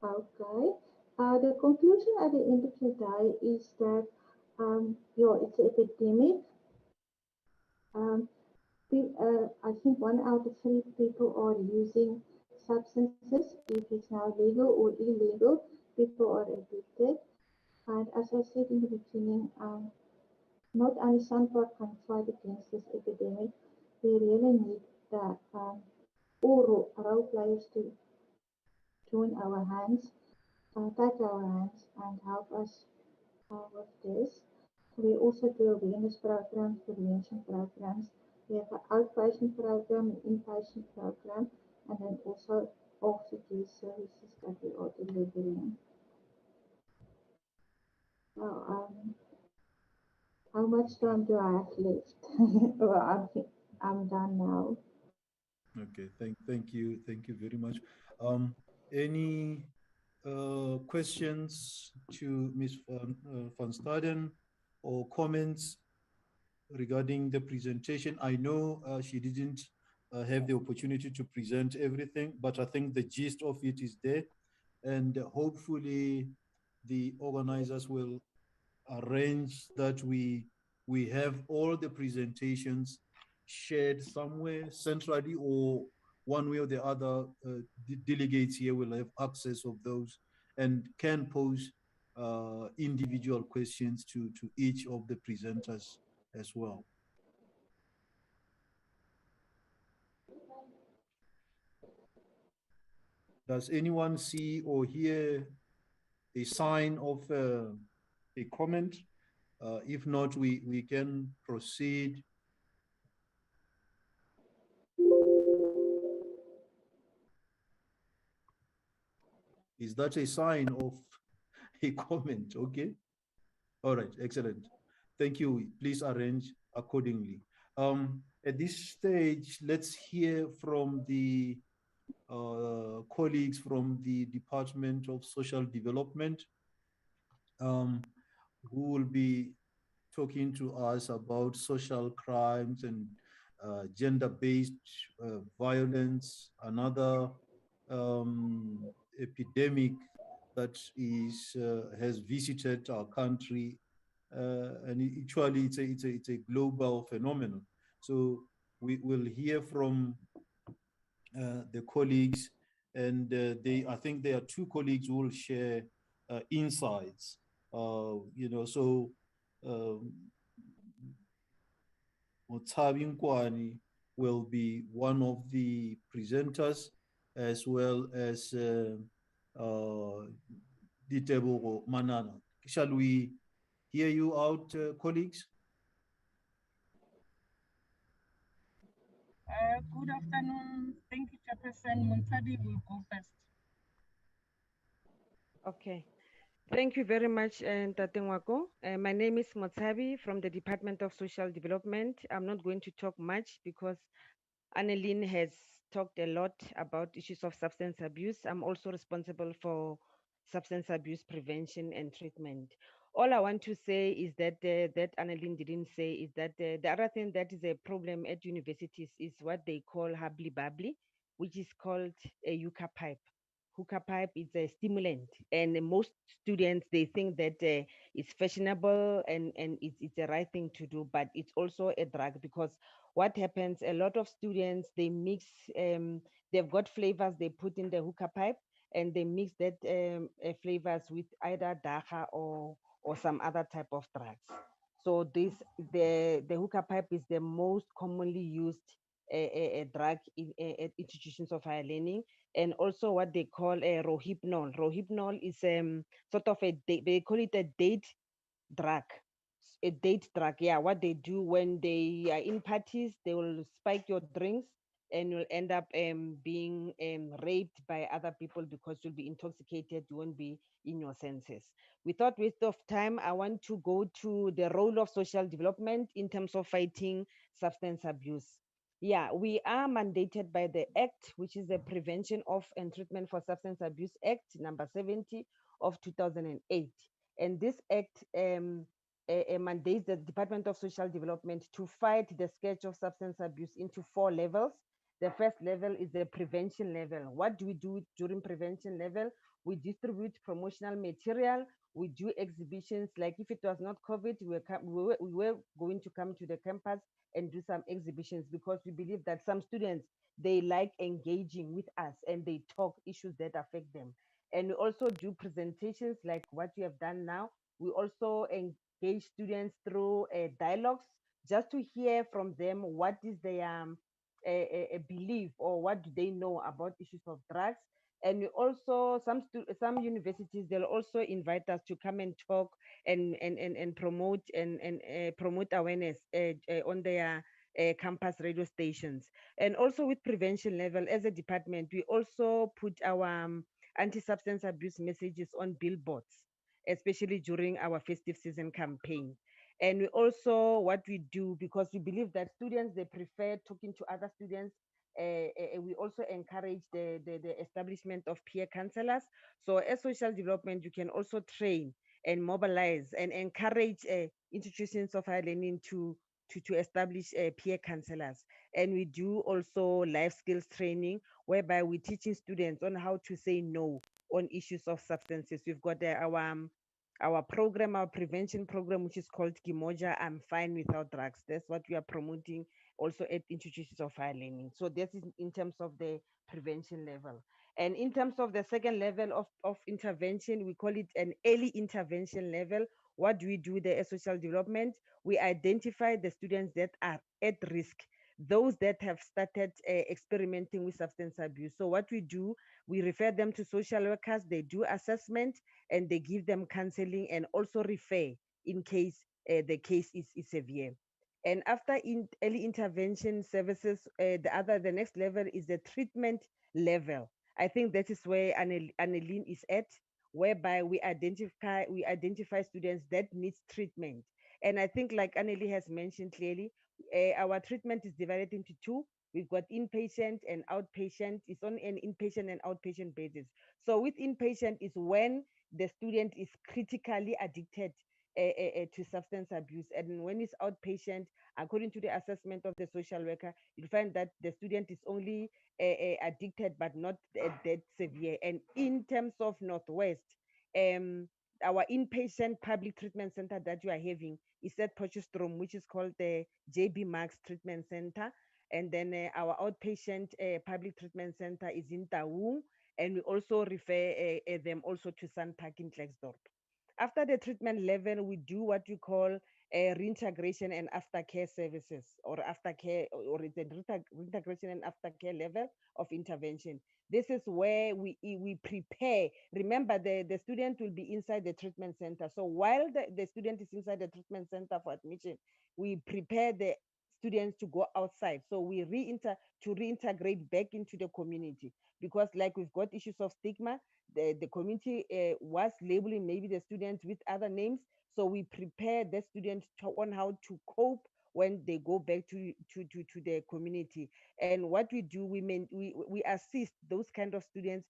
Okay. The conclusion at the end of the day is that it's an epidemic. I think 1 out of 3 people are using substances. If it's now legal or illegal, people are addicted. And as I said in the beginning, not only SANPark can fight against this epidemic, we really need the all role players to join our hands, take our hands, and help us with this. We also do awareness programs, prevention programs. We have an outpatient program, an inpatient program, and then also aftercare services that we are delivering. Oh, how much time do I have left? Well, I'm done now. Okay, thank you very much. Any questions to Ms. van Staden or comments regarding the presentation? I know she didn't have the opportunity to present everything, but I think the gist of it is there, and hopefully the organizers will arrange that we have all the presentations shared somewhere centrally, or one way or the other. Delegates here will have access of those and can pose individual questions to each of the presenters as well. Does anyone see or hear a sign of a comment? If not, we can proceed. Is that a sign of a comment? Okay. All right. Excellent. Thank you. Please arrange accordingly. At this stage, let's hear from the colleagues from the Department of Social Development, who will be talking to us about social crimes and gender-based violence, another epidemic that has visited our country, and actually it's a global phenomenon. So we will hear from the colleagues, and I think there are two colleagues who will share insights. So Motabi Nkwani will be one of the presenters, as well as Ditebo Manana. Shall we hear you out, colleagues? Good afternoon. Thank you, Chairperson. Montadi will go first. Okay. Thank you very much, Tate Nwako. My name is Motsabi from the Department of Social Development. I'm not going to talk much because Annelien has talked a lot about issues of substance abuse. I'm also responsible for substance abuse prevention and treatment. All I want to say is that that Annelien didn't say is that the other thing that is a problem at universities is what they call hubbly bubbly, which is called a yucca pipe. Hookah pipe is a stimulant, and most students they think that it's fashionable and it's the right thing to do, but it's also a drug because what happens, a lot of students they mix, they've got flavors they put in the hookah pipe, and they mix that flavors with either dacha or some other type of drugs. So the hookah pipe is the most commonly used a drug in at institutions of higher learning, and also what they call a rohypnol. Rohypnol is sort of they call it a date drug. A date drug, yeah. What they do when they are in parties, they will spike your drinks and you'll end up being raped by other people because you'll be intoxicated, you won't be in your senses. Without waste of time, I want to go to the role of social development in terms of fighting substance abuse. Yeah, we are mandated by the Act, which is the Prevention of and Treatment for Substance Abuse Act, number 70 of 2008. And this act mandates the Department of Social Development to fight the scourge of substance abuse into 4 levels. The first level is the prevention level. What do we do during prevention level? We distribute promotional material. We do exhibitions. Like if it was not COVID, we were going to come to the campus and do some exhibitions because we believe that some students, they like engaging with us and they talk issues that affect them. And we also do presentations like what you have done now. We also engage students through dialogues just to hear from them what is their a belief or what do they know about issues of drugs. And we also some universities they'll also invite us to come and talk and promote and promote awareness on their campus radio stations. And also with prevention level as a department, we also put our anti-substance abuse messages on billboards. especially during our festive season campaign. And we also, what we do, because we believe that students, they prefer talking to other students, we also encourage the establishment of peer counselors. So as social development, you can also train and mobilize and encourage institutions of higher learning to establish peer counselors. And we do also life skills training, whereby we're teaching students on how to say no on issues of substances. We've got our program, our prevention program, which is called Kimoja, I'm Fine Without Drugs. That's what we are promoting also at institutions of higher learning. So this is in terms of the prevention level. And in terms of the second level of intervention, we call it an early intervention level. What do we do there as social development? We identify the students that are at risk, those that have started experimenting with substance abuse. So what we do, we refer them to social workers, they do assessment, and they give them counseling and also refer in case the case is severe. And after early intervention services, the next level is the treatment level. I think that is where Annelien is at, whereby we identify students that needs treatment. And I think, like Anneli has mentioned clearly, our treatment is divided into two. We've got inpatient and outpatient. It's on an inpatient and outpatient basis. So with inpatient is when the student is critically addicted to substance abuse. And when it's outpatient, according to the assessment of the social worker, you'll find that the student is only addicted, but not that severe. And in terms of Northwest, our inpatient public treatment center that you are having is at Potchefstroom, which is called the JB Marks Treatment Center. And then our outpatient public treatment center is in Taung, and we also refer them also to Sun Park in Klerksdorp. After the treatment level, we do what we call reintegration and aftercare services, or aftercare, or it's a reintegration and aftercare level of intervention. This is where we prepare. Remember, the student will be inside the treatment center. So while the student is inside the treatment center for admission, we prepare the students to go outside. So we reintegrate back into the community, because like we've got issues of stigma, the community was labeling maybe the students with other names. So we prepare the students on how to cope when they go back to the community. And what we do, we assist those kind of students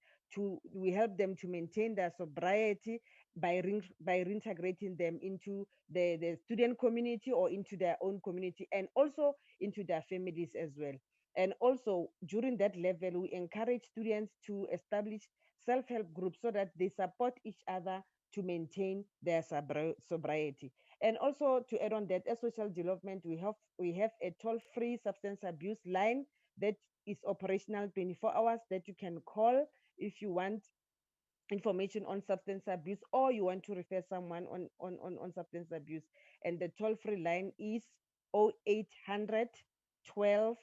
we help them to maintain their sobriety by reintegrating them into the student community or into their own community, and also into their families as well. And also during that level, we encourage students to establish self-help groups so that they support each other to maintain their sobriety. And also, to add on that, as social development, we have a toll-free substance abuse line that is operational 24 hours that you can call if you want information on substance abuse, or you want to refer someone on substance abuse. And the toll-free line is 0800 12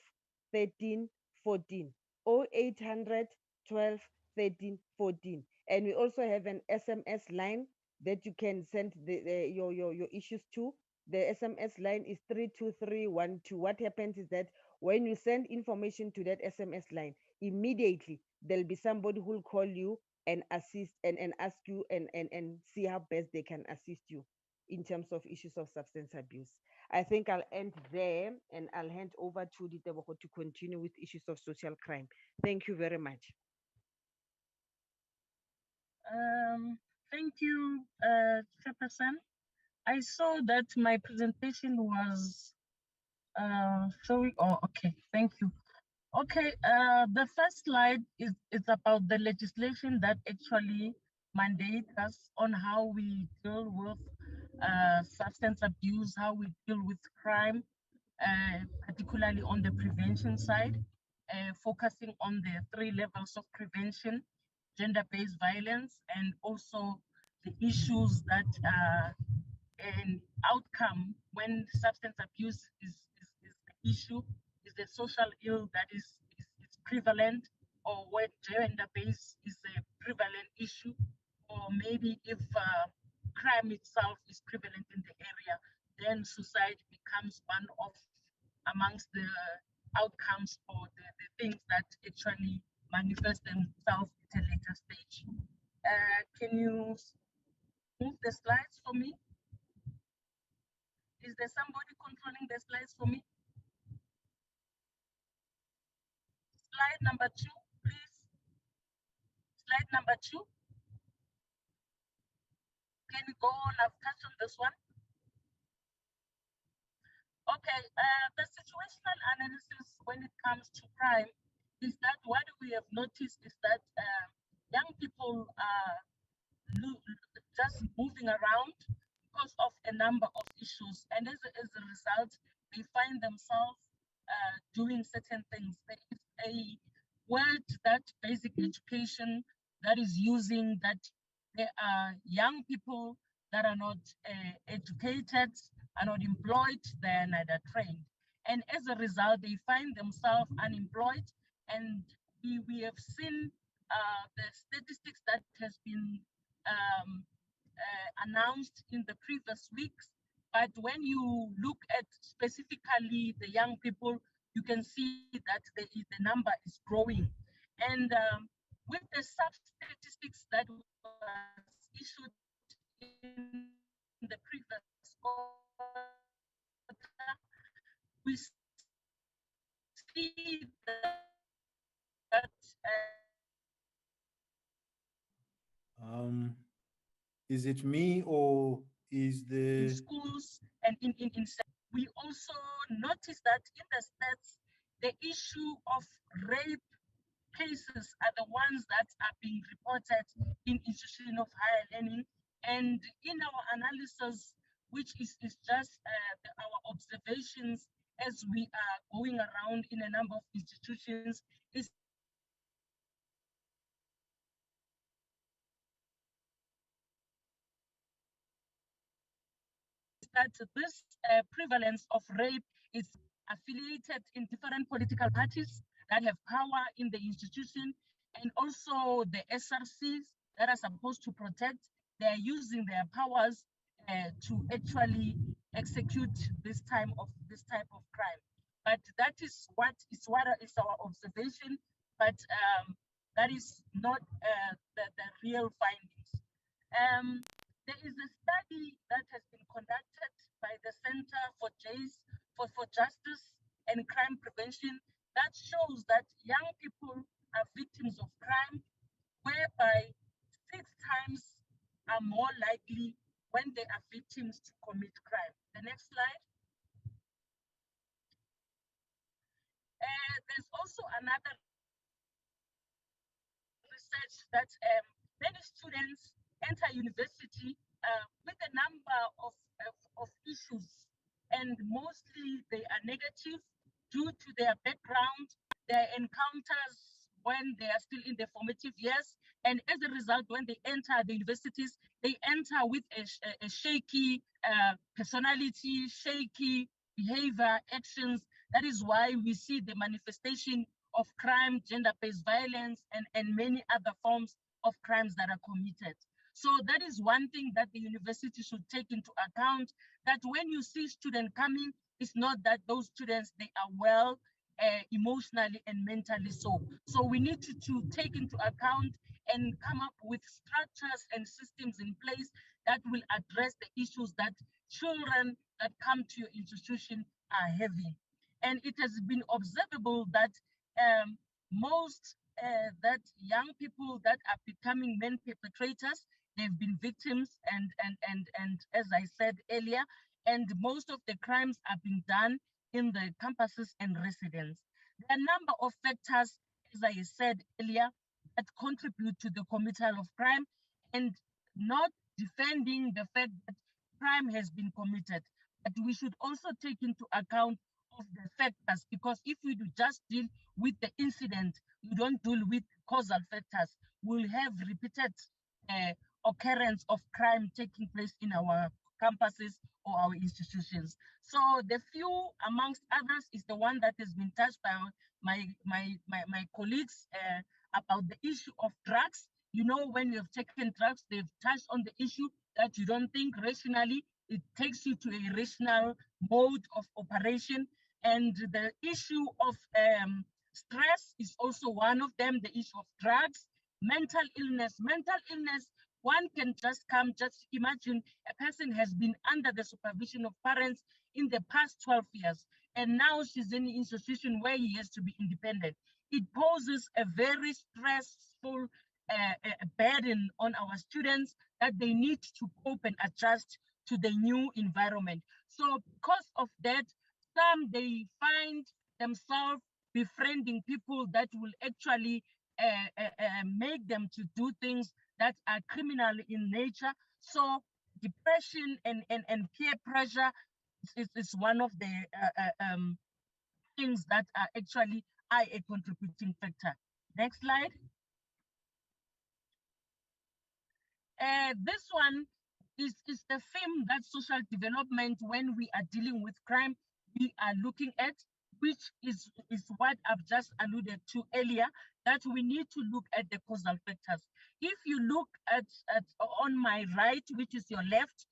13 14. 0800 12 13 14. And we also have an SMS line that you can send your issues to. The SMS line is 32312. What happens is that when you send information to that SMS line, immediately there'll be somebody who'll call you and assist and ask you and see how best they can assist you in terms of issues of substance abuse. I think I'll end there, and I'll hand over to Ditebogo to continue with issues of social crime. Thank you very much. Thank you, Chairperson. I saw that my presentation was showing. Oh, okay. Thank you. Okay. The first slide is about the legislation that actually mandates us on how we deal with substance abuse, how we deal with crime, particularly on the prevention side, focusing on the 3 levels of prevention: gender-based violence, and also the issues that an outcome when substance abuse is the issue, is the social ill that is prevalent, or when gender-based is a prevalent issue, or maybe if crime itself is prevalent in the area, then suicide becomes one of amongst the outcomes, or the things that actually manifest themselves at a later stage. Can you move the slides for me? Is there somebody controlling the slides for me? Slide number 2, please. Slide number 2. Can you go on? I've touched on this one. Okay, the situational analysis when it comes to crime is that what we have noticed is that young people are just moving around because of a number of issues, and as a result, they find themselves doing certain things. There is a word that basic education that is using that there are young people that are not educated, are not employed, they are neither trained. And as a result, they find themselves unemployed. And we have seen the statistics that has been announced in the previous weeks. But when you look at specifically the young people, you can see that the number is growing. And with the sub-statistics that was issued in the previous quarter, we see that is it me or is the in schools and in we also notice that in the stats, the issue of rape cases are the ones that are being reported in institution of higher learning. And in our analysis, which is just our observations as we are going around in a number of institutions, is that this prevalence of rape is affiliated in different political parties that have power in the institution, and also the SRCs that are supposed to protect. They're using their powers to actually execute this type of crime. But that is what is our observation, but that is not the real findings. There is a study that has been conducted by the Center for Justice and Crime Prevention that shows that young people are victims of crime, whereby 6 times are more likely when they are victims to commit crime. The next slide. There's also another research that many students enter university with a number of issues, and mostly they are negative due to their background, their encounters when they are still in their formative years, and as a result, when they enter the universities, they enter with a shaky personality, shaky behavior, actions. That is why we see the manifestation of crime, gender-based violence, and many other forms of crimes that are committed. So that is one thing that the university should take into account, that when you see students coming, it's not that those students, they are well emotionally and mentally so. So we need to take into account and come up with structures and systems in place that will address the issues that children that come to your institution are having. And it has been observable that most that young people that are becoming main perpetrators, they've been victims and as I said earlier, and most of the crimes are being done in the campuses and residence. There are a number of factors, as I said earlier, that contribute to the committal of crime, and not defending the fact that crime has been committed, but we should also take into account of the factors, because if we do just deal with the incident, we don't deal with causal factors, we'll have repeated occurrence of crime taking place in our campuses or our institutions. So the few amongst others is the one that has been touched by my colleagues about the issue of drugs. You know, when you have taken drugs, they've touched on the issue that you don't think rationally. It takes you to a rational mode of operation. And the issue of stress is also one of them, the issue of drugs, mental illness. Mental illness, one can just come, just imagine a person has been under the supervision of parents in the past 12 years, and now she's in an institution where he has to be independent. It poses a very stressful burden on our students that they need to cope and adjust to the new environment. So because of that, some they find themselves befriending people that will actually make them to do things that are criminal in nature. So depression and peer pressure is one of the things that are actually a contributing factor. Next slide. This one is the theme that social development, when we are dealing with crime, we are looking at, which is what I've just alluded to earlier, that we need to look at the causal factors. If you look at on my right, which is your left,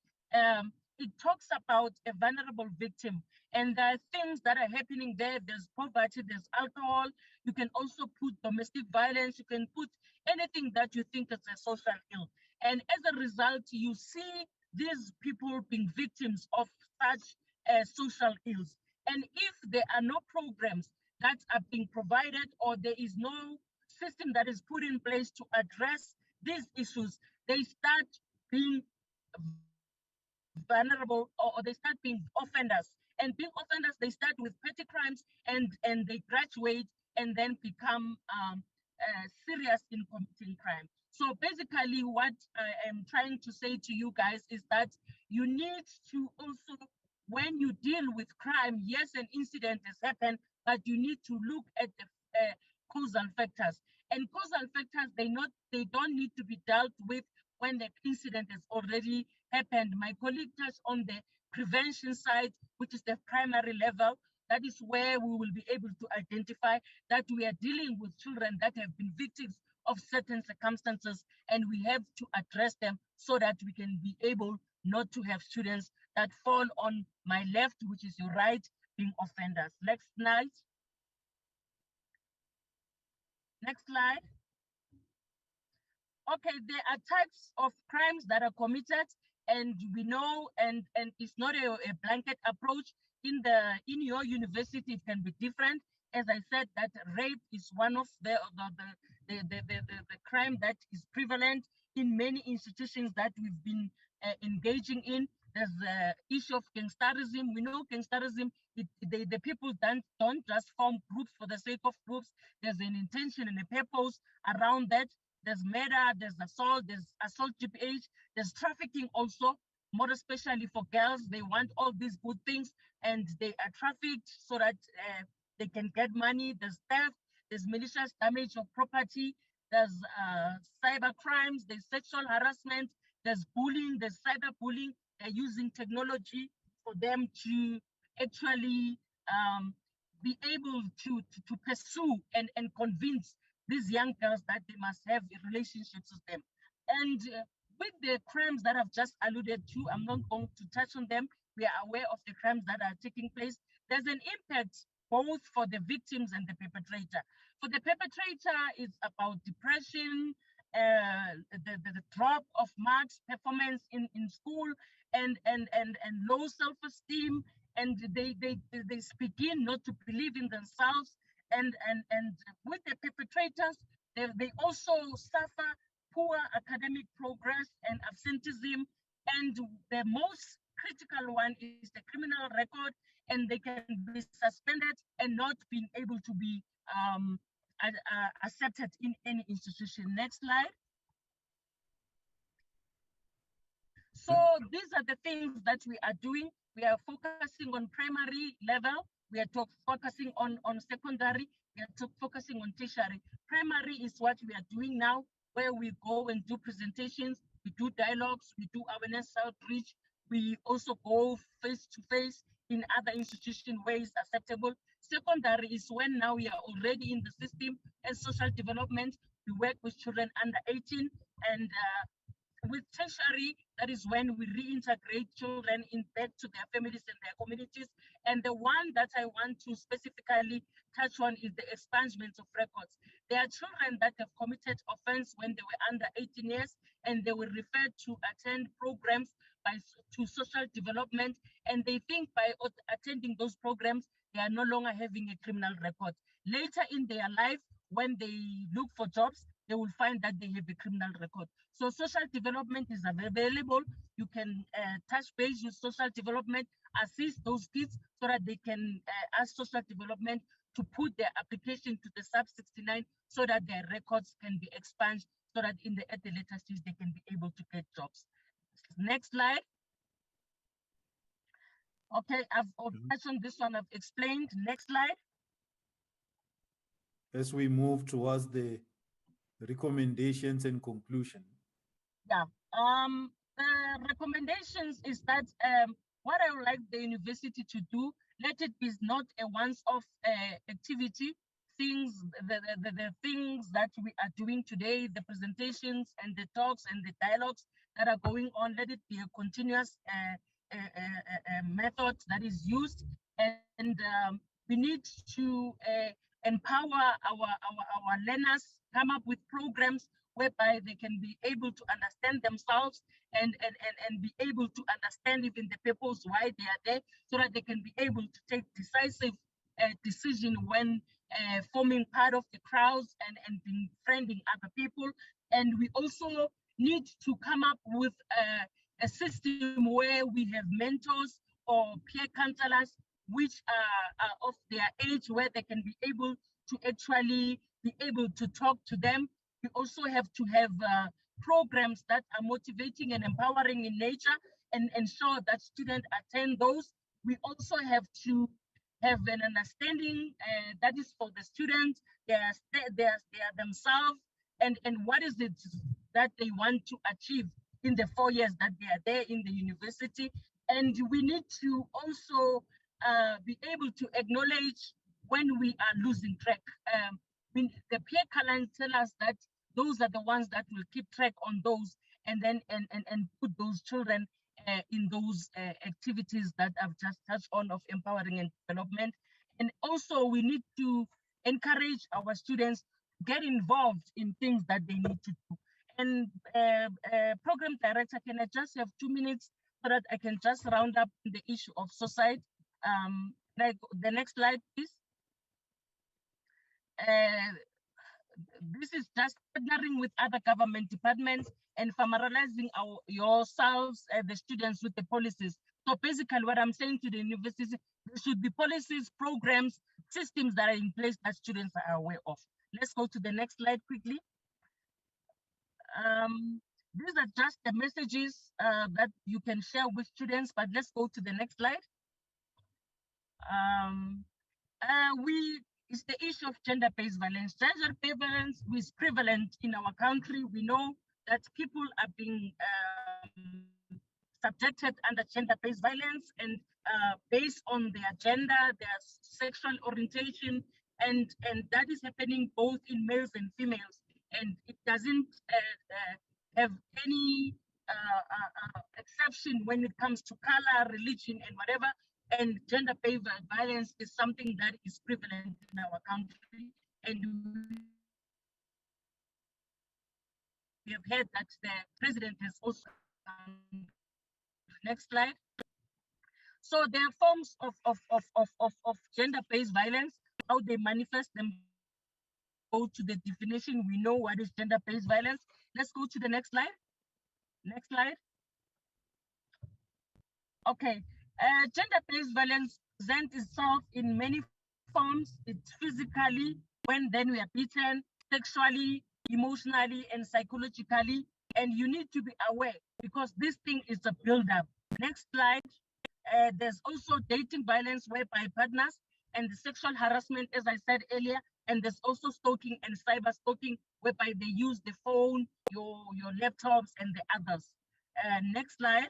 it talks about a vulnerable victim, and there are things that are happening there. There's poverty, there's alcohol. You can also put domestic violence. You can put anything that you think is a social ill. And as a result, you see these people being victims of such social ills. And if there are no programs that are being provided, or there is no system that is put in place to address these issues, they start being vulnerable, or they start being offenders. And being offenders, they start with petty crimes, and they graduate and then become serious in committing crime. So basically what I am trying to say to you guys is that you need to also, when you deal with crime, yes, an incident has happened, but you need to look at the causal factors. And causal factors, they don't need to be dealt with when the incident has already happened. My colleague touched on the prevention side, which is the primary level. That is where we will be able to identify that we are dealing with children that have been victims of certain circumstances, and we have to address them so that we can be able not to have students that fall on my left, which is your right, being offenders. Next slide. Next slide. Okay, there are types of crimes that are committed, and we know, and it's not a blanket approach. In your university, it can be different. As I said, that rape is one of the crime that is prevalent in many institutions that we've been engaging in. There's the issue of gangsterism. We know gangsterism, the people don't just form groups for the sake of groups. There's an intention and a purpose around that. There's murder, there's assault GPH, there's trafficking also, more especially for girls. They want all these good things, and they are trafficked so that they can get money. There's theft, there's malicious damage of property, there's cyber crimes, there's sexual harassment, there's bullying, there's cyber bullying. They're using technology for them to actually be able to pursue and convince these young girls that they must have relationships with them. And with the crimes that I've just alluded to, I'm not going to touch on them. We are aware of the crimes that are taking place. There's an impact both for the victims and the perpetrator. For the perpetrator, it's about depression, the drop of marks, performance in school, and low self-esteem, and they begin not to believe in themselves. And with the perpetrators, they also suffer poor academic progress and absenteeism. And the most critical one is the criminal record, and they can be suspended and not being able to be accepted in any institution. Next slide. So these are the things that we are doing. We are focusing on primary level. We are focusing on secondary. We are focusing on tertiary. Primary is what we are doing now, where we go and do presentations, we do dialogues, we do awareness outreach. We also go face-to-face in other institutions where it's acceptable. Secondary is when now we are already in the system and social development. We work with children under 18, and with tertiary, that is when we reintegrate children back to their families and their communities. And the one that I want to specifically touch on is the expungement of records. There are children that have committed offense when they were under 18 years, and they were referred to attend programs to social development, and they think by attending those programs, they are no longer having a criminal record. Later in their life, when they look for jobs, they will find that they have a criminal record. So social development is available. You can touch base with social development, assist those kids so that they can ask social development to put their application to the sub-69 so that their records can be expunged so that at the later stage they can be able to get jobs. Next slide. Okay, I've touched on this one, I've explained. Next slide. As we move towards the recommendations and conclusion. Yeah, the recommendations is that what I would like the university to do, let it be not a once-off activity. The things that we are doing today, the presentations and the talks and the dialogues that are going on, let it be a continuous method that is used, and we need to empower our learners, come up with programs whereby they can be able to understand themselves and be able to understand even the purpose why they are there, so that they can be able to take decisive decision when forming part of the crowds and befriending other people. And we also need to come up with a system where we have mentors or peer counselors which are of their age, where they can be able to actually be able to talk to them. We also have to have programs that are motivating and empowering in nature and ensure that students attend those. We also have to have an understanding that is for the students, they are themselves, and what is it that they want to achieve in the 4 years that they are there in the university. And we need to also be able to acknowledge when we are losing track. The peer calendar tell us that those are the ones that will keep track on those and then and put those children in those activities that I've just touched on of empowering and development. And also we need to encourage our students to get involved in things that they need to do. And program director, can I just have 2 minutes so that I can just round up the issue of suicide? Like the next slide, please. This is just partnering with other government departments and familiarizing yourselves, the students, with the policies. So basically what I'm saying to the universities, there should be policies, programs, systems that are in place that students are aware of. Let's go to the next slide quickly. These are just the messages that you can share with students, but let's go to the next slide. It's the issue of gender-based violence. Gender-based violence is prevalent in our country. We know that people are being subjected under gender-based violence and based on their gender, their sexual orientation, and that is happening both in males and females. And it doesn't have any exception when it comes to color, religion, and whatever. And gender-based violence is something that is prevalent in our country. And we have heard that the president has also, next slide. So there are forms of gender-based violence, how they manifest them. Go to the definition, we know what is gender-based violence. Let's go to the next slide. Next slide. Okay, gender-based violence presents itself in many forms. It's physically, when then we are beaten, sexually, emotionally, and psychologically. And you need to be aware because this thing is a build-up. Next slide. There's also dating violence whereby partners, and the sexual harassment, as I said earlier, and there's also stalking and cyber stalking whereby they use the phone, your laptops, and the others. Next slide.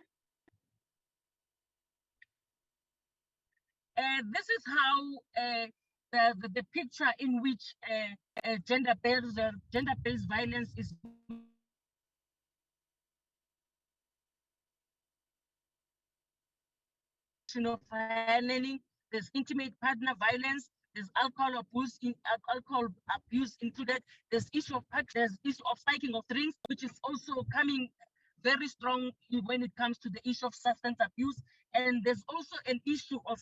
This is how the picture in which gender-based violence is of learning. There's intimate partner violence, there's alcohol abuse included. There's issue of spiking of drinks, which is also coming very strong when it comes to the issue of substance abuse. And there's also an issue of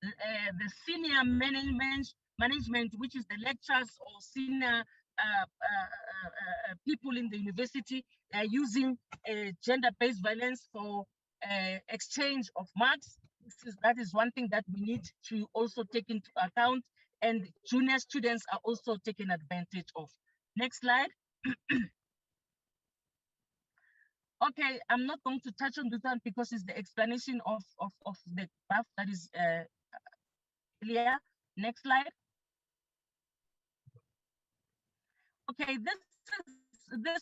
the senior management, which is the lecturers or senior people in the university using gender-based violence for exchange of marks. That is one thing that we need to also take into account, and junior students are also taken advantage of. Next slide. Okay, I'm not going to touch on this one because it's the explanation of the graph that is clear. Next slide. Okay, this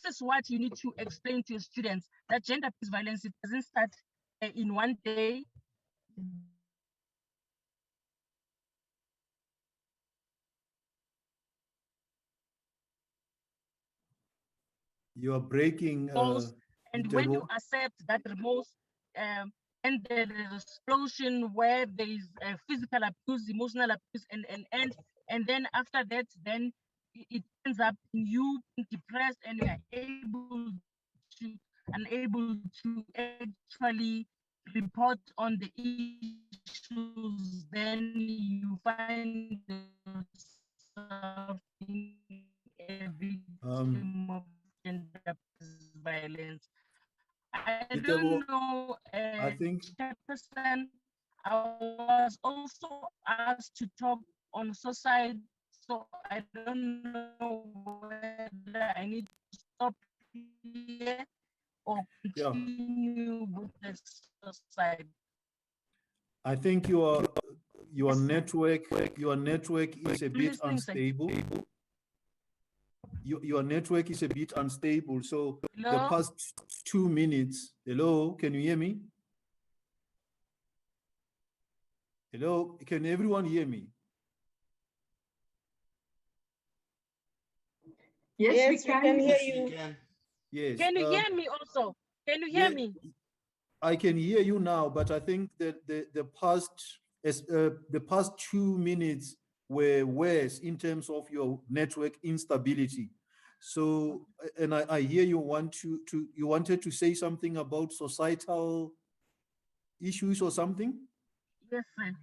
is what you need to explain to your students, that gender-based violence, it doesn't start in one day. You are breaking. And when you accept that remorse, and there is explosion where there is physical abuse, emotional abuse, and then after that, then it ends up in you being depressed and you are unable to actually report on the issues. Then you find yourself being a victim of gender-based violence. I don't know, I think Chairperson, I was also asked to talk on suicide, so I don't know whether I need to stop here or continue with the suicide. I think your network is a bit unstable. Your network is a bit unstable. So the past 2 minutes. Hello, can you hear me? Hello, can everyone hear me? Yes, we can hear you. Yes. Can you hear me also? Can you hear me? I can hear you now, but I think that the past 2 minutes were worse in terms of your network instability. So, and I hear you you wanted to say something about societal issues or something? Yes, sir.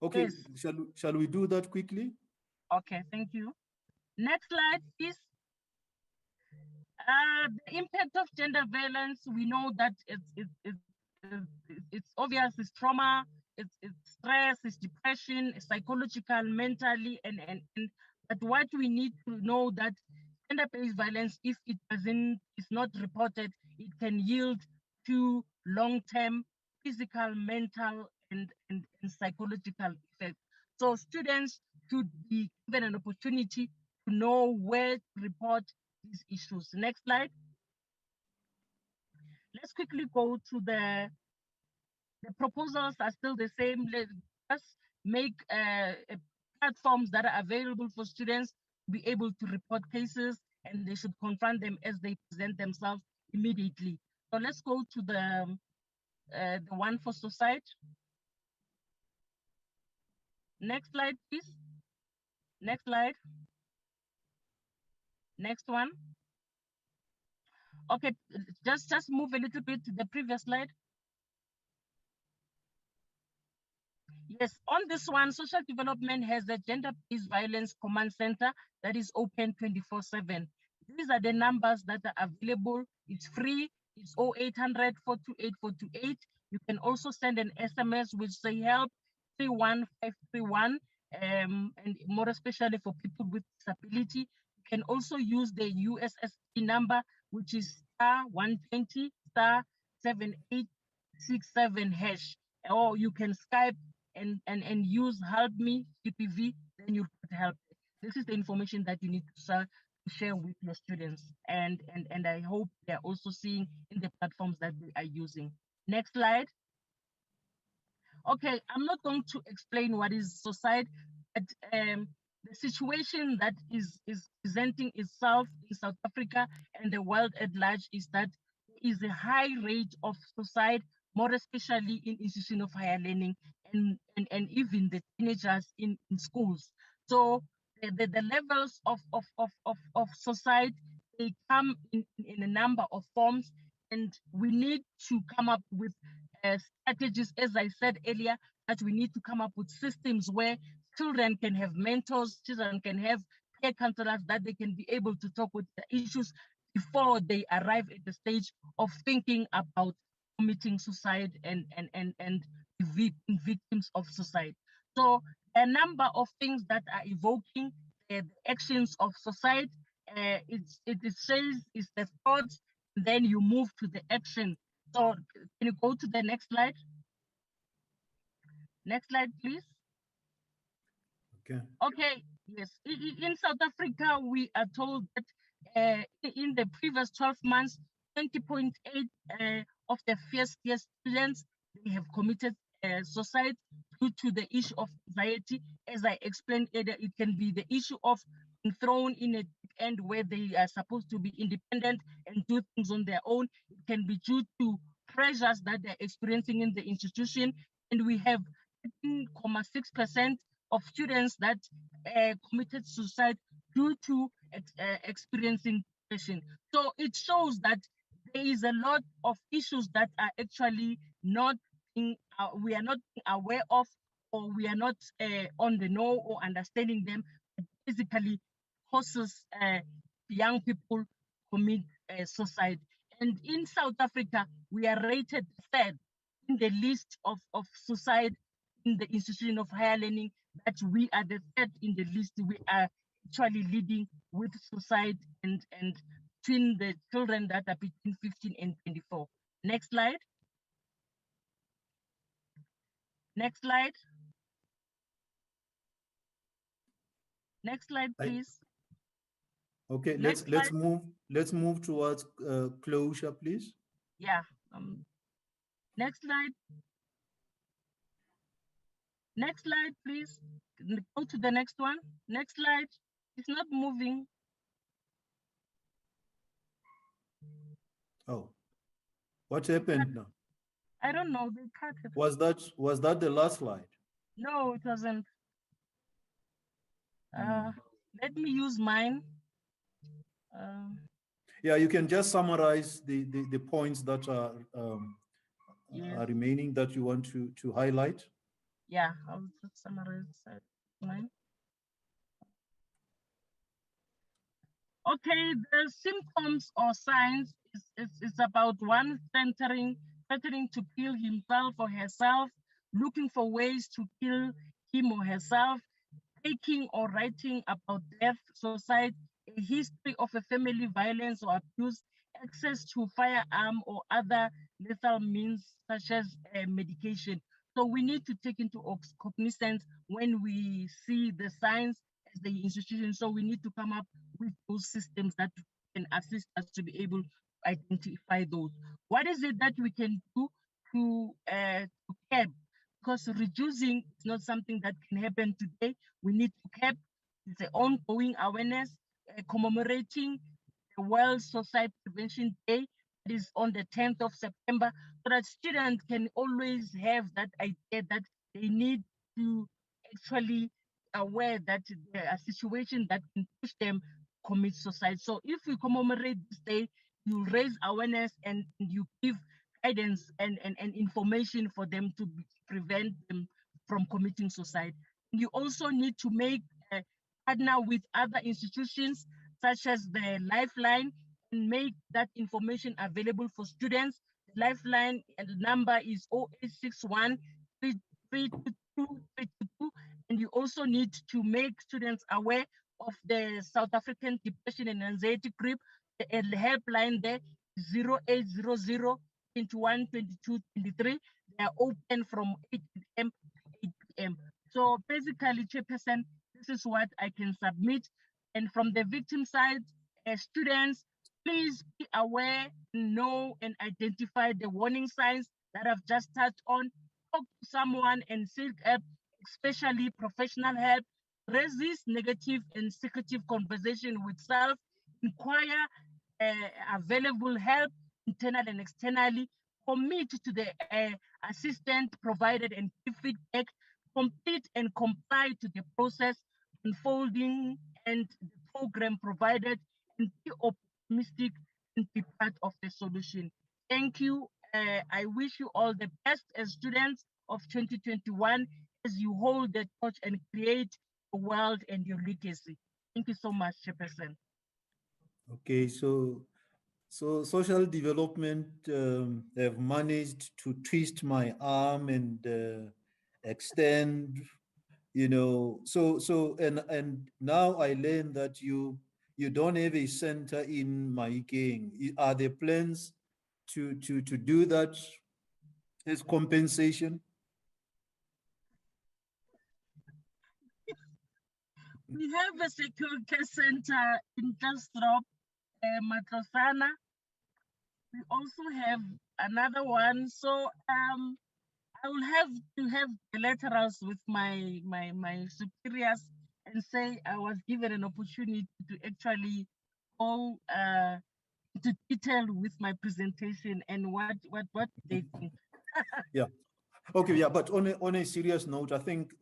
Okay, yes. Shall we do that quickly? Okay, thank you. Next slide, please. The impact of gender violence, we know that it's obvious, it's trauma, it's stress, it's depression, it's psychological, mentally, and but what we need to know that gender-based violence, if it is not reported, it can yield to long-term physical, mental, and psychological effects. So students should be given an opportunity to know where to report these issues. Next slide. Let's quickly go to the proposals are still the same. Let's make platforms that are available for students to be able to report cases, and they should confront them as they present themselves immediately. So let's go to the one for suicide. Next slide, please. Next slide. Next one. Okay, just move a little bit to the previous slide. Yes, on this one, social development has a gender-based violence command center that is open 24/7. These are the numbers that are available. It's free. It's 0800 428 428. You can also send an SMS which say help 31531, and more especially for people with disability. You can also use the USSD number, which is *120 *7867#, or you can Skype and use help me GPV, then you'll get help. This is the information that you need to share with your students, and I hope they're also seeing in the platforms that they are using. Next slide. Okay, I'm not going to explain what is suicide, but the situation that is presenting itself in South Africa and the world at large is that there is a high rate of suicide, more especially in institutions of higher learning and even the teenagers in schools. So the levels of suicide, they come in a number of forms, and we need to come up with strategies, as I said earlier, that we need to come up with systems where children can have mentors, children can have peer counselors, that they can be able to talk with the issues before they arrive at the stage of thinking about committing suicide and being victims of suicide. So a number of things that are evoking the actions of suicide. It says it's the thoughts, then you move to the action. So can you go to the next slide? Next slide, please. Okay. Okay, yes. In South Africa, we are told that in the previous 12 months, 20.8 of the first year students, they have committed suicide due to the issue of anxiety. As I explained earlier, it can be the issue of being thrown in a deep end where they are supposed to be independent and do things on their own. It can be due to pressures that they're experiencing in the institution. And we have 13.6% of students that committed suicide due to experiencing depression. So it shows that there is a lot of issues that are actually not we are not aware of, or we are not on the know or understanding them. It basically causes young people commit suicide. And in South Africa, we are rated third in the list of suicide in the institution of higher learning, that we are the third in the list. We are actually leading with suicide and between the children that are between 15 and 24. Next slide. Next slide. Next slide, please. Okay, Next let's move towards closure, please. Yeah. Next slide. Next slide, please. Go to the next one. Next slide. It's not moving. Oh, what happened now? I don't know. They cut it. Was that the last slide? No, it wasn't. Let me use mine. Yeah, you can just summarize the points that are Yes. are remaining that you want to highlight. Yeah, I'll just summarize mine. Okay, the symptoms or signs is about one threatening to kill himself or herself, looking for ways to kill him or herself, taking or writing about death, suicide, a history of a family violence or abuse, access to firearm or other lethal means such as medication. So we need to take into cognizance when we see the signs as the institution. So we need to come up with those systems that can assist us to be able to identify those. What is it that we can do to curb? Because reducing is not something that can happen today. We need to curb. It's an ongoing awareness, commemorating the World Suicide Prevention Day, that is on the 10th of September, so that students can always have that idea that they need to actually aware that there are situations that can push them commit suicide. So if we commemorate this day, you raise awareness and you give guidance and information for them to prevent them from committing suicide. You also need to make partner with other institutions such as the Lifeline and make that information available for students. The Lifeline and the number is 0861 322 322, and you also need to make students aware of the South African Depression and Anxiety Group. The helpline there is 0800 21 22 23. They are open from 8 a.m. to 8 p.m. So basically, Chairperson, this is what I can submit. And from the victim side, students, please be aware, know, and identify the warning signs that I've just touched on. Talk to someone and seek help, especially professional help. Resist negative and secretive conversation with self. Inquire available help, internal and externally. Commit to the assistant provided and give feedback, complete and comply to the process unfolding and the program provided, and be optimistic and be part of the solution. Thank you. I wish you all the best as students of 2021 as you hold the torch and create a world and your legacy. Thank you so much, Chairperson. Okay, so social development have managed to twist my arm and extend, and now I learn that you don't have a center in Mahikeng. Are there plans to do that as compensation? We have a secure care center in Kastrop, Matlosana. We also have another one. So I will have to have bilaterals with my superiors and say I was given an opportunity to actually go into detail with my presentation and what they think. Yeah. Okay, yeah, but on a serious note, I think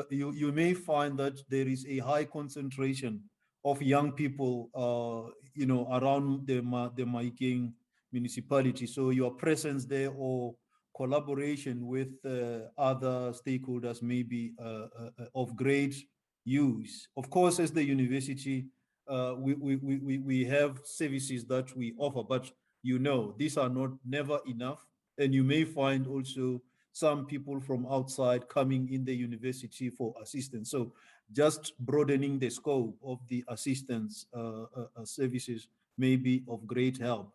you may find that there is a high concentration of young people, around the Mahikeng municipality. So your presence there or collaboration with other stakeholders may be of great use. Of course, as the university, we have services that we offer, but these are never enough, and you may find also some people from outside coming in the university for assistance. So just broadening the scope of the assistance services may be of great help.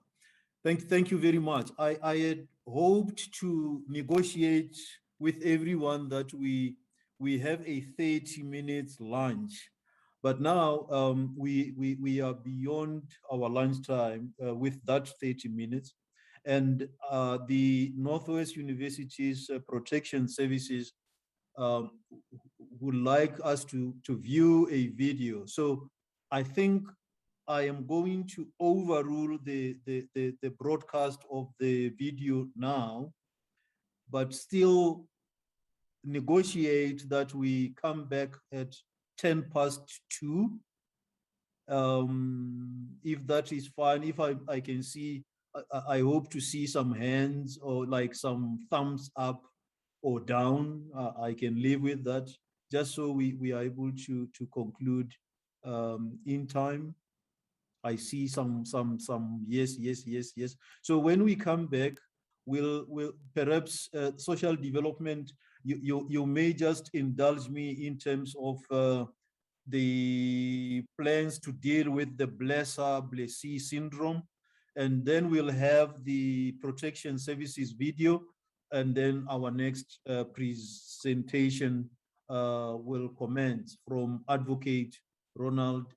Thank you very much. I had hoped to negotiate with everyone that we have a 30 minutes lunch, but now we are beyond our lunch time with that 30 minutes. And the Northwest University's protection services would like us to view a video. So I think I am going to overrule the broadcast of the video now, but still negotiate that we come back at 2:10. If that is fine, if I can see, I hope to see some hands or like some thumbs up or down. I can live with that, just so we are able to conclude in time. I see some yes. So when we come back, we'll perhaps social development. You may just indulge me in terms of the plans to deal with the blessee syndrome, and then we'll have the protection services video, and then our next presentation will commence from Advocate Ronald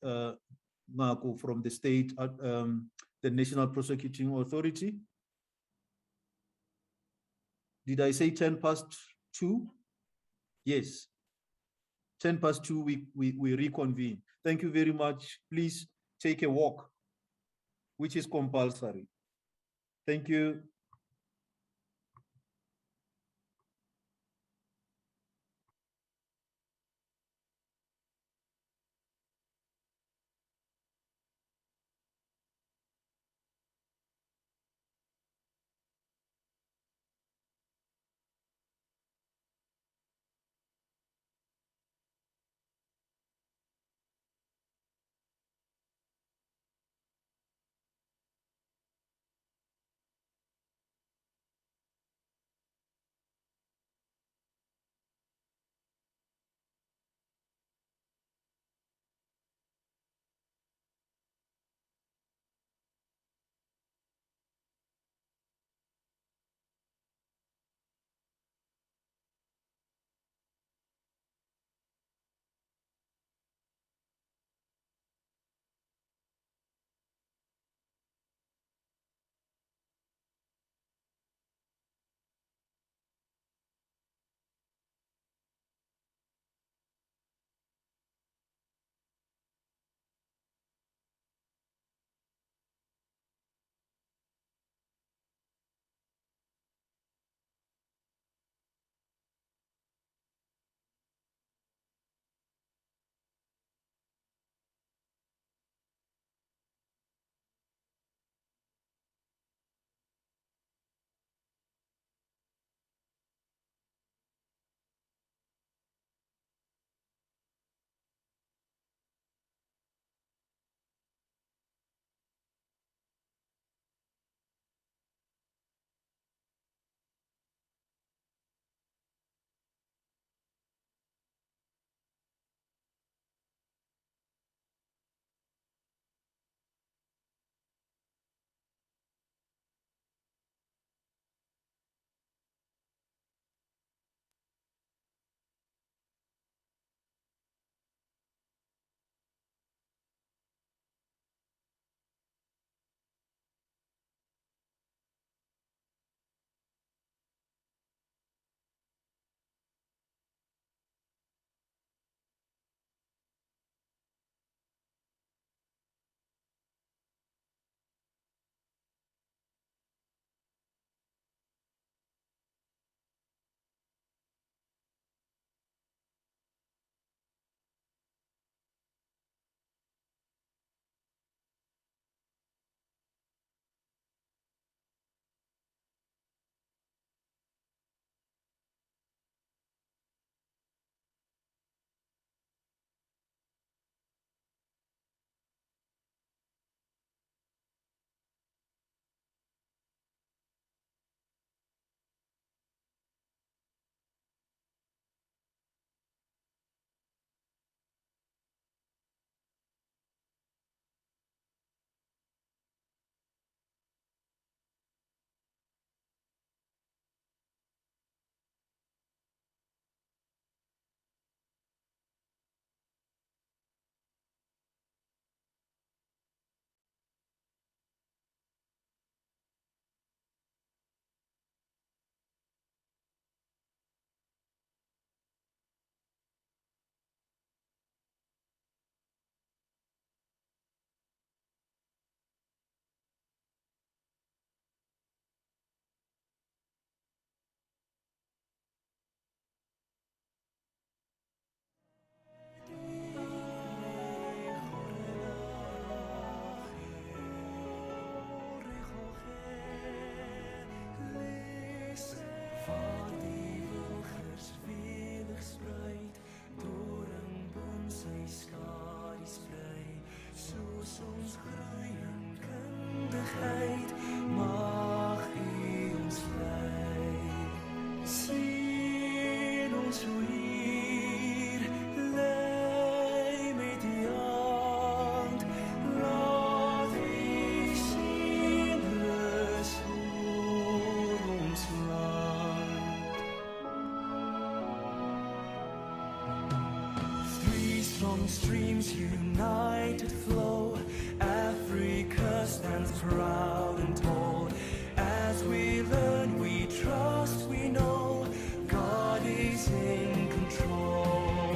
Marco from the state, the National Prosecuting Authority. Did I say 2:10? Yes. 2:10, we reconvene. Thank you very much. Please take a walk, which is compulsory. Thank you. strong streams united flow. Africa stands proud and tall. As we learn, we trust, we know God is in control.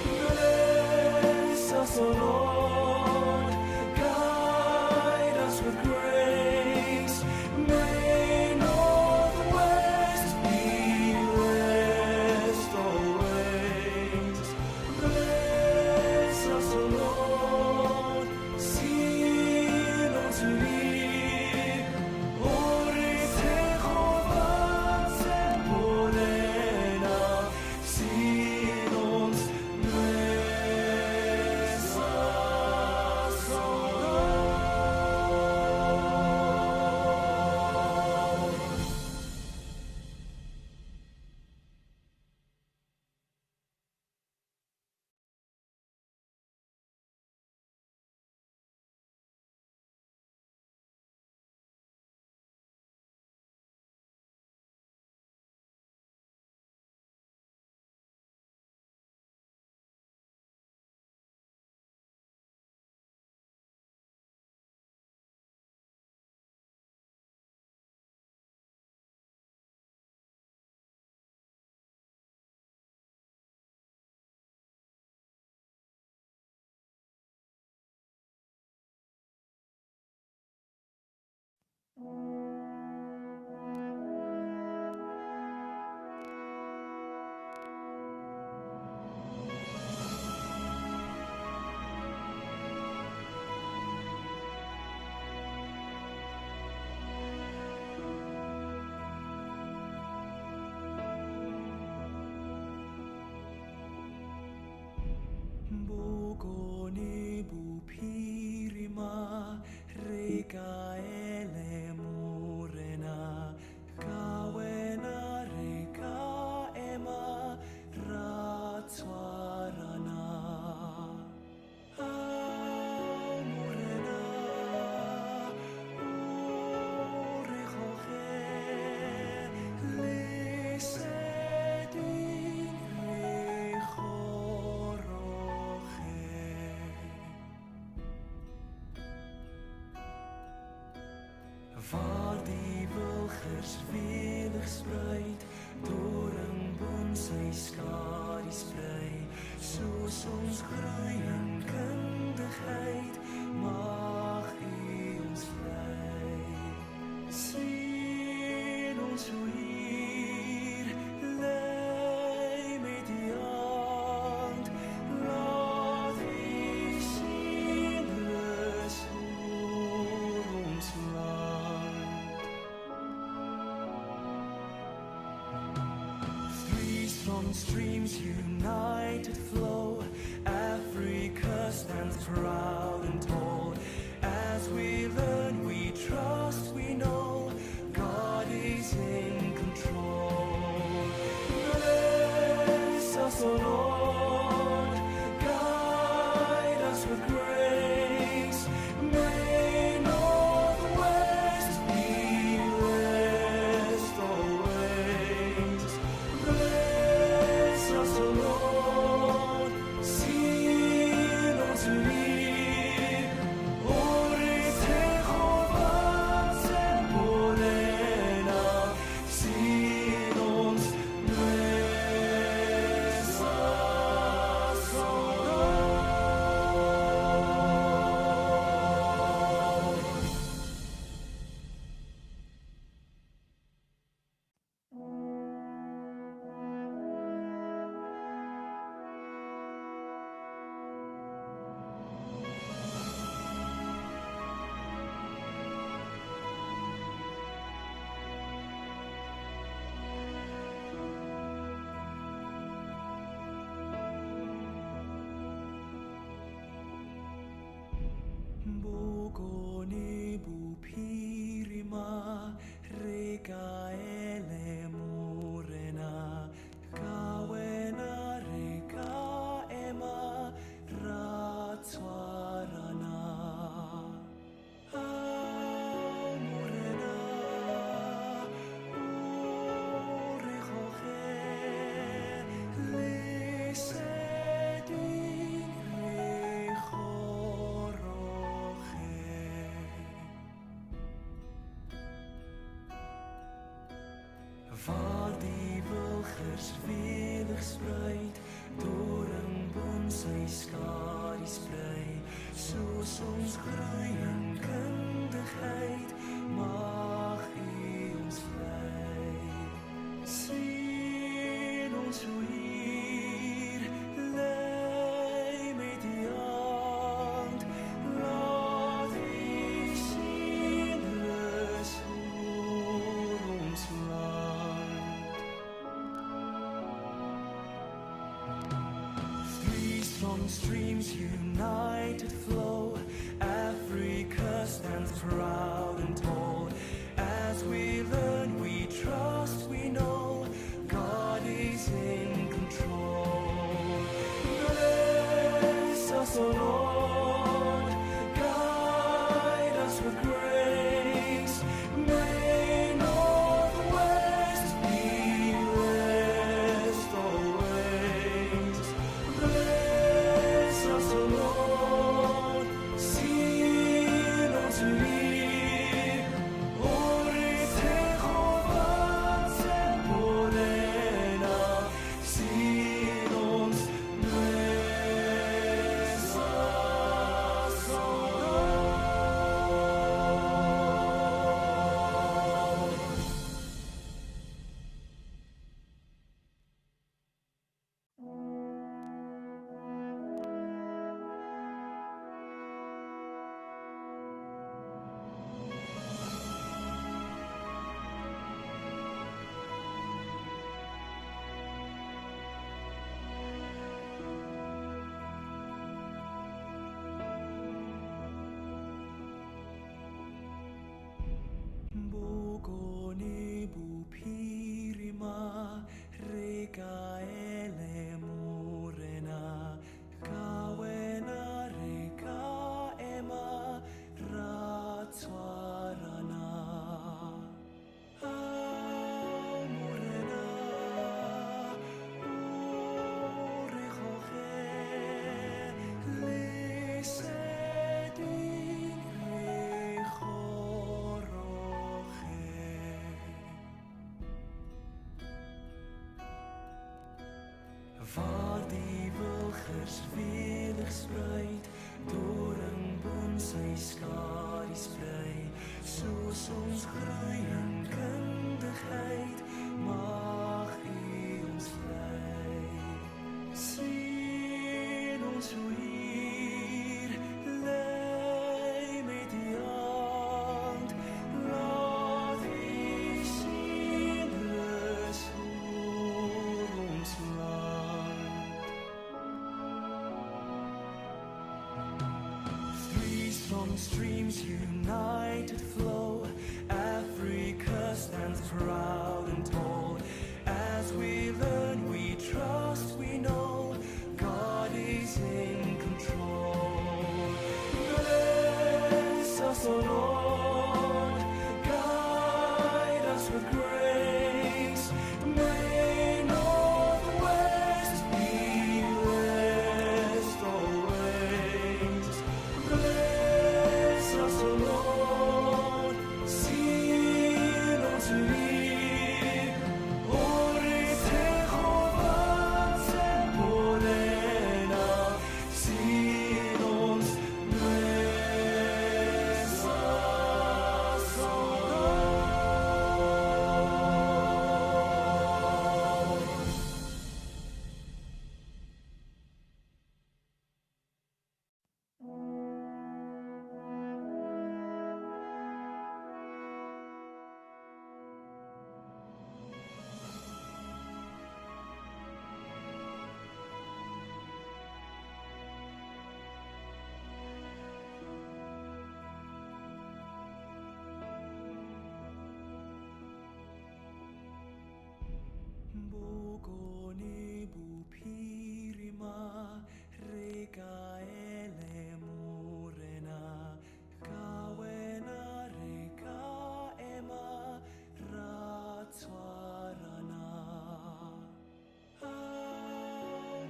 Bless us, O Lord, guide us with grace. May Northwest be blessed always. Bless us, O Lord, seal us here. Ore Jehovah Zebulena, seal ons, bless us, O Lord. Bokone bupirima reka ele morena kawena reka ema ratswarana morena ore khoge lesedin re khoroge. Waar die wilgers welig spruit, doringboom sy skadu sprei, soos ons groei in kundigheid, mag U ons lei. Sien ons hoe hier, lei met die hand, laat U sien rus oor ons land. Three strong streams united flow. Africa stands proud and tall. As we learn, we trust, we know God is in control. Bless us, O Lord, guide us with grace. May Northwest be blessed always. Bless us, O Lord, seal us here. Ore Jehovah waar die wilgers welig spruit, doringboom sy skadu sprei, soos ons groei in kundigheid, mag U ons lei. Sien ons hoe hier lei met die hand, laat U sien rus oor ons land. Three strong streams united flow, Africa stands proud and tall. As we learn, we trust, we know God is in control. Bless us, O Lord, guide us with grace. May Northwest be blessed always. Bless us, O Lord, sien ons hier. Ore Jehovah Tsemporena, sien ons, bless us, O Lord. Bogone bupirima, regaele morena, kawena reka ema, ratswarana. Morena, ore joche, leseding rechoroche. Waar die wilgers welig spruit, doringboom sy skadu sprei, soos ons groei in kundigheid, mag U ons lei. Sien ons hoe hier lei met die hand, laat U sien rus oor ons land. Three strong streams united flow, Africa stands proud and tall. As we learn, we trust, we know God is in control. Bless us, O Lord, guide us with grace. May Northwest be blessed always. Bless us, O Lord, sien ons hier. Ore Jehovah Tsemporena, sien ons, bless us, O Lord. Bogone bupirima, regaele morena, kawena reka ema, ratswarana.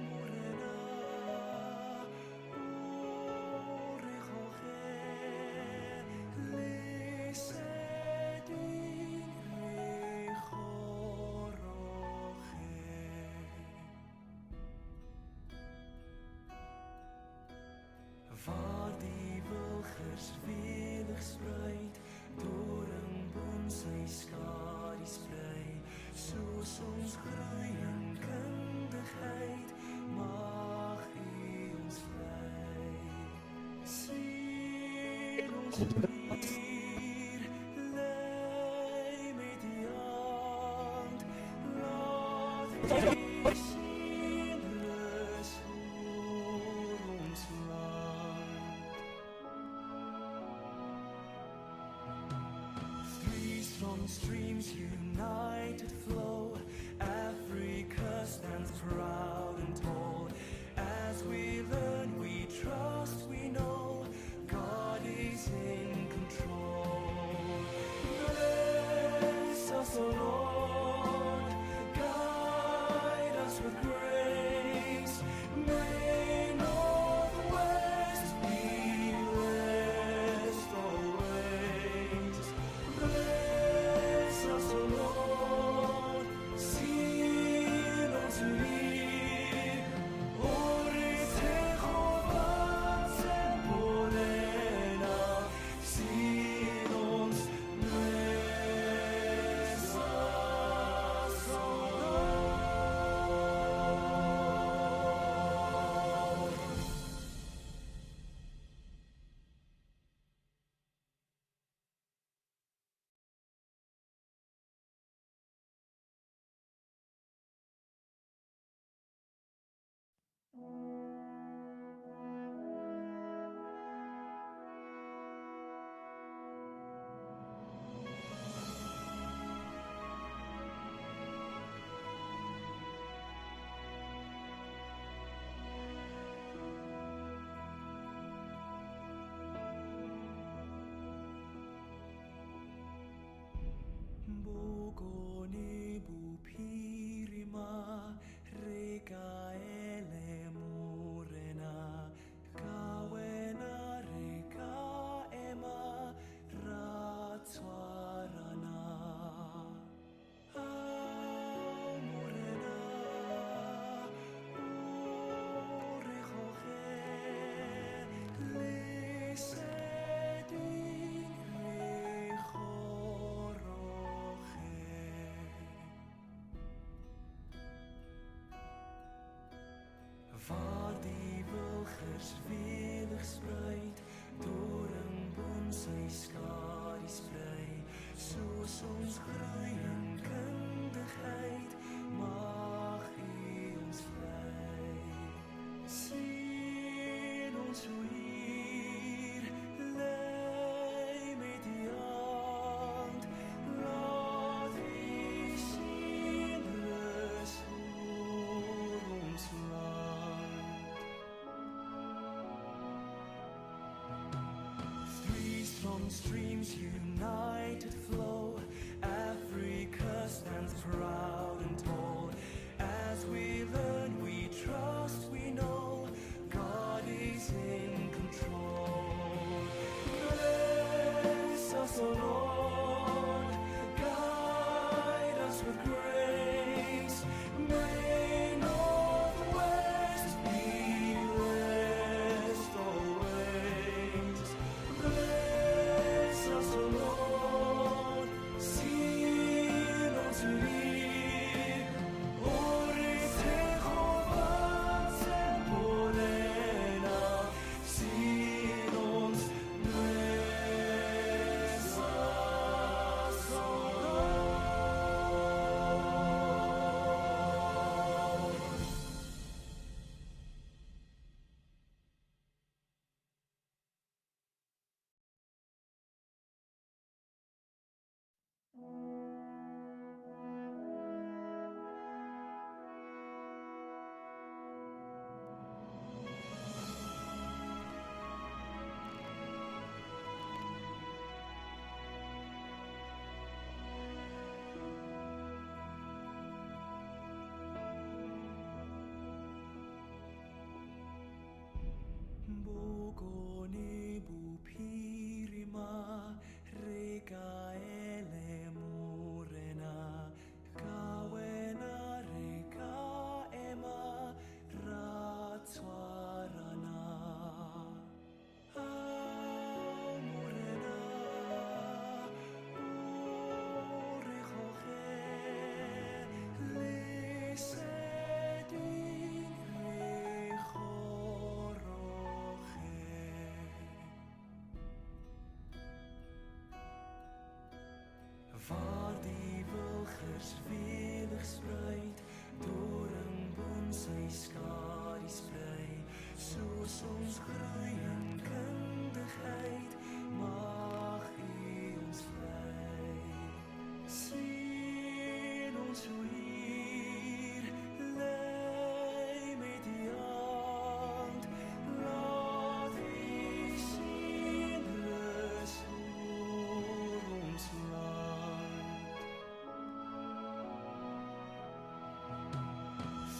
Morena, ore joche, leseding rechoroche. Three strong streams united flow. Africa stands proud and tall. As we learn, we trust, we know God is in control. Bless us, O Lord, guide us with grace. May Northwest be blessed always. Bless us, O Lord, seal us here. Ore Jehovah Temporena, seal ons, bless us, O Lord. Bogone bupirima rekaele morena kawena reka ema ratswarana morena urejoje lesedin rejoroje. Waar die wilgers welig spruit, doringboom sy skadu sprei, soos ons groei in kundigheid, mag U ons lei. Sien ons hoe hier, lei met die hand, laat U sien rus oor ons land. Three strong streams united flow. Africa stands proud and tall. As we learn, we trust, we know God is in control. Bless us, O Lord, guide us with grace. May Northwest be blessed always. Bless us, O Lord, wilgers welig spruit, doringboom sy skadu sprei, soos ons groei in kundigheid, mag U ons lei. Sien ons hoe hier lei met die hand, laat U sien rus oor ons land.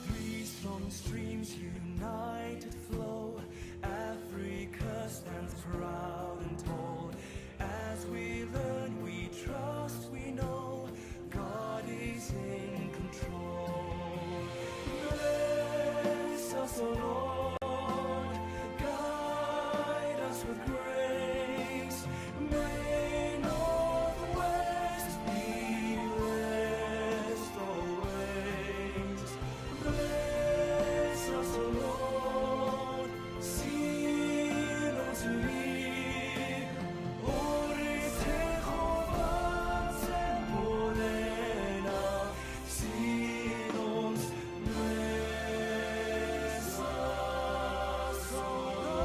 Three strong streams united flow, Africa stands proud and tall. As we learn, we trust, we know God is in control. Bless us, O Lord, guide us with grace. May Northwest be blessed always. Bless us, O Lord, sien ons hier. Ore Jehovah se morena, sien ons, bless us, O Lord.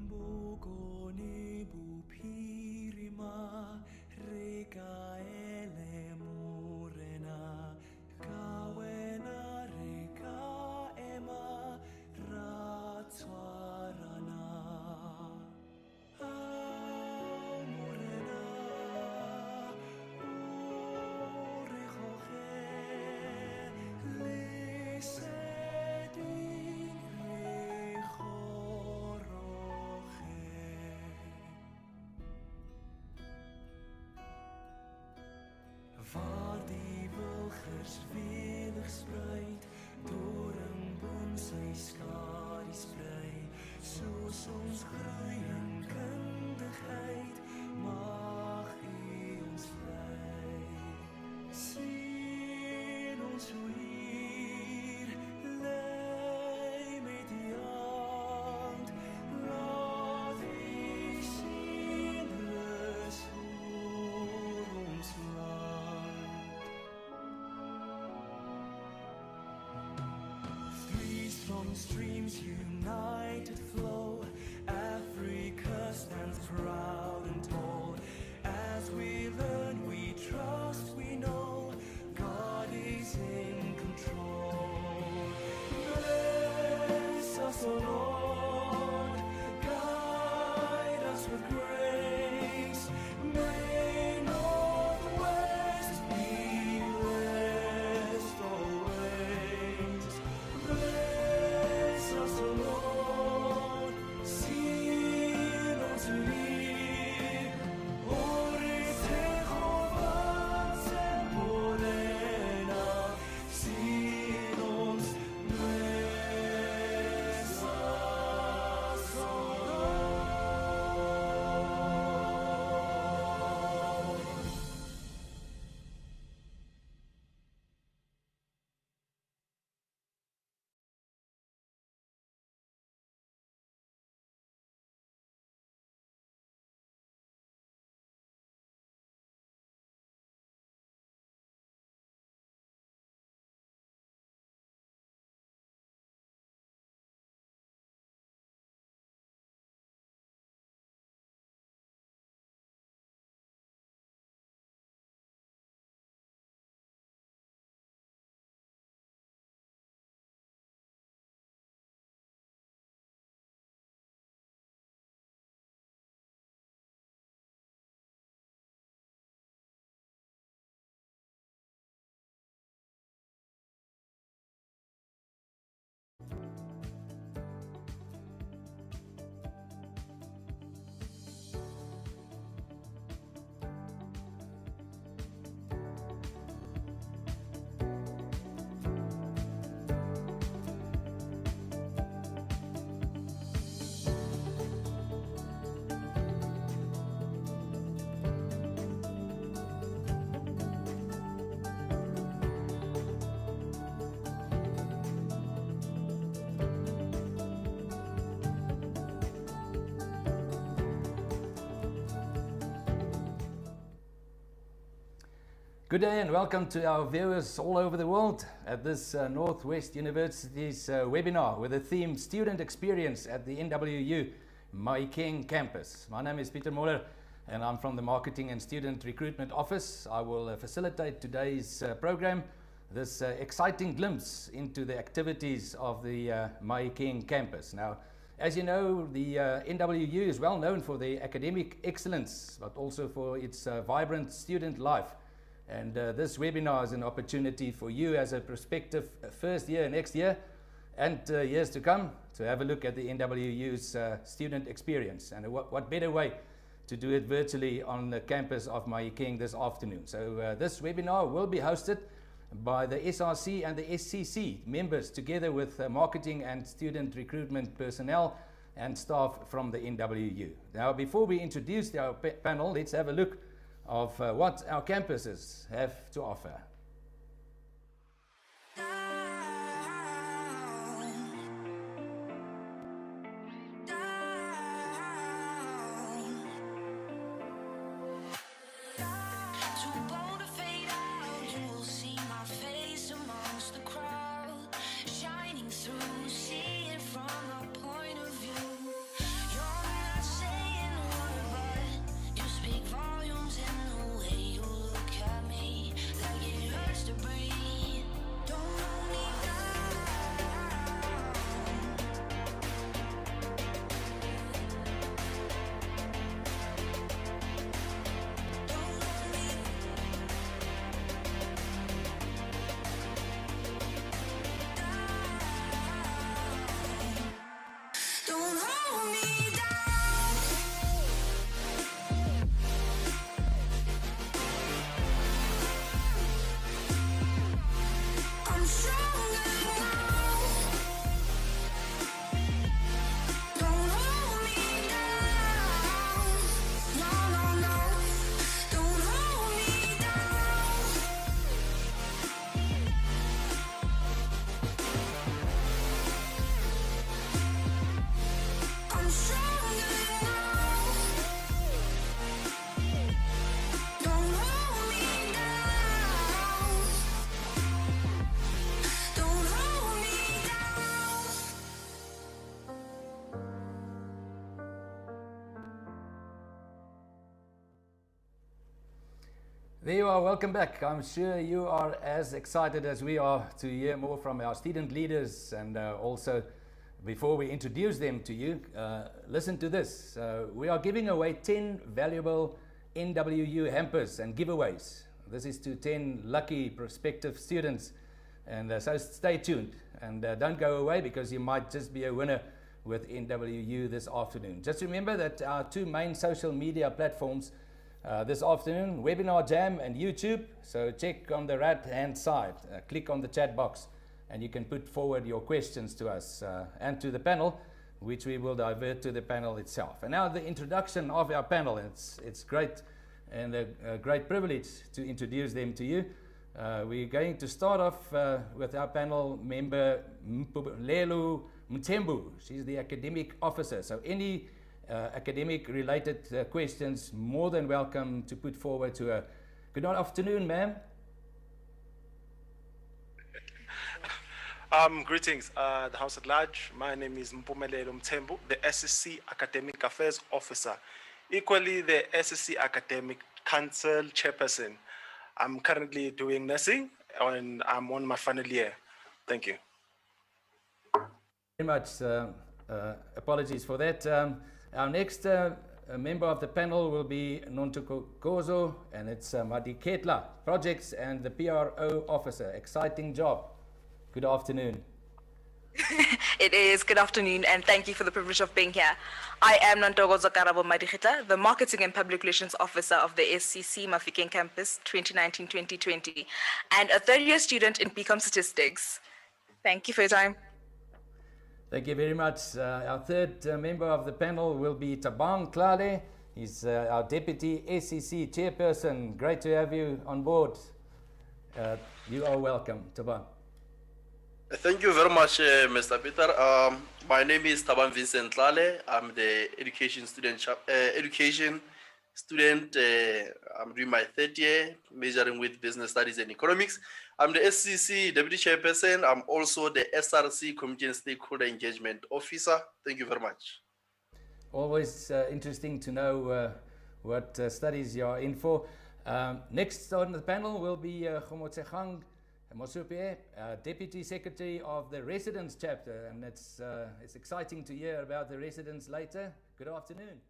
Bogoni bupirima, rekaele morena, kawena reka ema, ratswarana. Morena, orejoje, leseding rejoroje. Waar die wilgers welig spruit, doringboom sy skadu sprei, soos ons groei in kundigheid, mag U ons lei. Sien ons hoe hier lei met die hand, laat U sien rus oor ons land. Three strong streams united flow, Africa stands proud and tall. As we learn, we trust, we know God is in control. Bless us, O Lord, guide us with grace. May Northwest be blessed always. Bless us, O Lord, Good day and welcome to our viewers all over the world at this Northwest University's webinar with the theme Student Experience at the NWU Mahikeng campus. My name is Peter Moller and I'm from the Marketing and Student Recruitment Office. I will facilitate today's program, this exciting glimpse into the activities of the Mahikeng campus. Now, as you know, the NWU is well known for their academic excellence, but also for its vibrant student life. And this webinar is an opportunity for you as a prospective first year, next year, and years to come to have a look at the NWU's student experience. And what better way to do it virtually on the campus of Mahikeng this afternoon. So this webinar will be hosted by the SRC and the SCC members together with marketing and student recruitment personnel and staff from the NWU. Now, before we introduce our panel, let's have a look of what our campuses have to offer. There you are, welcome back. I'm sure you are as excited as we are to hear more from our student leaders, and also before we introduce them to you, listen to this. We are giving away 10 valuable NWU hampers and giveaways. This is to 10 lucky prospective students, and so stay tuned and don't go away because you might just be a winner with NWU this afternoon. Just remember that our two main social media platforms this afternoon, Webinar Jam and YouTube. So check on the right hand side, click on the chat box and you can put forward your questions to us and to the panel, which we will divert to the panel itself. And now the introduction of our panel. It's great and a great privilege to introduce them to you. We're going to start off with our panel member Mpumelelo Mthembu. She's the academic officer. So any academic related questions, more than welcome to put forward to her. Good afternoon, ma'am. Greetings, the House at Large. My name is Mpumelelo Mthembu, the SCC Academic Affairs Officer, equally the SCC Academic Council Chairperson. I'm currently doing nursing and I'm on my final year. Thank you. Very much. Apologies for that. Our next member of the panel will be Nontukozo, and it's Madiketla, Projects and the PRO Officer. Exciting job. Good afternoon. It is. Good afternoon, and thank you for the privilege of being here. I am Nontokozo Karabo Madiketla, the Marketing and Public Relations Officer of the SCC Mahikeng Campus 2019-2020, and a third-year student in BCom Statistics. Thank you for your time. Thank you very much. Our third member of the panel will be Tabang Klale. He's our Deputy SCC Chairperson. Great to have you on board. You are welcome, Tabang. Thank you very much, Mr. Peter. My name is Taban Vincent Lale. I'm the education student. I'm doing my third year, majoring with business studies and economics. I'm the SCC Deputy Chairperson. I'm also the SRC Community and Stakeholder Engagement Officer. Thank you very much. Always interesting to know what studies you are in for. Next on the panel will be Khomotsegang Mosupie, Deputy Secretary of the Residents Chapter, and it's exciting to hear about the residents later. Good afternoon.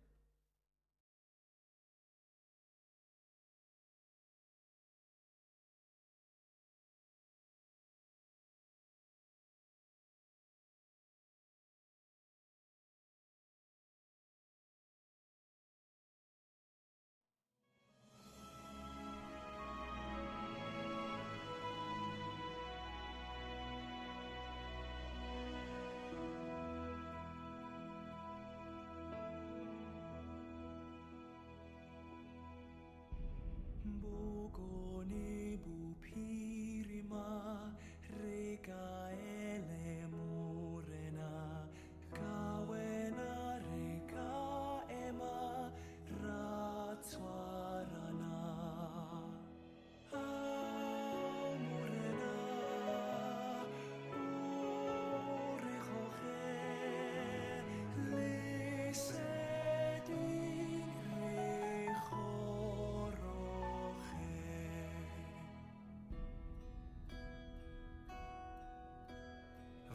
Bogoni bupirima rekaele morena kawena reka ema ratswarana morena urejoje lesedin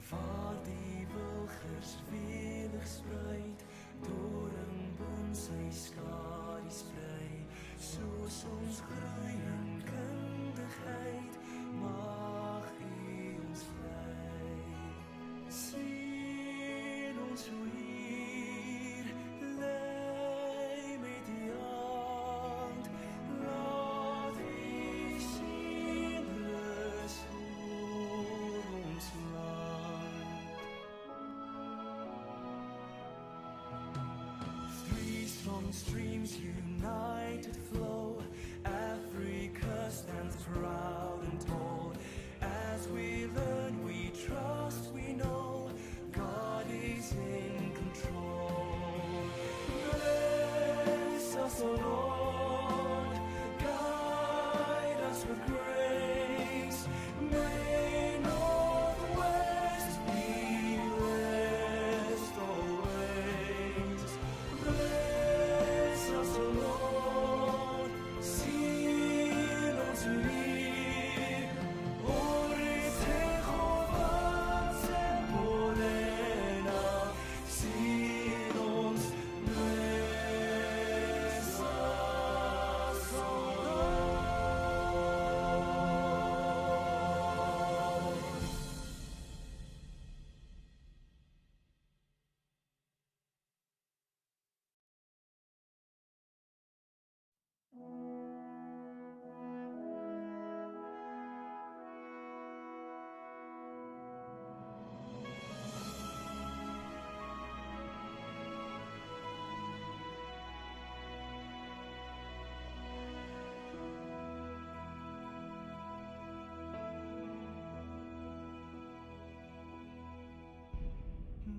waar die wilgers welig spruit, doringboom sy skadu sprei, soos ons groei in kundigheid, mag U ons lei. Sien ons hoe hier lei met die hand, laat U sien rus oor ons land. Three strong streams united flow, Africa stands proud and tall. As we learn, we trust, we know God is in control. Bless us, O Lord, guide us with grace. May northwest be blessed always. Bless us, O Lord, seal ons hier. Ore Jehovah Tsembolena, seal ons, bless us, O Lord.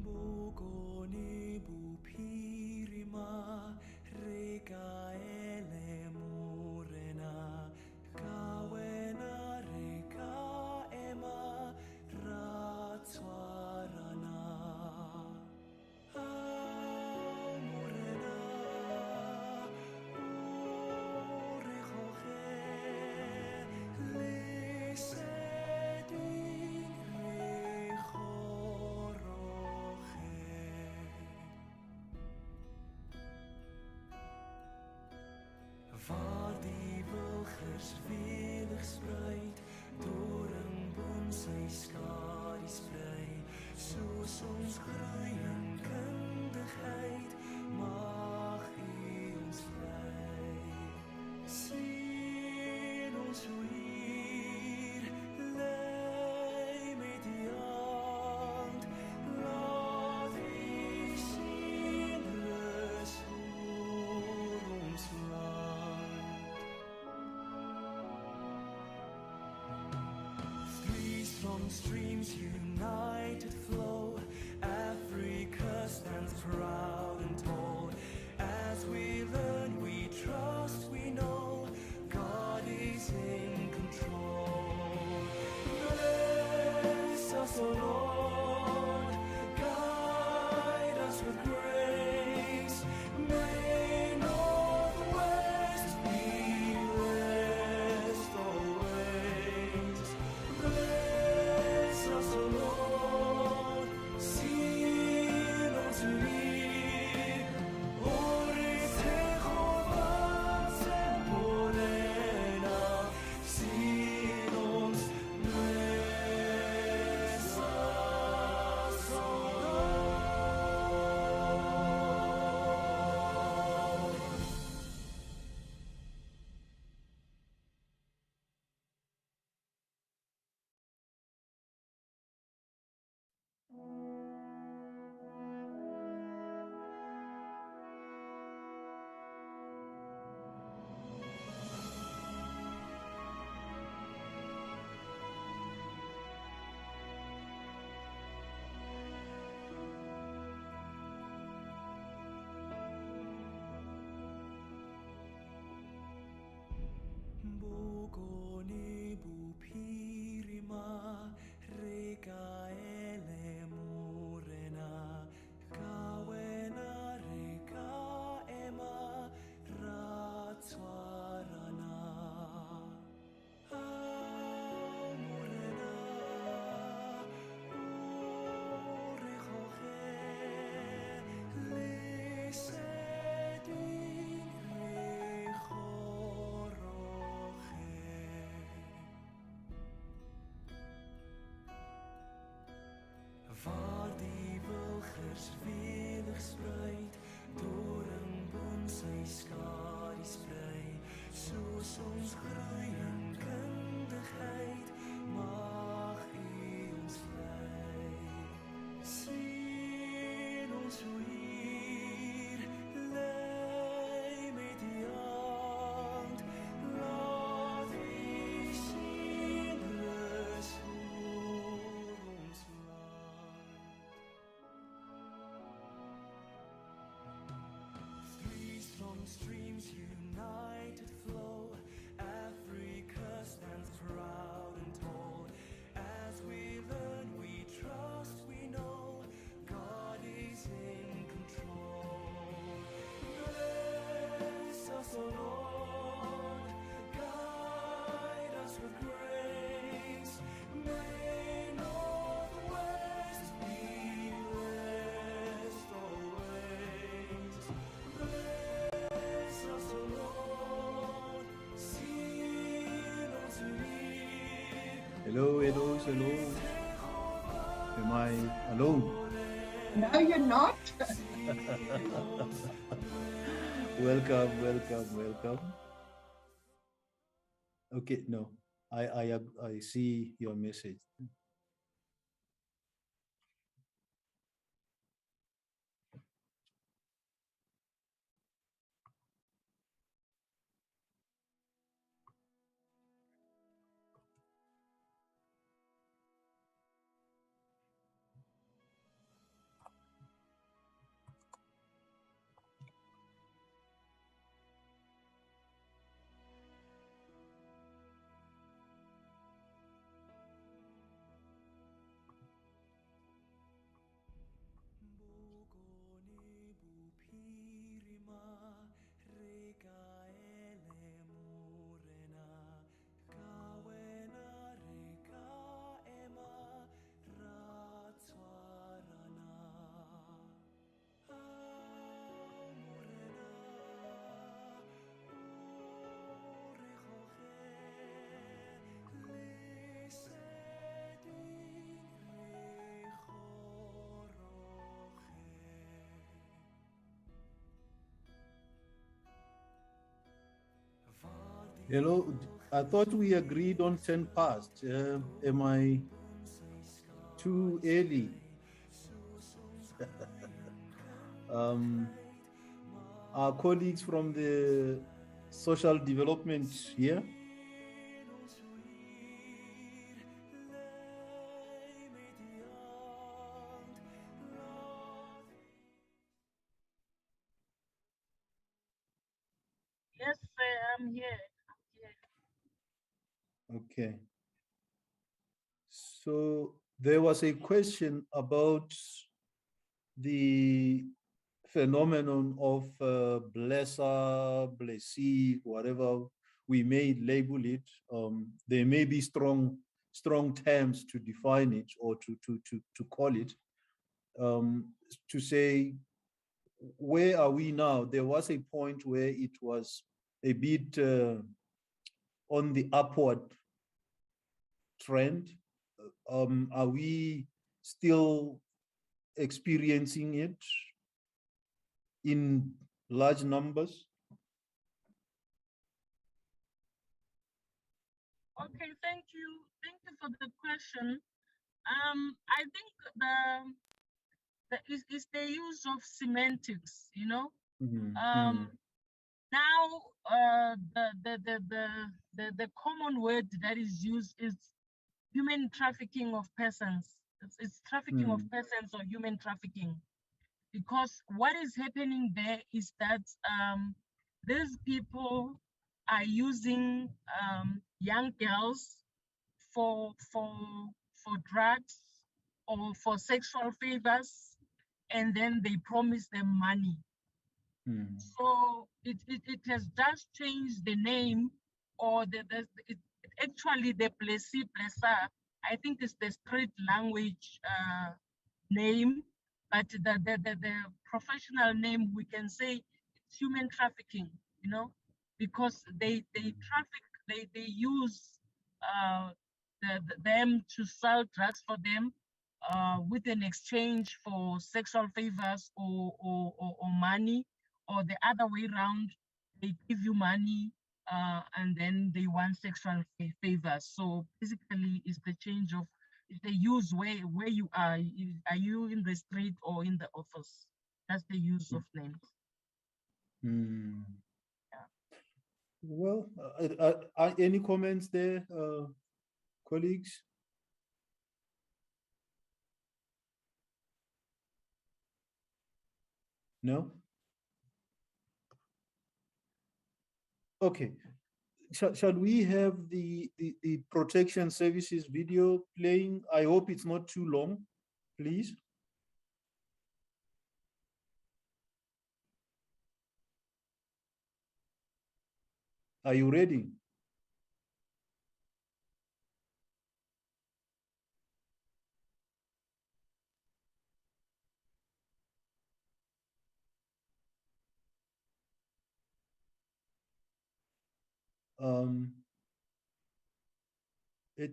Bogoni bupirima rekaele morena kawena reka ema ratswarana morena urejoje lesedin waar die wilgers welig spruit, doringboom sy skadu sprei, soos ons groei in kundigheid, mag U ons lei. Sien ons hoe hier lei met die hand, laat U sien rus oor ons land. Three strong streams united flow, Africa stands proud and tall. As we learn, we united flow. Africa stands proud and tall. As we learn, we trust, we know God is in control. Bless us, O Lord, guide us with grace. May Northwest be blessed always. Bless us, O Lord, seal us in. Hello, hello, hello. Am I alone? No, you're not. Welcome, welcome, welcome. Okay, no, I see your message. Hello, I thought we agreed on 10 past. Am I too early? Our colleagues from the social development here. Yes, sir, I'm here. Okay. So there was a question about the phenomenon of blesser, blessee, whatever we may label it. There may be strong terms to define it or to call it. To say, where are we now? There was a point where it was a bit on the upward trend. Are we still experiencing it in large numbers? Okay, thank you. Thank you for the question. I think it's the use of semantics, you know. Now the common word that is used is human trafficking of persons. It's trafficking of persons or human trafficking, because what is happening there is that these people are using young girls for drugs or for sexual favors, and then they promise them money. So it has just changed the name, or actually the blesser. I think it's the street language name, but the professional name, we can say it's human trafficking, you know, because they traffic, they use them to sell drugs for them with an exchange for sexual favors or money, or the other way around, they give you money and then they want sexual favors. So basically it's the change of, they use where you are you in the street or in the office? That's the use of names. Well, any comments there, colleagues? No? Okay. Shall we have the protection services video playing? I hope it's not too long, please. Are you ready?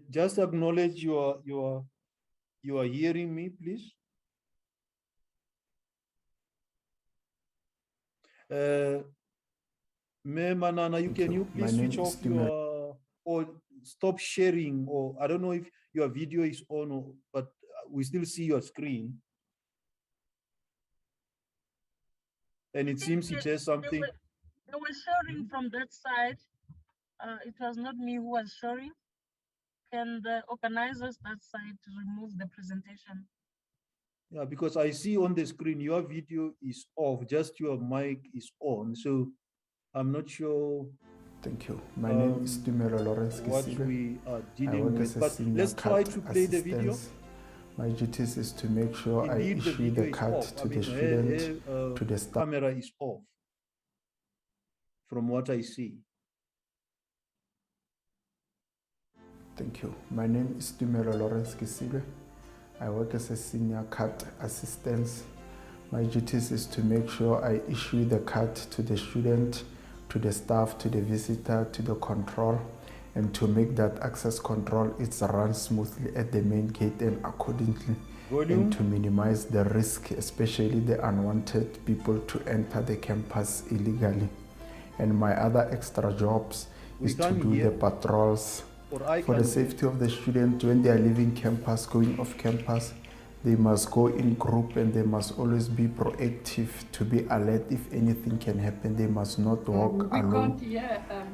Just acknowledge you are hearing me, please. Manana, can you please switch off your or stop sharing, or I don't know if your video is on, or, but we still see your screen. And it seems it has something. They were sharing from that side. It was not me who was sharing. Can the organizers that side remove the presentation? Yeah, because I see on the screen your video is off, just your mic is on. So I'm not sure. Thank you. My name is Tumelo Lawrence what Kisibe. we are I dealing work with. as a But senior let's try CAT to play the video. assistant. My duties is to make sure I Indeed, the issue video the is CAT off. to the student, to the staff. Camera is off, from what I see. Thank you. My name is Tumelo Lawrence Kisibe. I work as a senior CAT assistant. My duties is to make sure I issue the CAT to the student, to the staff, to the visitor, to the control, and to make that access control it's run smoothly at the main gate and accordingly, and to minimize the risk, especially the unwanted people to enter the campus illegally. And my other extra jobs is to do the patrols for the safety of the student when they are leaving campus, going off campus. They must go in group and they must always be proactive to be alert if anything can happen. They must not walk alone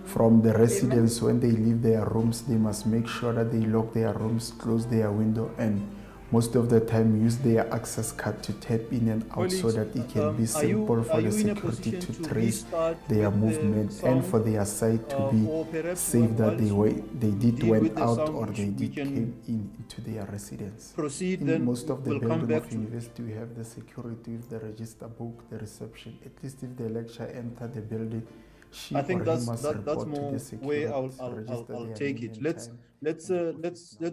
from the residents. When they leave their rooms, they must make sure that they lock their rooms, close their window, and most of the time use their access card to tap in and out so that it can be simple for the security to trace their movement and for their side to be safe that they did went out or they did came into their residence. Proceed, in then most of the we'll come building back of university, we have the security with the register book, the reception. At least if the lecturer enter the building, I think that's more where I'll take it. Let's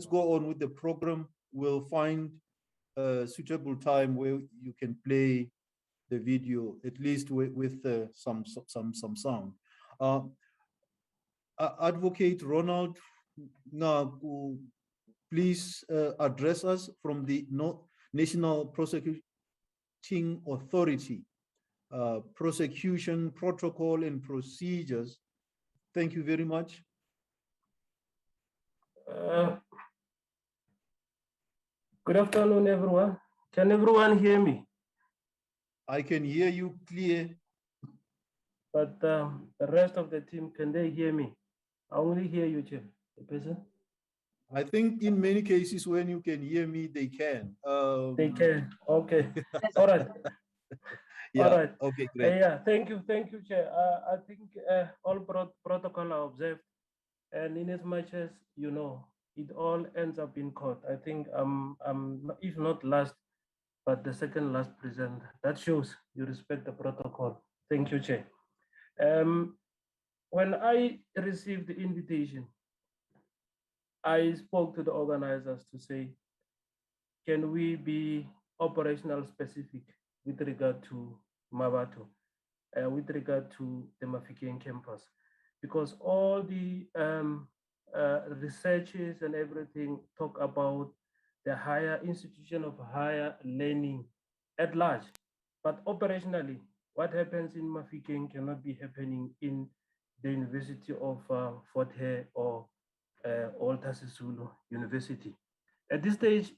go on with the program. We'll find a suitable time where you can play the video, at least with some sound. Advocate Ronald, now please address us from the National Prosecuting Authority, prosecution protocol and procedures. Thank you very much. Good afternoon, everyone. Can everyone hear me? I can hear you clear. But the rest of the team, can they hear me? I only hear you, Chair. The person? I think in many cases when you can hear me, they can. They can. Okay. All right. Yeah. All right. Okay, great. Yeah. Thank you, Chair. I think all protocol are observed, and in as much as you know, it all ends up in court. I think if not last, but the second last present. That shows you respect the protocol. Thank you, Chair. When I received the invitation, I spoke to the organizers to say, can we be operational specific with regard to Mavato, with regard to the Mafikeng campus? Because all the researches and everything talk about the higher institution of higher learning at large. But operationally, what happens in Mafikeng cannot be happening in the University of Fort Hare or Walter Sisulu University. At this stage,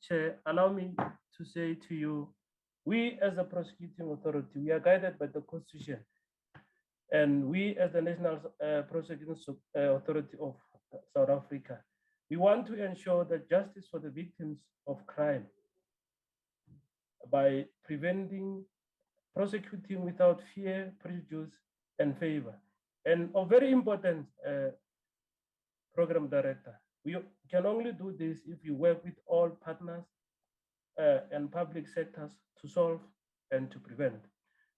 Chair, allow me to say to you, we as the prosecuting authority, we are guided by the Constitution. And we as the National Prosecuting Authority of South Africa, we want to ensure that justice for the victims of crime by preventing, prosecuting without fear, prejudice, and favor. And a very important program director, we can only do this if we work with all partners and public sectors to solve and to prevent.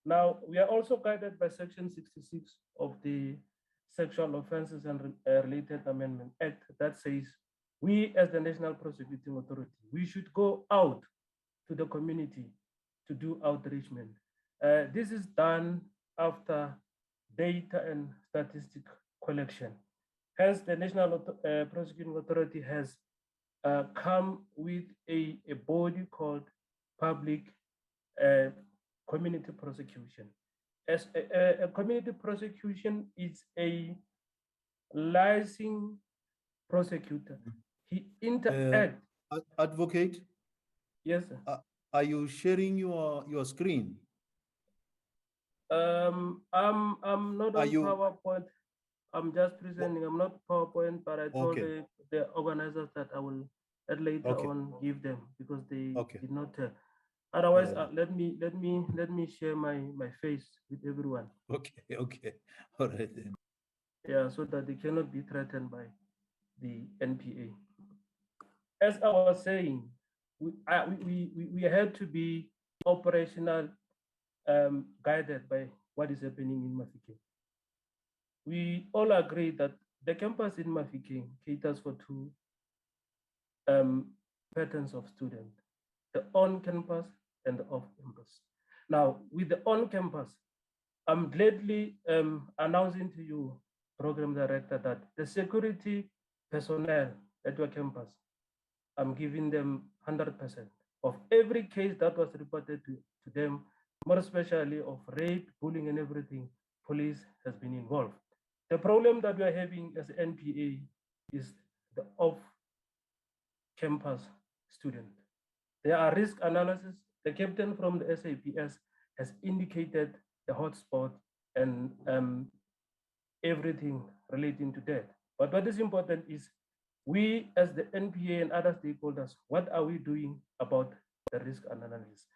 Now, we are also guided by Section 66 of the Sexual Offences and Related Amendment Act that says we as the National Prosecuting Authority, we should go out to the community to do outreachment. This is done after data and statistic collection. Hence, the National Prosecuting Authority has come with a body called Public Community Prosecution. As a community prosecution is a licensed prosecutor. He interacts. Advocate? Yes, sir. Are you sharing your screen? I'm not on PowerPoint. I'm just presenting. I'm not PowerPoint, but I told the organizers that I will later on give them because they did not tell. Otherwise, let me share my face with everyone. Okay, all right then. Yeah, so that they cannot be threatened by the NPA. As I was saying, we had to be operational, guided by what is happening in Mafeking. We all agree that the campus in Mafeking caters for two patterns of students, the on-campus and the off-campus. Now, with the on-campus, I'm gladly announcing to you, Program Director, that the security personnel at your campus, I'm giving them 100% of every case that was reported to them, more especially of rape, bullying, and everything. Police has been involved. The problem that we are having as NPA is the off-campus student. There are risk analysis. The captain from the SAPS has indicated the hotspot and everything relating to that. But what is important is we as the NPA and other stakeholders, what are we doing about the risk analysis?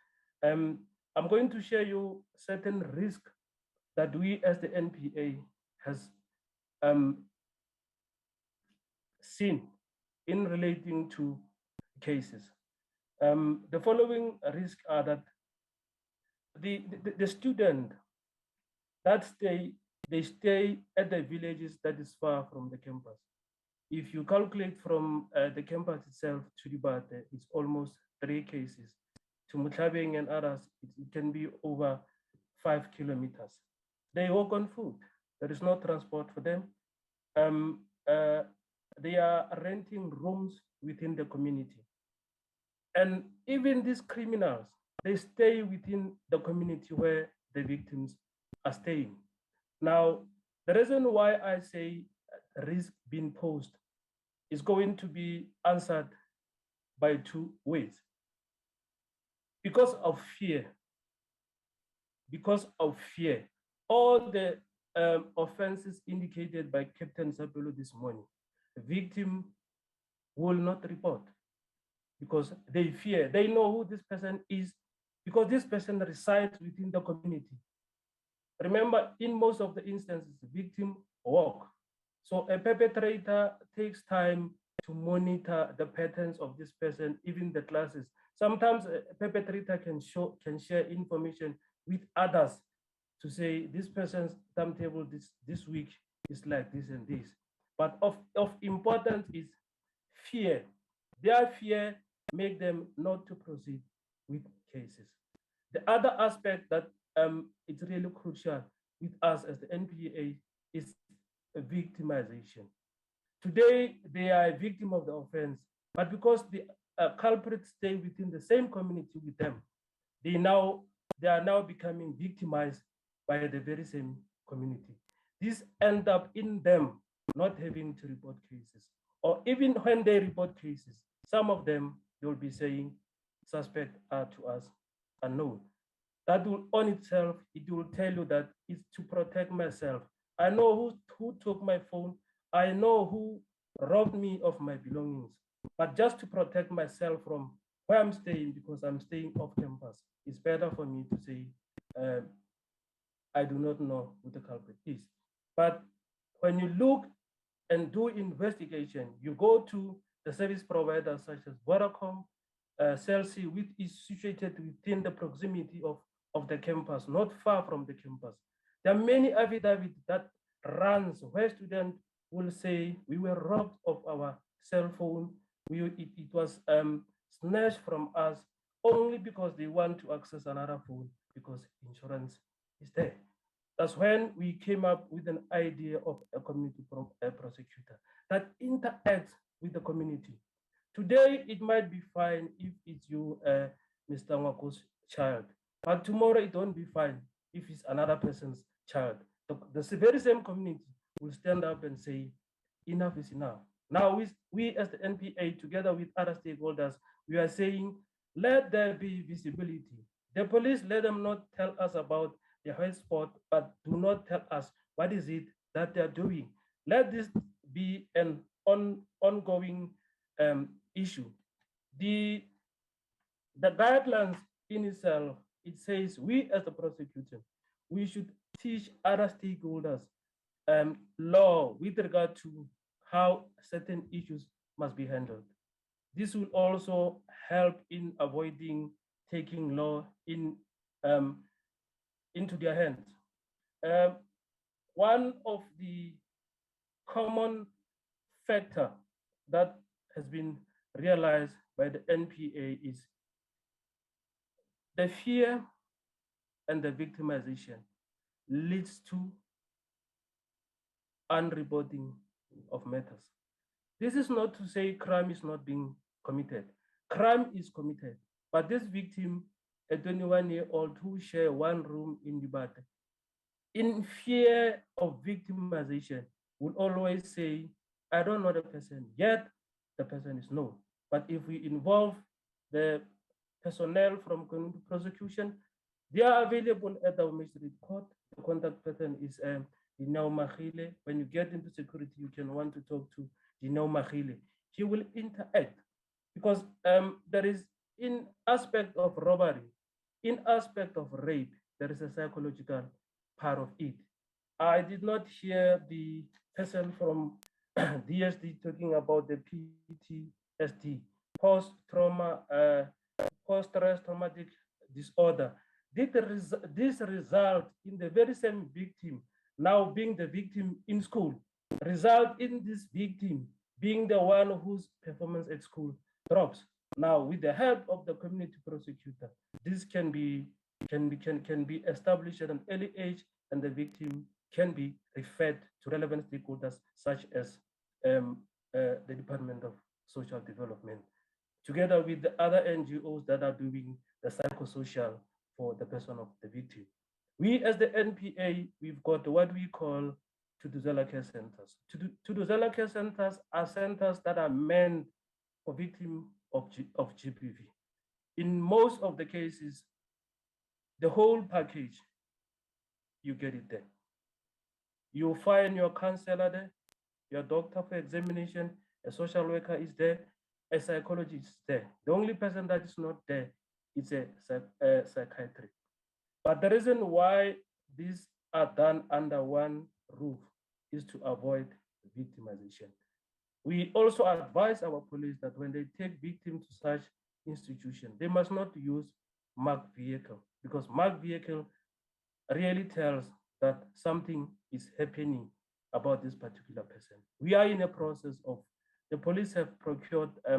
I'm going to share you certain risks that we as the NPA has seen in relating to cases. The following risks are that the student that they stay at the villages that is far from the campus. If you calculate from the campus itself to Dibate, it's almost 3 cases. To Mutlabeng and others, it can be over 5 kilometers. They walk on foot. There is no transport for them. They are renting rooms within the community. And even these criminals, they stay within the community where the victims are staying. Now, the reason why I say risk being posed is going to be answered by 2 ways. Because of fear, all the offenses indicated by Captain Sapelo this morning, the victim will not report because they fear. They know who this person is because this person resides within the community. Remember, in most of the instances, the victim walk. So a perpetrator takes time to monitor the patterns of this person, even the classes. Sometimes a perpetrator can share information with others to say this person's timetable this week is like this and this. But of importance is fear. Their fear make them not to proceed with cases. The other aspect that it's really crucial with us as the NPA is victimization. Today, they are a victim of the offense, but because the culprits stay within the same community with them, they are now becoming victimized by the very same community. This ends up in them not having to report cases, or even when they report cases, some of them will be saying suspect are to us unknown. That will on itself, it will tell you that it's to protect myself. I know who took my phone. I know who robbed me of my belongings. But just to protect myself from where I'm staying, because I'm staying off campus, it's better for me to say, I do not know who the culprit is. But when you look and do investigation, you go to the service providers such as Vodacom, Celsi, which is situated within the proximity of the campus, not far from the campus. There are many affidavits that runs where students will say we were robbed of our cell phone. It was snatched from us only because they want to access another phone because insurance is there. That's when we came up with an idea of a community prosecutor that interacts with the community. Today, it might be fine if it's you, Mr. Nwako's child, but tomorrow it won't be fine if it's another person's child. The very same community will stand up and say, enough is enough. Now, we as the NPA, together with other stakeholders, we are saying, let there be visibility. The police, let them not tell us about the hotspot, but do not tell us what is it that they're doing. Let this be an ongoing issue. The guidelines in itself, it says we as the prosecutor, we should teach other stakeholders law with regard to how certain issues must be handled. This will also help in avoiding taking law into their hands. One of the common factor that has been realized by the NPA is the fear and the victimization leads to unreporting of matters. This is not to say crime is not being committed. Crime is committed, but this victim, a 21-year-old who share one room in Dibata, in fear of victimization, will always say, I don't know the person, yet the person is known. But if we involve the personnel from community prosecution, they are available at the magistrate court. The contact person is Dinao Mahile. When you get into security, you can want to talk to Dinao Mahile. He will interact because there is, in aspect of robbery, in aspect of rape, there is a psychological part of it. I did not hear the person from DSD talking about the PTSD, post-stress traumatic disorder. This result in the very same victim now being the victim in school, result in this victim being the one whose performance at school drops. Now, with the help of the community prosecutor, this can be established at an early age, and the victim can be referred to relevant stakeholders such as the Department of Social Development, together with the other NGOs that are doing the psychosocial for the person of the victim. We as the NPA, we've got what we call Tuduzela Care Centers. Tuduzela Care Centers are centers that are meant for victims of GBV. In most of the cases, the whole package, you get it there. You find your counselor there, your doctor for examination, a social worker is there, a psychologist is there. The only person that is not there is a psychiatrist. But the reason why these are done under one roof is to avoid victimization. We also advise our police that when they take victims to such institution, they must not use marked vehicle, because marked vehicle really tells that something is happening about this particular person. We are in a process of, the police have procured a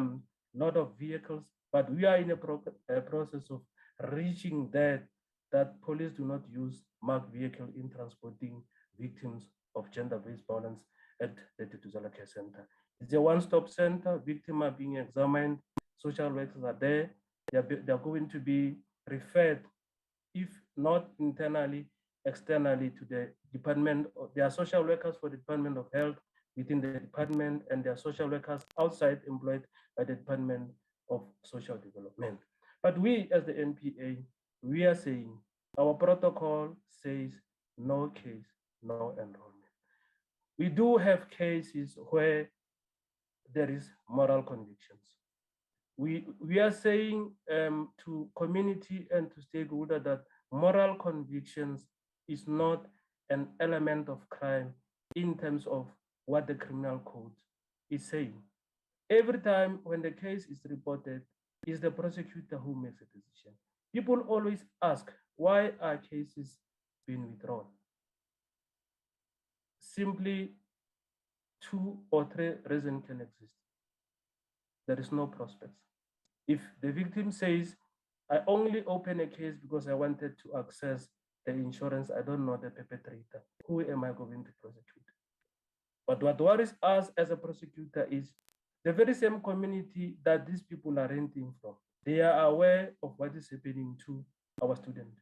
lot of vehicles, but we are in a process of reaching that police do not use marked vehicle in transporting victims of gender-based violence at the Tutuzala Care Center. It's a one-stop center. Victims are being examined. Social workers are there. They're going to be referred, if not internally, externally to the department. There are social workers for the Department of Health within the department, and there are social workers outside employed by the Department of Social Development. But we as the NPA, we are saying our protocol says no case, no enrollment. We do have cases where there is moral convictions. We are saying to community and to stakeholders that moral convictions is not an element of crime in terms of what the criminal code is saying. Every time when the case is reported, it's the prosecutor who makes a decision. People always ask, why are cases being withdrawn? Simply 2 or 3 reasons can exist. There is no prospects. If the victim says, I only open a case because I wanted to access the insurance, I don't know the perpetrator, who am I going to prosecute? But what worries us as a prosecutor is the very same community that these people are renting from. They are aware of what is happening to our students.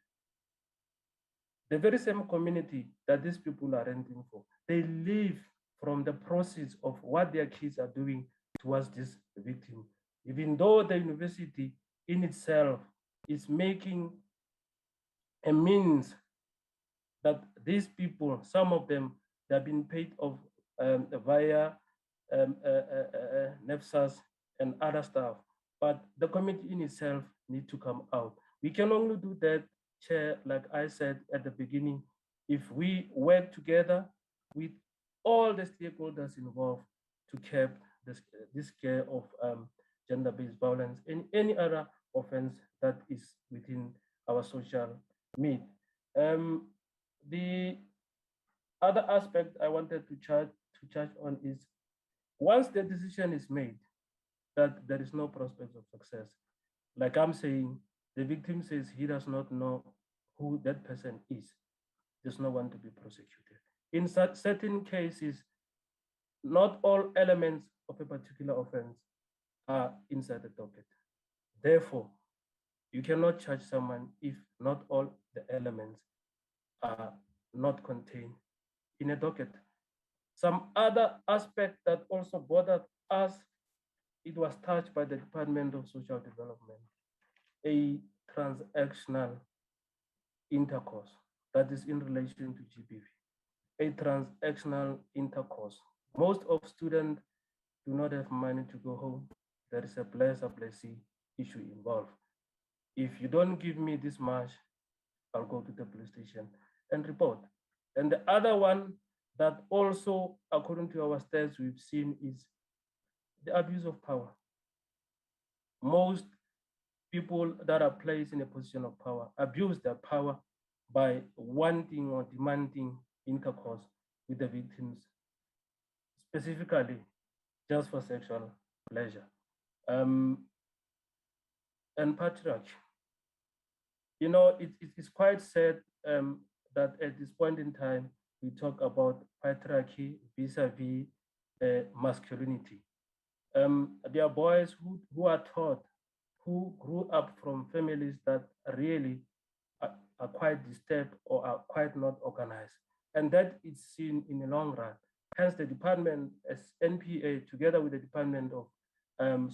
The very same community that these people are renting for, they live from the proceeds of what their kids are doing towards this victim. Even though the university in itself is making a means that these people, some of them, they've been paid off via NEPSAS and other stuff, but the community in itself need to come out. We can only do that, Chair, like I said at the beginning, if we work together with all the stakeholders involved to curb this care of gender-based violence and any other offense that is within our social meet. The other aspect I wanted to touch on is once the decision is made that there is no prospect of success, like I'm saying, the victim says he does not know who that person is, does not want to be prosecuted. In certain cases, not all elements of a particular offense are inside the docket. Therefore, you cannot charge someone if not all the elements are not contained in a docket. Some other aspect that also bothered us, it was touched by the Department of Social Development, a transactional intercourse that is in relation to GBV, a transactional intercourse. Most of students do not have money to go home. There is a blessee issue involved. If you don't give me this much, I'll go to the police station and report. And the other one that also, according to our stats, we've seen is the abuse of power. Most people that are placed in a position of power abuse their power by wanting or demanding intercourse with the victims, specifically just for sexual pleasure. And patriarchy. You know, it's quite sad that at this point in time, we talk about patriarchy vis-a-vis masculinity. There are boys who are taught, who grew up from families that really are quite disturbed or are quite not organized. And that is seen in the long run. Hence the department as NPA, together with the Department of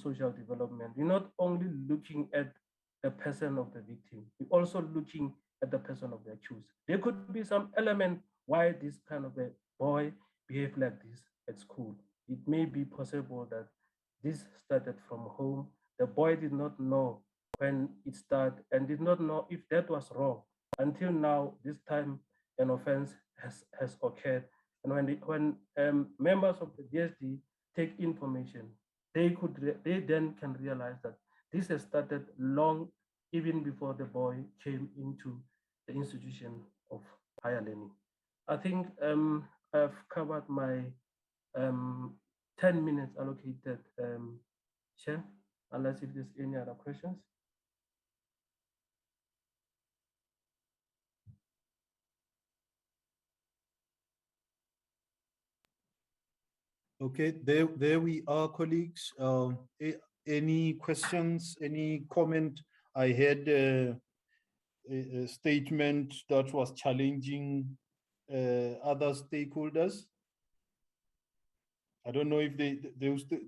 Social Development, we're not only looking at the person of the victim, we're also looking at the person of the accused. There could be some element why this kind of a boy behave like this at school. It may be possible that this started from home. The boy did not know when it started and did not know if that was wrong. Until now, this time an offense has occurred. And when members of the DSD take information, they then can realize that this has started long even before the boy came into the institution of higher learning. I think I've covered my 10 minutes allocated, Chair, unless if there's any other questions. Okay, there we are, colleagues. Any questions, any comment? I had a statement that was challenging other stakeholders. I don't know if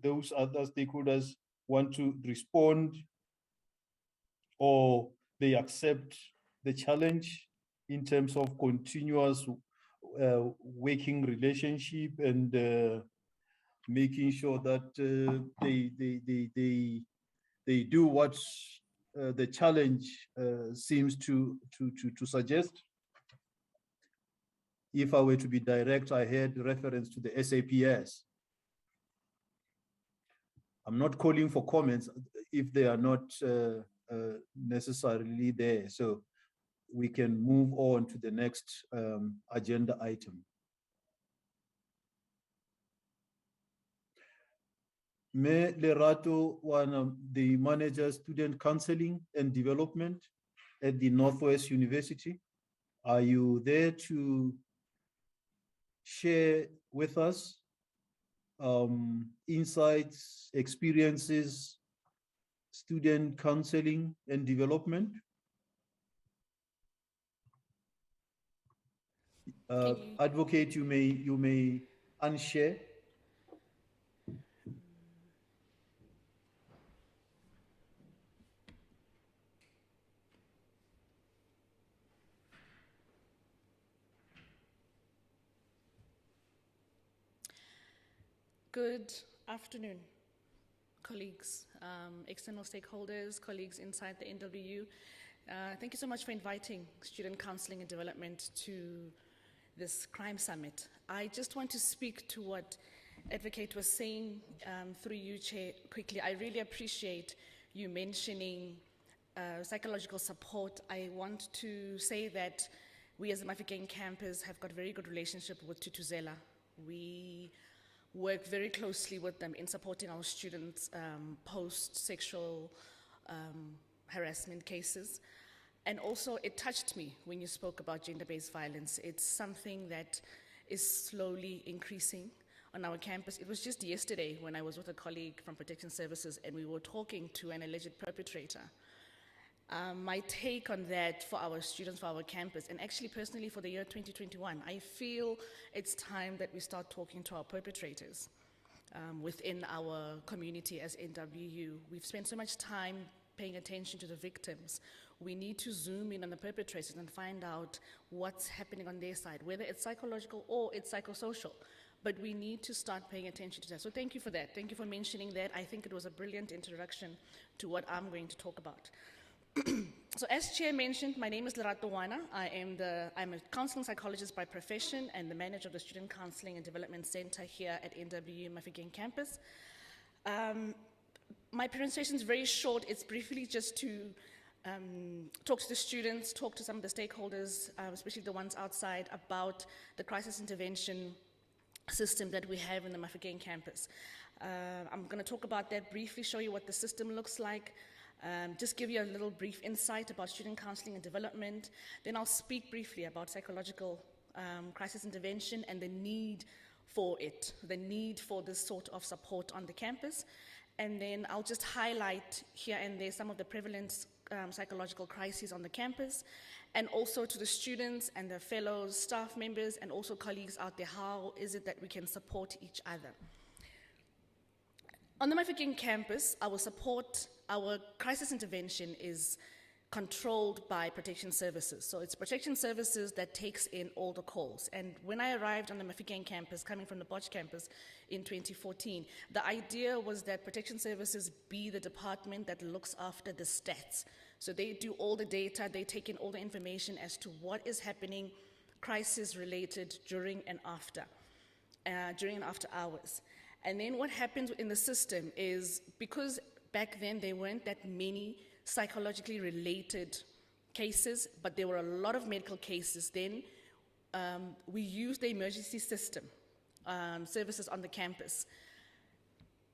those other stakeholders want to respond or they accept the challenge in terms of continuous working relationship and making sure that they do what the challenge seems to suggest. If I were to be direct, I had reference to the SAPS. I'm not calling for comments if they are not necessarily there. So we can move on to the next agenda item. Me Lerato, one of the manager student counseling and development at the Northwest University. Are you there to share with us insights, experiences, student counseling and development? Advocate, you may unshare. Good afternoon, colleagues, external stakeholders, colleagues inside the NWU. Thank you so much for inviting Student Counseling and Development to this Crime Summit. I just want to speak to what Advocate was saying through you, Chair, quickly. I really appreciate you mentioning psychological support. I want to say that we as the Mafeking campus have got a very good relationship with Tutuzela. We work very closely with them in supporting our students post-sexual harassment cases. And also it touched me when you spoke about gender-based violence. It's something that is slowly increasing on our campus. It was just yesterday when I was with a colleague from Protection Services and we were talking to an alleged perpetrator. My take on that for our students, for our campus, and actually personally for the year 2021, I feel it's time that we start talking to our perpetrators within our community as NWU. We've spent so much time paying attention to the victims. We need to zoom in on the perpetrators and find out what's happening on their side, whether it's psychological or it's psychosocial. But we need to start paying attention to that. So thank you for that. Thank you for mentioning that. I think it was a brilliant introduction to what I'm going to talk about. So as Chair mentioned, my name is Lerato Wana. I'm a counseling psychologist by profession and the manager of the Student Counseling and Development Center here at NWU Mafeking campus. My presentation is very short. It's briefly just to talk to the students, talk to some of the stakeholders, especially the ones outside, about the crisis intervention system that we have in the Mafeking campus. I'm going to talk about that briefly, show you what the system looks like. Just give you a little brief insight about student counseling and development. Then I'll speak briefly about psychological crisis intervention and the need for it, the need for this sort of support on the campus. And then I'll just highlight here and there some of the prevalent psychological crises on the campus, and also to the students and their fellow staff members and also colleagues out there, how is it that we can support each other. On the Mafeking campus, our crisis intervention is controlled by Protection Services. So it's Protection Services that takes in all the calls. And when I arrived on the Mafeking campus, coming from the Bosch campus in 2014, the idea was that Protection Services be the department that looks after the stats. So they do all the data, they take in all the information as to what is happening crisis related during and after hours. And then what happens in the system is, because back then there weren't that many psychologically related cases, but there were a lot of medical cases then, we used the emergency system services on the campus.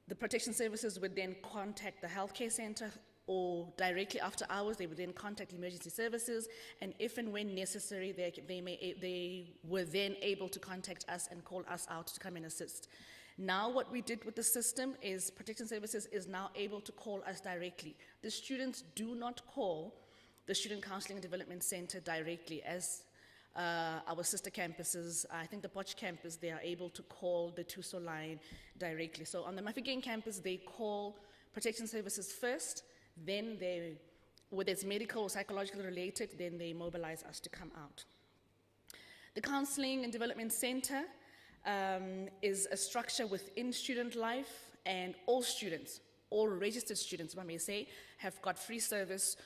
The Protection Services would then contact the healthcare center, or directly after hours, they would then contact emergency services, and if and when necessary, they were then able to contact us and call us out to come and assist. Now what we did with the system is Protection Services is now able to call us directly. The students do not call the Student Counseling and Development Center directly as our sister campuses. I think the Bosch campus, they are able to call the TUSO line directly. So on the Mafeking campus, they call Protection Services first, then they, whether it's medical or psychological related, then they mobilize us to come out. The Counseling and Development Center is a structure within student life, and all students, all registered students, if I may say, have got free service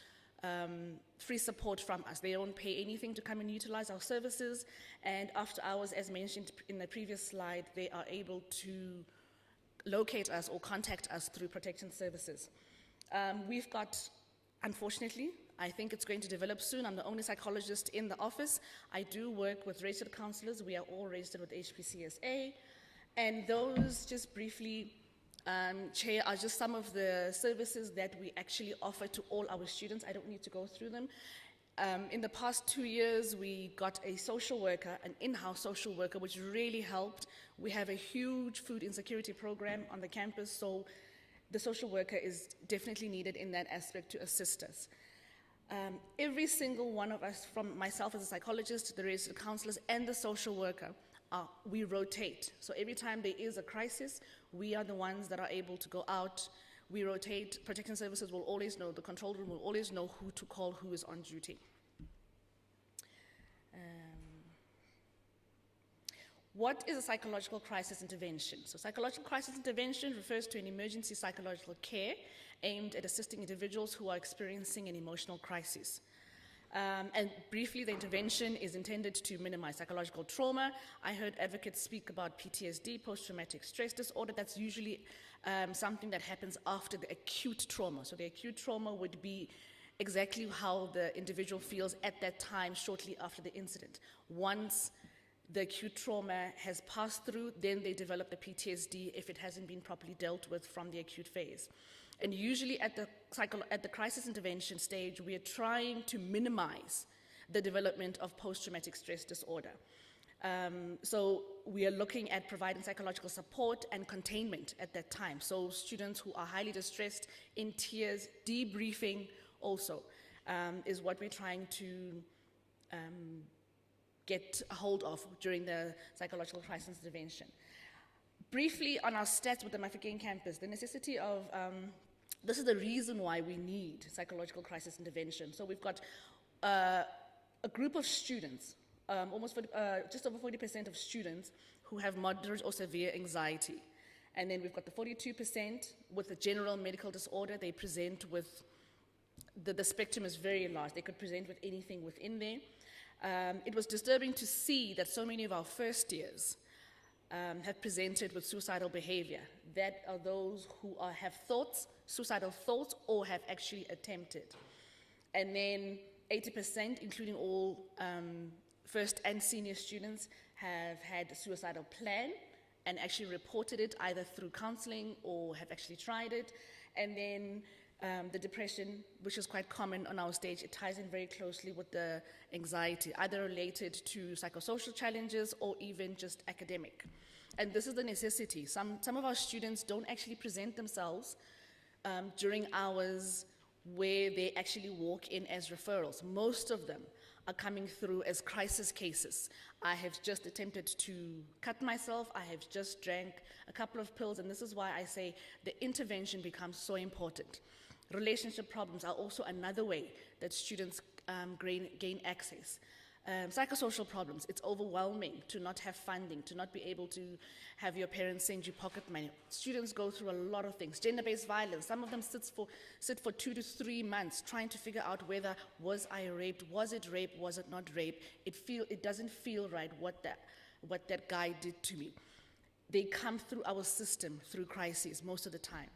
free support from us. They don't pay anything to come and utilize our services. And after hours, as mentioned in the previous slide, they are able to locate us or contact us through protection services. We've got, unfortunately, I think it's going to develop soon. I'm the only psychologist in the office. I do work with registered counselors. We are all registered with HPCSA. And those, just briefly, Chair, are just some of the services that we actually offer to all our students. I don't need to go through them. In the past 2 years, we got a social worker, an in-house social worker, which really helped. We have a huge food insecurity program on the campus, so the social worker is definitely needed in that aspect to assist us. Every single one of us, from myself as a psychologist, the registered counselors, and the social worker, we rotate. So every time there is a crisis, we are the ones that are able to go out. We rotate. Protection services will always know, the control room will always know who to call, who is on duty. What is a psychological crisis intervention? So psychological crisis intervention refers to an emergency psychological care aimed at assisting individuals who are experiencing an emotional crisis. And briefly, the intervention is intended to minimize psychological trauma. I heard advocates speak about PTSD, post-traumatic stress disorder. That's usually something that happens after the acute trauma. So the acute trauma would be exactly how the individual feels at that time, shortly after the incident. Once the acute trauma has passed through, then they develop the PTSD if it hasn't been properly dealt with from the acute phase. And usually at the crisis intervention stage, we are trying to minimize the development of post-traumatic stress disorder. So we are looking at providing psychological support and containment at that time. So students who are highly distressed, in tears, debriefing also is what we're trying to get a hold of during the psychological crisis intervention. Briefly on our stats with the Mafeking campus, the necessity of, this is the reason why we need psychological crisis intervention. So we've got a group of students, just over 40% of students who have moderate or severe anxiety. And then we've got the 42% with a general medical disorder. They present with, the spectrum is very large. They could present with anything within there. It was disturbing to see that so many of our first years have presented with suicidal behavior. That are those who have thoughts, suicidal thoughts, or have actually attempted. And then 80%, including all first and senior students, have had a suicidal plan and actually reported it either through counseling or have actually tried it. And then the depression, which is quite common on our stage, it ties in very closely with the anxiety, either related to psychosocial challenges or even just academic. And this is the necessity. Some of our students don't actually present themselves during hours where they actually walk in as referrals. Most of them are coming through as crisis cases. I have just attempted to cut myself, I have just drank a couple of pills, and this is why I say the intervention becomes so important. Relationship problems are also another way that students gain access. Psychosocial problems, it's overwhelming to not have funding, to not be able to have your parents send you pocket money. Students go through a lot of things. Gender-based violence, some of them sit for 2 to 3 months trying to figure out whether, was I raped, was it rape, was it not rape? It doesn't feel right what that guy did to me. They come through our system through crises most of the time.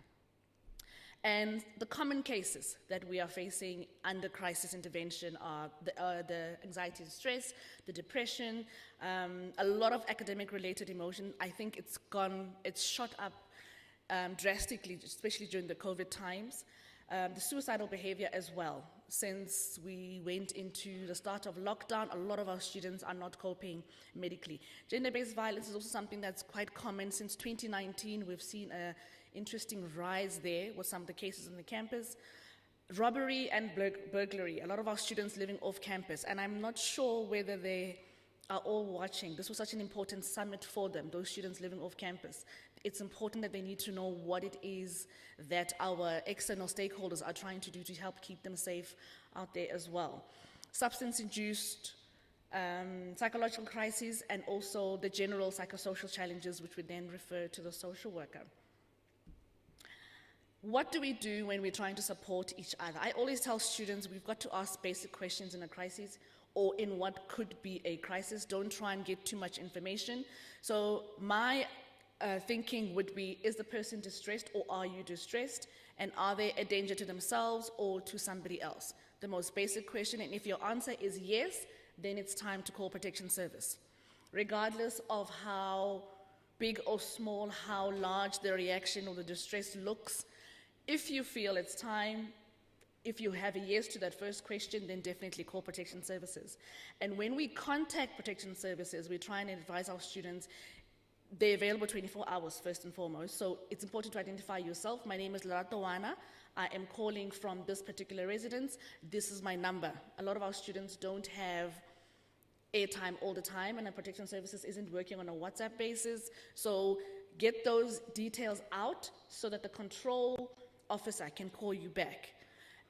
And the common cases that we are facing under crisis intervention are the anxiety and stress, the depression, a lot of academic related emotion. I think it's shot up drastically, especially during the COVID times. The suicidal behavior as well. Since we went into the start of lockdown, a lot of our students are not coping medically. Gender-based violence is also something that's quite common. Since 2019, we've seen an interesting rise there with some of the cases on the campus. Robbery and burglary, a lot of our students living off campus, and I'm not sure whether they are all watching. This was such an important summit for them, those students living off campus. It's important that they need to know what it is that our external stakeholders are trying to do to help keep them safe out there as well. Substance-induced psychological crises, and also the general psychosocial challenges, which would then refer to the social worker. What do we do when we're trying to support each other? I always tell students we've got to ask basic questions in a crisis or in what could be a crisis. Don't try and get too much information. So my thinking would be, is the person distressed or are you distressed? And are they a danger to themselves or to somebody else? The most basic question, and if your answer is yes, then it's time to call protection service. Regardless of how big or small, how large the reaction or the distress looks, if you feel it's time, if you have a yes to that first question, then definitely call protection services. And when we contact protection services, we try and advise our students. They're available 24 hours, first and foremost. So it's important to identify yourself. My name is Lerato Wana. I am calling from this particular residence. This is my number. A lot of our students don't have airtime all the time, and our protection services isn't working on a WhatsApp basis. So get those details out so that the control officer can call you back.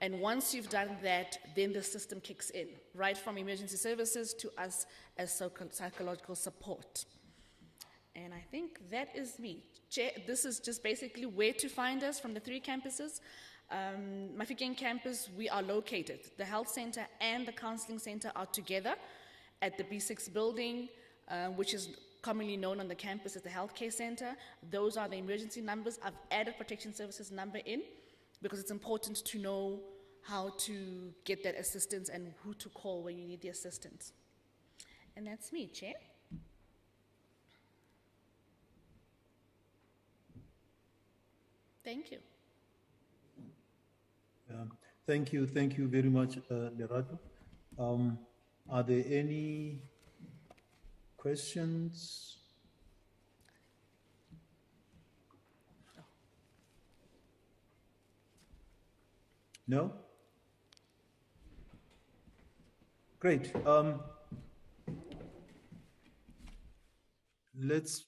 And once you've done that, then the system kicks in, right from emergency services to us as psychological support. And I think that is me. This is just basically where to find us from the 3 campuses. Mafikeng campus, we are located. The health center and the counseling center are together at the B6 building, which is commonly known on the campus as the healthcare center. Those are the emergency numbers. I've added protection services number in because it's important to know how to get that assistance and who to call when you need the assistance. And that's me, Chair. Thank you. Thank you very much, Lerato. Are there any questions? No? Great. Let's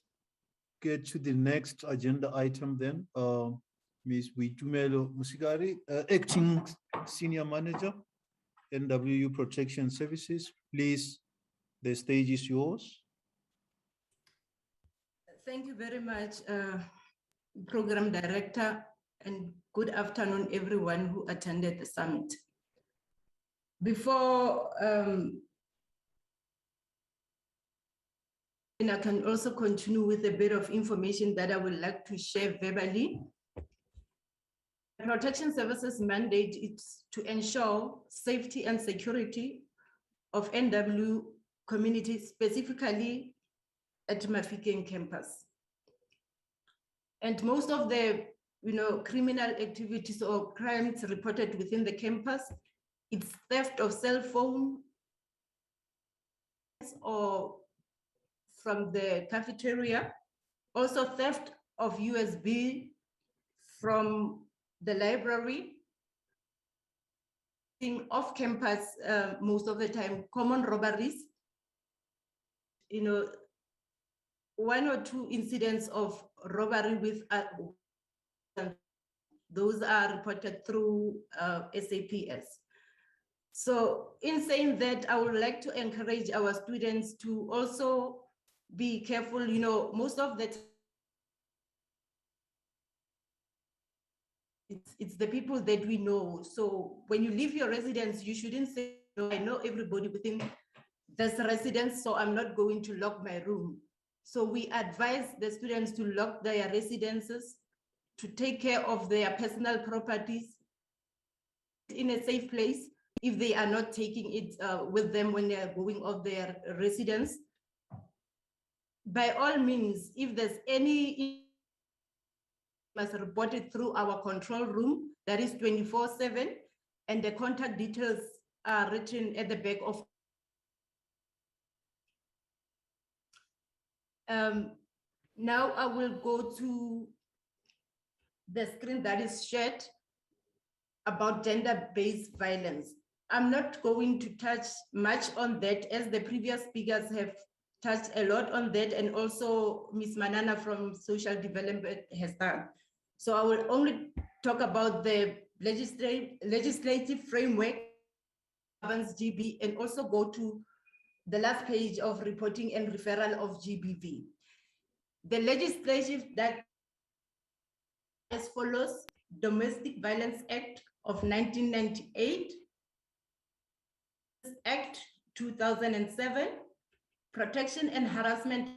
get to the next agenda item then. Ms. Witumelo Musigari, Acting Senior Manager, NWU Protection Services. Please, the stage is yours. Thank you very much, Program Director, and good afternoon, everyone who attended the summit. Before, and I can also continue with a bit of information that I would like to share verbally. Protection Services mandate is to ensure safety and security of NWU community, specifically at Mafikeng campus. And most of the criminal activities or crimes reported within the campus, it's theft of cell phone or from the cafeteria, also theft of USB from the library, off campus, most of the time, common robberies, 1 or 2 incidents of robbery with those are reported through SAPS. So in saying that, I would like to encourage our students to also be careful. Most of the time, it's the people that we know. So when you leave your residence, you shouldn't say, I know everybody within this residence, so I'm not going to lock my room. So we advise the students to lock their residences, to take care of their personal properties in a safe place if they are not taking it with them when they are going off their residence. By all means, if there's any, must report it through our control room that is 24/7, and the contact details are written at the back of. Now I will go to the screen that is shared about gender-based violence. I'm not going to touch much on that, as the previous speakers have touched a lot on that, and also Ms. Manana from Social Development has done. So I will only talk about the legislative framework governs GB, and also go to the last page of reporting and referral of GBV. The legislative that as follows: Domestic Violence Act of 1998, Act 2007, Protection and Harassment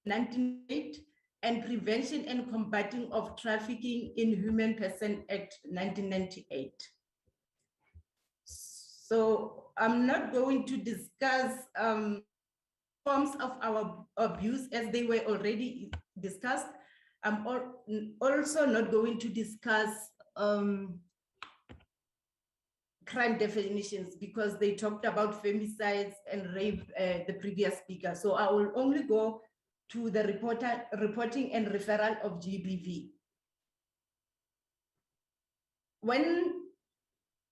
1998, and Prevention and Combating of Trafficking in Human Person Act 1998. So I'm not going to discuss forms of our abuse as they were already discussed. I'm also not going to discuss crime definitions because they talked about femicides and rape, the previous speaker. So I will only go to the reporting and referral of GBV. When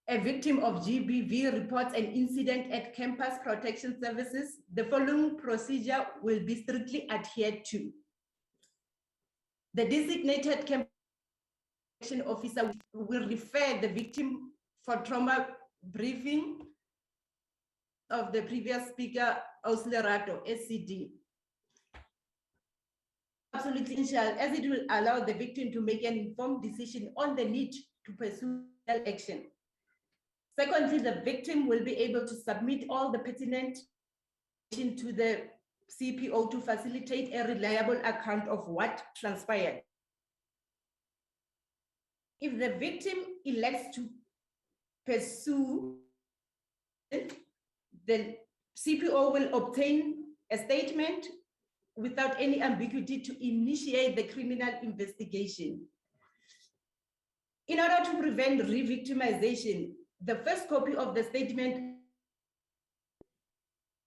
a victim of GBV reports an incident at Campus Protection Services, the following procedure will be strictly adhered to. The designated campus protection officer will refer the victim for trauma briefing of the previous speaker, Auxilerato, SCD. Absolutely essential, as it will allow the victim to make an informed decision on the need to pursue legal action. Secondly, the victim will be able to submit all the pertinent information to the CPO to facilitate a reliable account of what transpired. If the victim elects to pursue, the CPO will obtain a statement without any ambiguity to initiate the criminal investigation. In order to prevent re-victimization, the first copy of the statement,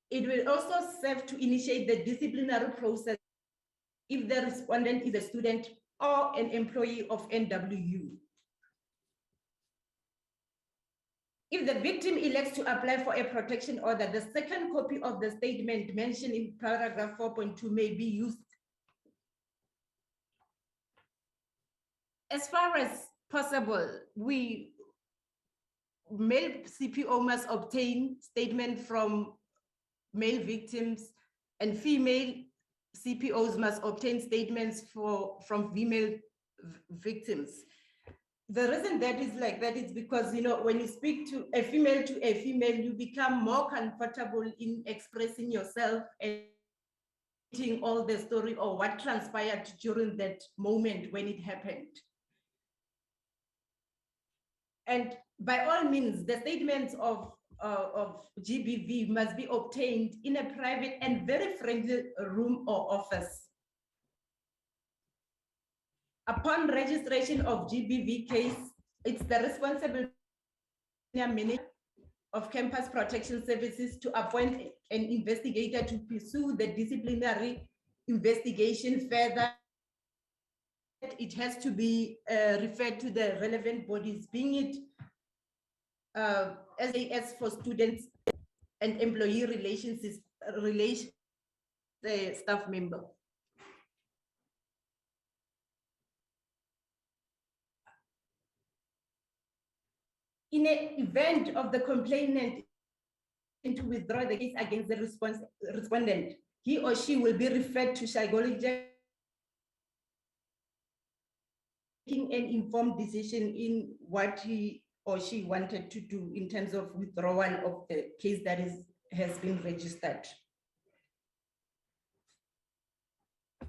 it will also serve to initiate the disciplinary process if the respondent is a student or an employee of NWU. If the victim elects to apply for a protection order, the second copy of the statement mentioned in paragraph 4.2 may be used. As far as possible, male CPO must obtain statement from male victims, and female CPOs must obtain statements from female victims. The reason that is like that is because, you know, when you speak to a female, you become more comfortable in expressing yourself and telling all the story or what transpired during that moment when it happened. And by all means, the statements of GBV must be obtained in a private and very friendly room or office. Upon registration of GBV case, it's the responsibility manager of Campus Protection Services to appoint an investigator to pursue the disciplinary investigation further. It has to be referred to the relevant bodies, being it SAS for students and employee relations, staff member. In an event of the complainant to withdraw the case against the respondent, he or she will be referred to psychology, making an informed decision in what he or she wanted to do in terms of withdrawal of the case that has been registered.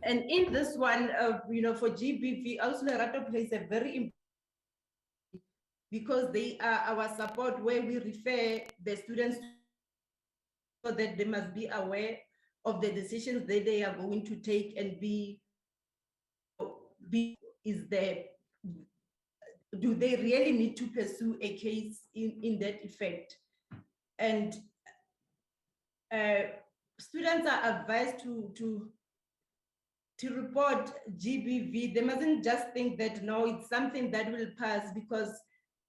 And in this one, you know, for GBV, Auxilerato plays a very important, because they are our support where we refer the students so that they must be aware of the decisions that they are going to take and do they really need to pursue a case in that effect? And students are advised to report GBV. They mustn't just think that, no, it's something that will pass, because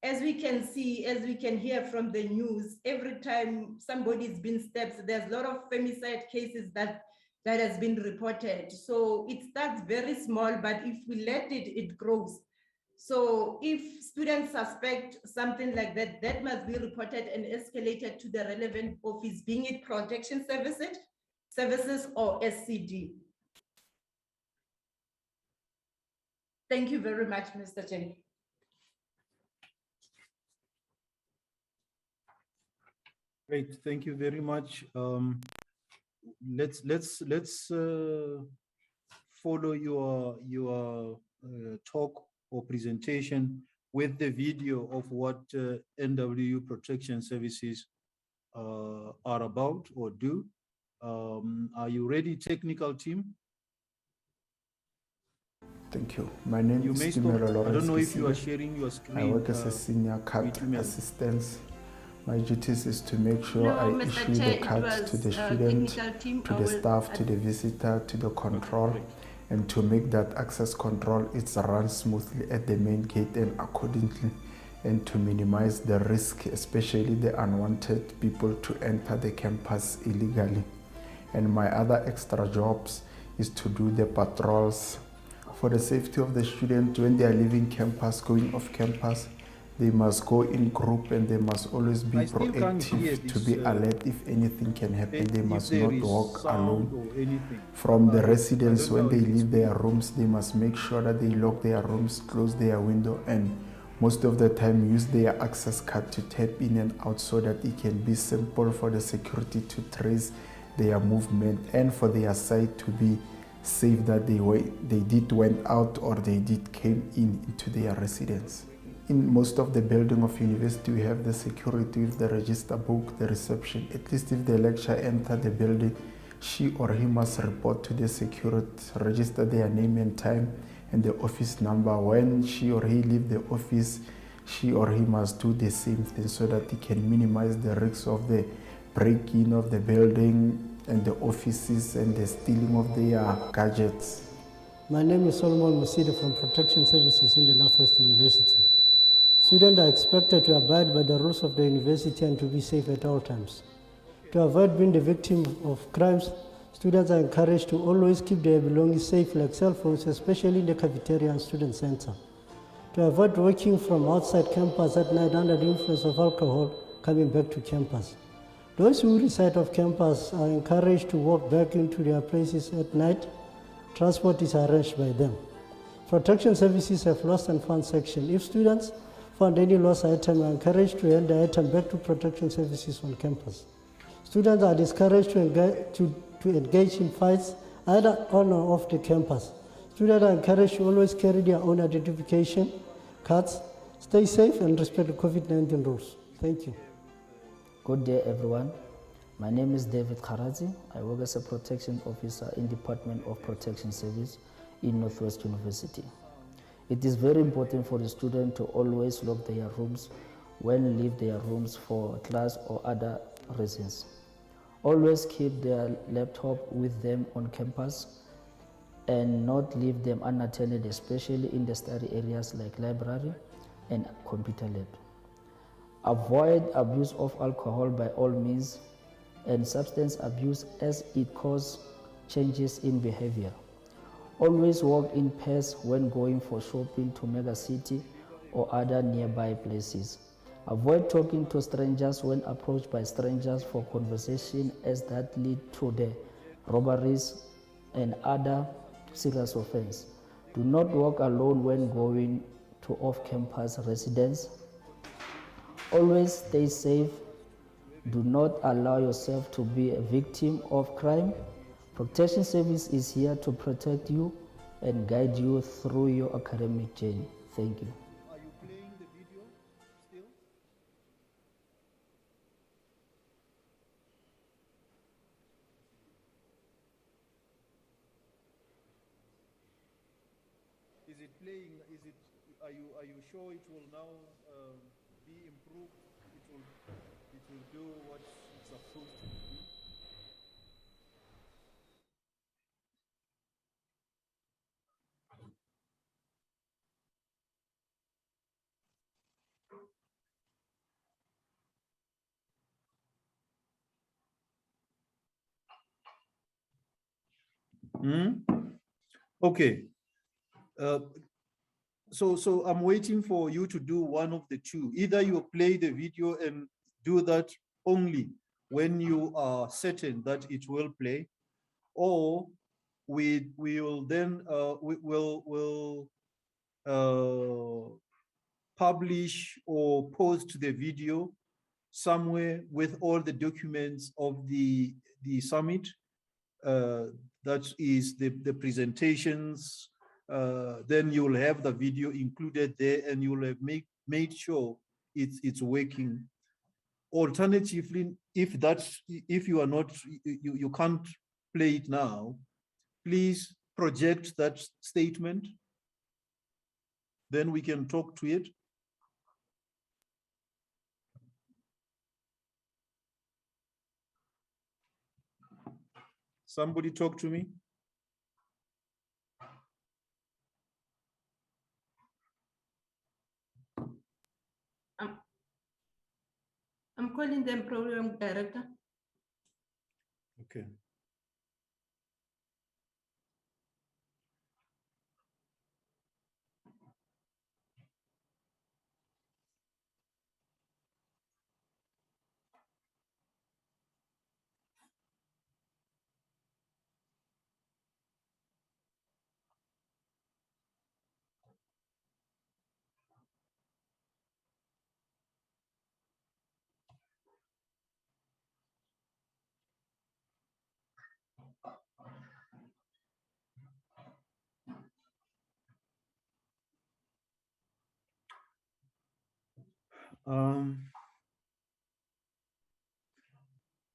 as we can see, as we can hear from the news, every time somebody's been stabbed, there's a lot of femicide cases that has been reported. So it starts very small, but if we let it, it grows. So if students suspect something like that, that must be reported and escalated to the relevant office, being it protection services or SCD. Thank you very much, Mr. Chen. Great, thank you very much. Let's follow your talk or presentation with the video of what NWU Protection Services are about or do. Are you ready, technical team? Thank you. My name You is may stop. Tumelo I Lawrence don't know if you are Kisile. sharing your screen. I work as a senior card Tumelo. assistant. My duties is to make sure No, I Mr. issue Chair, the it card was to the technical student, team. to I the will staff, to the visitor, to the control, and to make that access control it's run smoothly at the main gate and accordingly, and to minimize the risk, especially the unwanted people to enter the campus illegally. And my other extra jobs is to do the patrols for the safety of the student when they are leaving campus, going off campus. They must go in group and they must always be proactive to be alert if anything can happen. They must not walk alone. From the residents, when they leave their rooms, they must make sure that they lock their rooms, close their window, and most of the time use their access card to tap in and out so that it can be simple for the security to trace their movement and for their side to be safe that they did went out or they did came in into their residence. In most of the building of university, we have the security with the register book, the reception. At least if the lecturer enter the building, she or he must report to the security, register their name and time and the office number. When she or he leave the office, she or he must do the same thing so that he can minimize the risks of the break-in of the building and the offices and the stealing of their gadgets. My name is Solomon Musida from Protection Services in the Northwest University. Students are expected to abide by the rules of the university and to be safe at all times. To avoid being the victim of crimes, students are encouraged to always keep their belongings safe, like cell phones, especially in the cafeteria and student center. To avoid working from outside campus at night under the influence of alcohol coming back to campus. Those who reside off campus are encouraged to walk back into their places at night. Transport is arranged by them. Protection services have lost and found section. If students found any lost item, are encouraged to hand the item back to protection services on campus. Students are discouraged to engage in fights either on or off the campus. Students are encouraged to always carry their own identification cards, stay safe, and respect the COVID-19 rules. Thank you. Good day, everyone. My name is David Kharazi. I work as a protection officer in Department of Protection Service in Northwest University. It is very important for the student to always lock their rooms when leave their rooms for class or other reasons. Always keep their laptop with them on campus and not leave them unattended, especially in the study areas like library and computer lab. Avoid abuse of alcohol by all means and substance abuse as it causes changes in behavior. Always walk in pairs when going for shopping to mega city or other nearby places. Avoid talking to strangers when approached by strangers for conversation, as that lead to the robberies and other serious offense. Do not walk alone when going to off-campus residence. Always stay safe. Do not allow yourself to be a victim of crime. Protection Service is here to protect you and guide you through your academic journey. Thank you. Are you playing the video still? Is it playing? Are you sure it will now be improved? It will do what it's supposed to do. Okay. So I'm waiting for you to do one of the two. Either you play the video and do that only when you are certain that it will play, or we will then we will publish or post the video somewhere with all the documents of the summit. That is the presentations. Then you'll have the video included there, and you'll have made sure it's working. Alternatively, if you are not, you can't play it now, please project that statement. Then we can talk to it. Somebody talk to me. I'm calling them program director. Okay.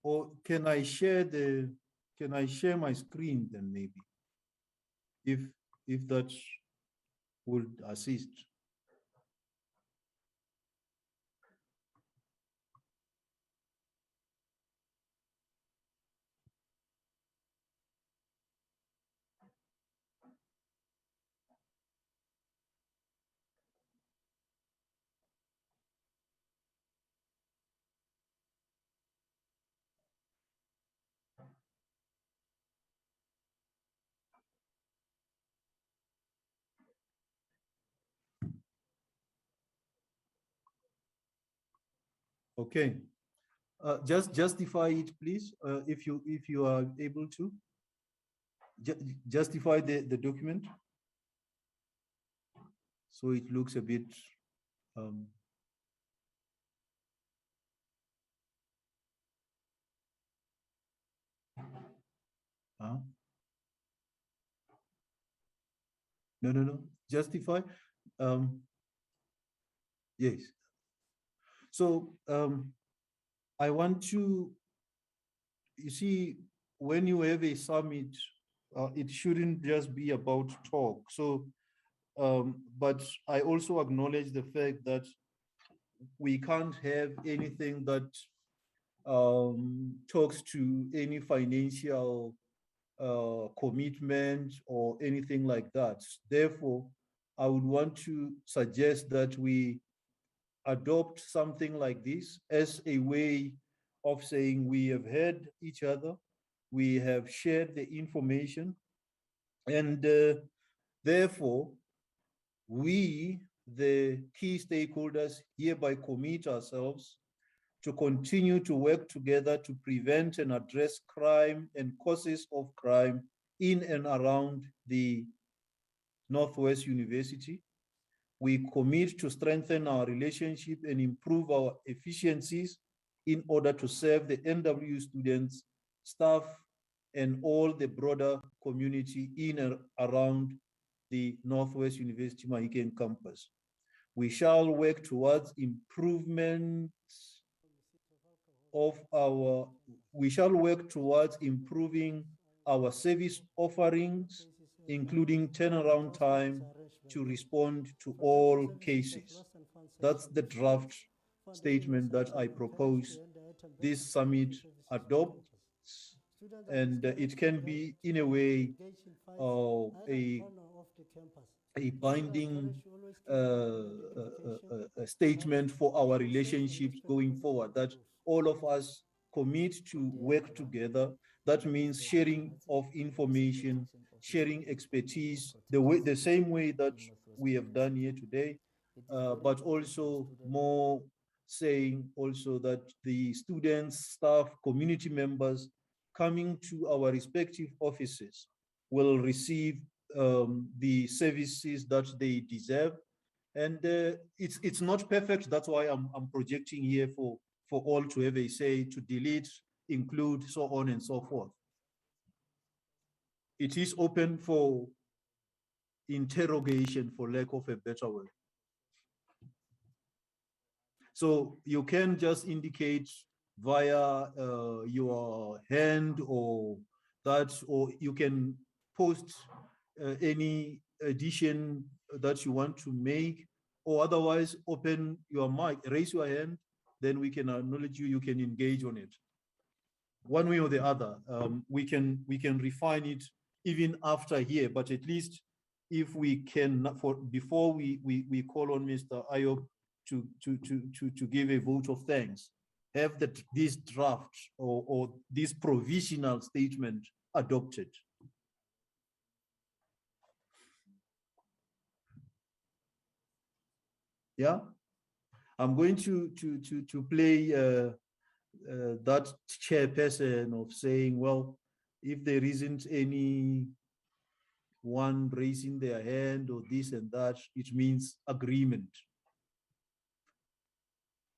Or can I share my screen then, maybe, if that would assist? Okay, just justify it, please, if you are able to. Justify the document so it looks a bit no, justify. Yes. So I want to, you see, when you have a summit, it shouldn't just be about talk. So, but I also acknowledge the fact that we can't have anything that talks to any financial commitment or anything like that. Therefore, I would want to suggest that we adopt something like this as a way of saying we have heard each other, we have shared the information, and therefore, we, the key stakeholders, hereby commit ourselves to continue to work together to prevent and address crime and causes of crime in and around the Northwest University. We commit to strengthen our relationship and improve our efficiencies in order to serve the NWU students, staff, and all the broader community in and around the Northwest University Mahikeng campus. We shall work towards improvement of our, we shall work towards improving our service offerings, including turnaround time to respond to all cases. That's the draft statement that I propose this summit adopts, and it can be in a way a binding statement for our relationships going forward, that all of us commit to work together. That means sharing of information, sharing expertise, the same way that we have done here today, but also more saying also that the students, staff, community members coming to our respective offices will receive the services that they deserve. And it's not perfect. That's why I'm projecting here for for all to have a say, to delete, include, so on and so forth. It is open for interrogation, for lack of a better word. So you can just indicate via your hand or that, or you can post any addition that you want to make, or otherwise open your mic, raise your hand, then we can acknowledge you, you can engage on it. One way or the other, we can refine it even after here, but at least if we can, before we call on Mr. Ayub to give a vote of thanks, have this draft or this provisional statement adopted. Yeah, I'm going to play that chairperson of saying, well, if there isn't any one raising their hand or this and that, it means agreement.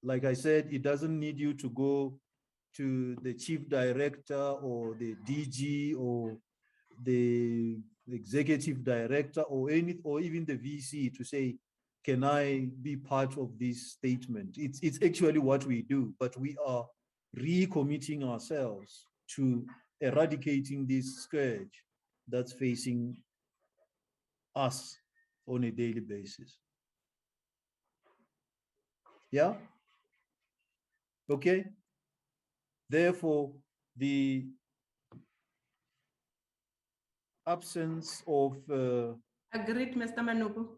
Like I said, it doesn't need you to go to the chief director or the DG or the executive director or even the VC to say, can I be part of this statement? It's actually what we do, but we are recommitting ourselves to eradicating this scourge that's facing us on a daily basis. Yeah? Okay? Therefore, the absence of... Agreed, Mr. Manuku.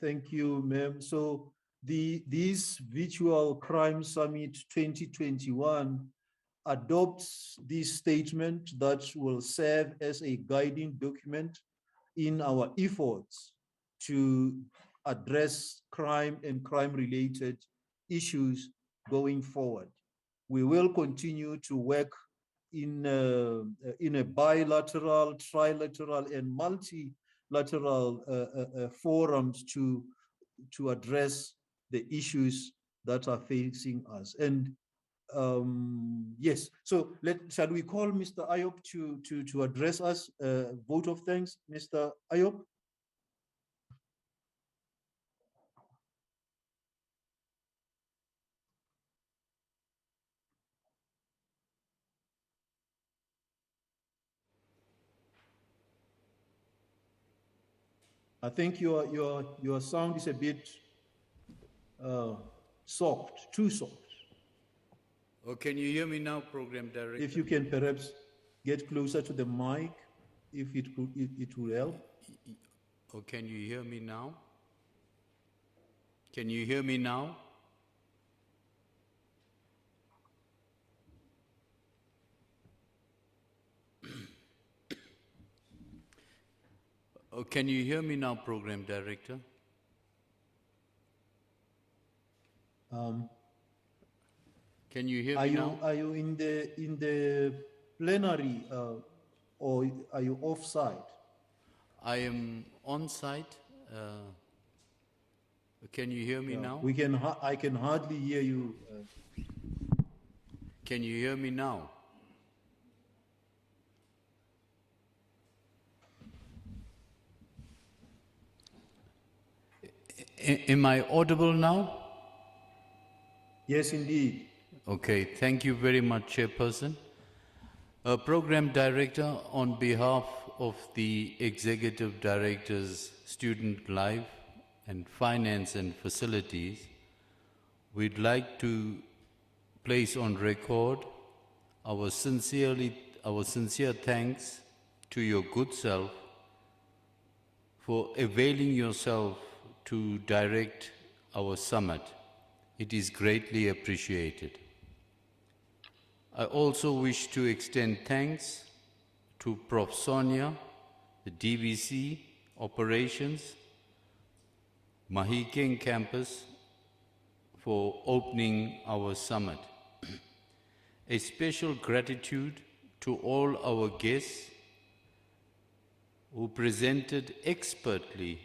Thank you, ma'am. So this virtual crime summit 2021 adopts this statement that will serve as a guiding document in our efforts to address crime and crime-related issues going forward. We will continue to work in a bilateral, trilateral, and multilateral forums to address the issues that are facing us. And yes, so shall we call Mr. Ayub to address us? Vote of thanks, Mr. Ayub. I think your sound is a bit soft, too soft. Oh, can you hear me now, Program Director? If you can perhaps get closer to the mic, if it will help. Oh, can you hear me now? Can you hear me now? Oh, can you hear me now, Program Director? Can you hear me now? Are you in the plenary or are you off-site? I am on-site. Can you hear me now? I can hardly hear you. Can you hear me now? Am I audible now? Yes, indeed. Okay, thank you very much, Chairperson. Program Director, on behalf of the Executive Directors, Student Life and Finance and Facilities, we'd like to place on record our sincere thanks to your good self for availing yourself to direct our summit. It is greatly appreciated. I also wish to extend thanks to Prof. Sonia, the DVC Operations, Mahikeng Campus, for opening our summit. A special gratitude to all our guests who presented expertly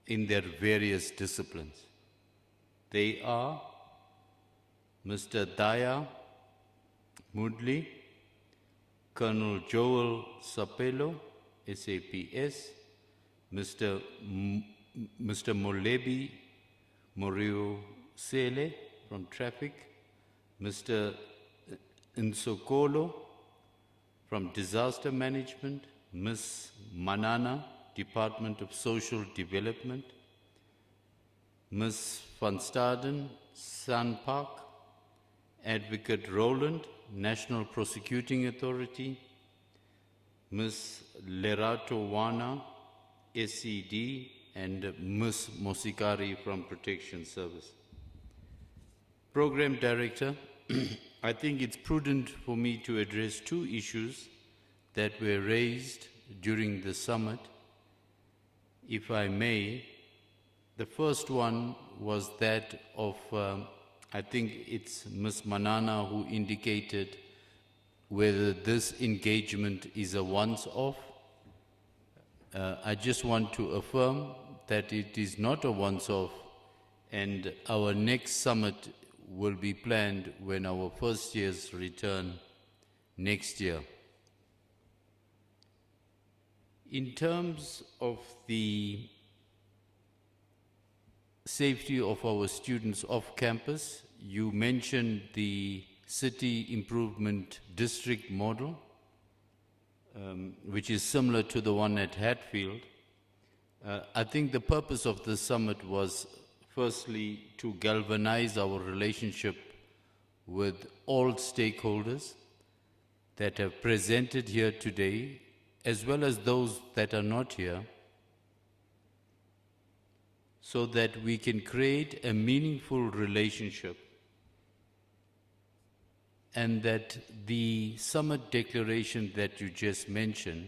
in their various disciplines. They are Mr. Daya Mudli, Colonel Joel Sapelo, SAPS, Mr. Molebi Morio Sele from Traffic, Mr. Nsokolo from Disaster Management, Ms. Manana, Department of Social Development, Ms. Van Staden, San Park, Advocate Roland, National Prosecuting Authority, Ms. Lerato Wana, SED, and Ms. Mosikari from Protection Service. Program Director, I think it's prudent for me to address two issues that were raised during the summit, if I may. The first one was that of, I think it's Ms. Manana who indicated whether this engagement is a once-off. I just want to affirm that it is not a once-off, and our next summit will be planned when our first years return next year. In terms of the safety of our students off campus, you mentioned the City Improvement District model, which is similar to the one at Hatfield. I think the purpose of the summit was firstly to galvanize our relationship with all stakeholders that have presented here today, as well as those that are not here, so that we can create a meaningful relationship, and that the summit declaration that you just mentioned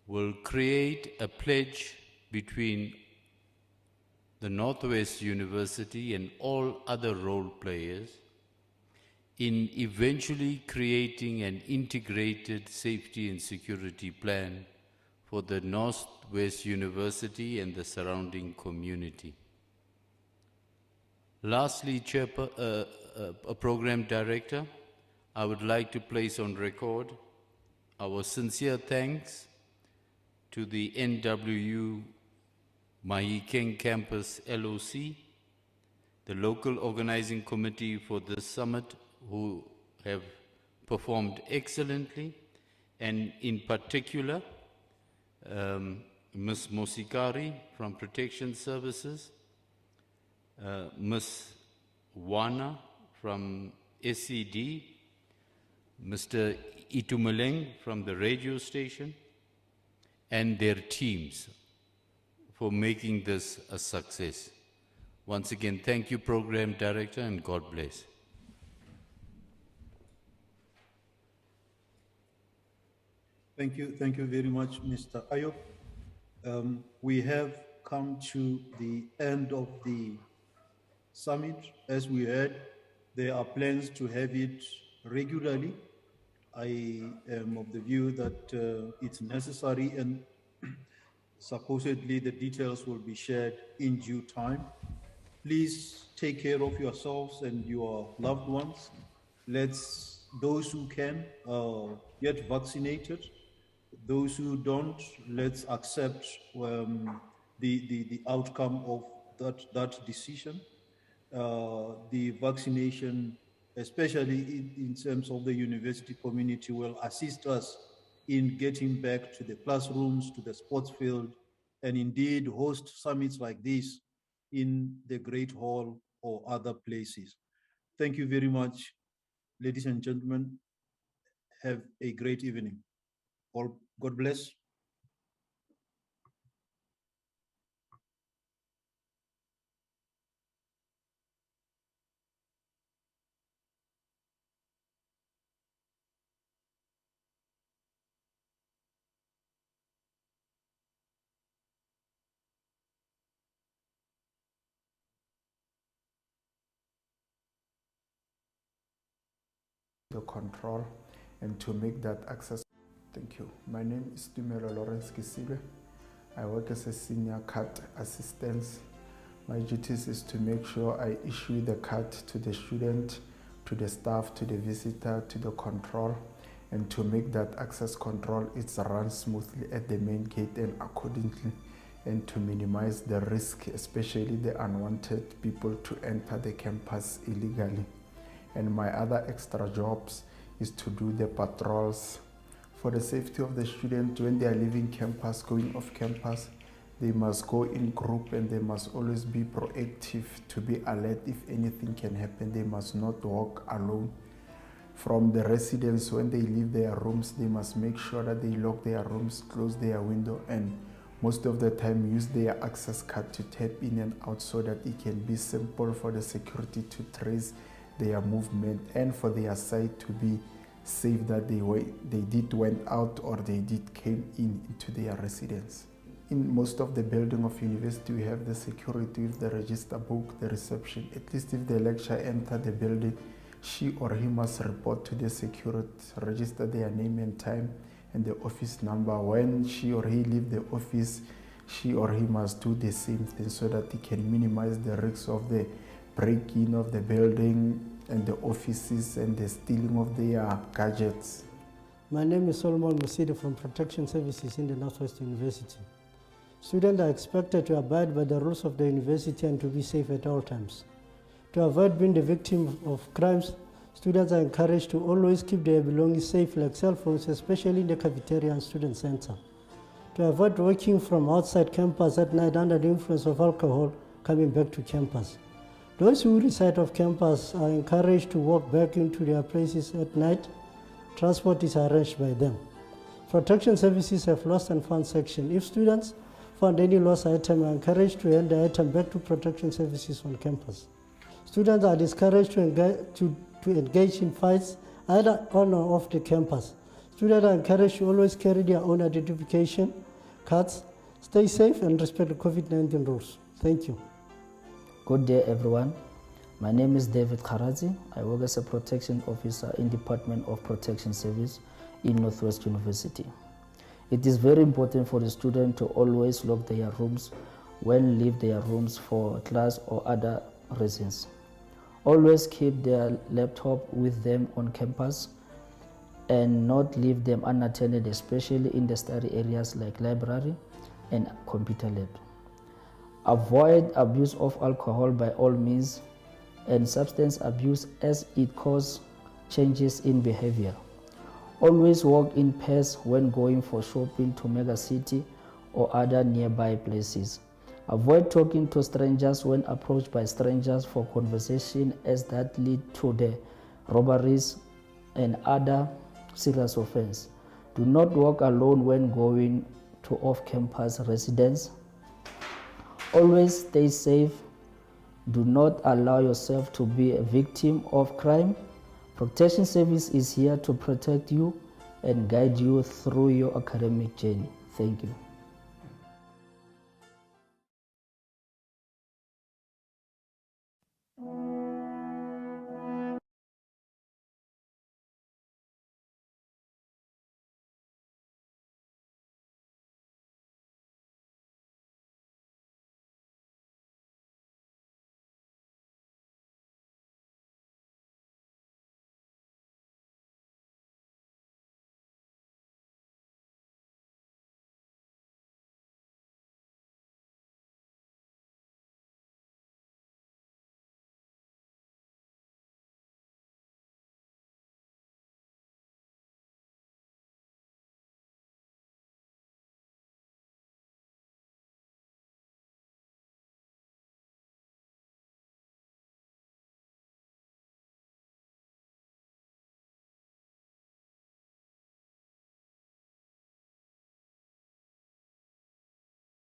will create a pledge between the Northwest University and all other role players in eventually creating an integrated safety and security plan for the Northwest University and the surrounding community. Lastly, Program Director, I would like to place on record our sincere thanks to the NWU Mahikeng Campus LOC, the local organizing committee for this summit, who have performed excellently, and in particular, Ms. Mosikari from Protection Services, Ms. Wana from SED, Mr. Itumeleng from the radio station, and their teams for making this a success. Once again, thank you, Program Director, and God bless. Thank you very much, Mr. Ayop. We have come to the end of the summit. As we heard, there are plans to have it regularly. I am of the view that it's necessary, and supposedly the details will be shared in due time. Please take care of yourselves and your loved ones. Let's, those who can, get vaccinated. Those who don't, let's accept the outcome of that decision. The vaccination, especially in terms of the university community, will assist us in getting back to the classrooms, to the sports field, and indeed host summits like this in the Great Hall or other places. Thank you very much, ladies and gentlemen. Have a great evening. All, God bless. The control and to make that access. Thank you. My name is Tumelo Lawrence Kisibe. I work as a senior CAT assistant. My duties is to make sure I issue the card to the student, to the staff, to the visitor, to the control, and to make that access control it's run smoothly at the main gate and accordingly, and to minimize the risk, especially the unwanted people to enter the campus illegally. And my other extra jobs is to do the patrols for the safety of the student when they are leaving campus, going off campus. They must go in group and they must always be proactive to be alert if anything can happen. They must not walk alone. From the residents, when they leave their rooms, they must make sure that they lock their rooms, close their window, and most of the time use their access card to tap in and out so that it can be simple for the security to trace their movement and for their side to be safe that they did went out or they did came into their residence. In most of the building of university, we have the security with the register book, the reception. At least if the lecturer enter the building, she or he must report to the security, register their name and time and the office number. When she or he leave the office, she or he must do the same thing so that he can minimize the risks of the break-in of the building and the offices and the stealing of their gadgets. My name is Solomon Musidi from Protection Services in the Northwest University. Students are expected to abide by the rules of the university and to be safe at all times. To avoid being the victim of crimes, students are encouraged to always keep their belongings safe, like cell phones, especially in the cafeteria and student center. To avoid working from outside campus at night under the influence of alcohol coming back to campus. Those who reside off campus are encouraged to walk back into their places at night. Transport is arranged by them. Protection services have lost and found section. If students found any lost item, are encouraged to hand the item back to protection services on campus. Students are discouraged to engage in fights either on or off the campus. Students are encouraged to always carry their own identification cards, stay safe and respect the COVID-19 rules. Thank you. Good day, everyone. My name is David Kharazi. I work as a protection officer in Department of Protection Service in Northwest University. It is very important for the student to always lock their rooms when leave their rooms for class or other reasons. Always keep their laptop with them on campus and not leave them unattended, especially in the study areas like library and computer lab. Avoid abuse of alcohol by all means and substance abuse as it causes changes in behavior. Always walk in pairs when going for shopping to mega city or other nearby places. Avoid talking to strangers when approached by strangers for conversation, as that lead to the robberies and other serious offense. Do not walk alone when going to off-campus residence. Always stay safe. Do not allow yourself to be a victim of crime. Protection Service is here to protect you and guide you through your academic journey. Thank you.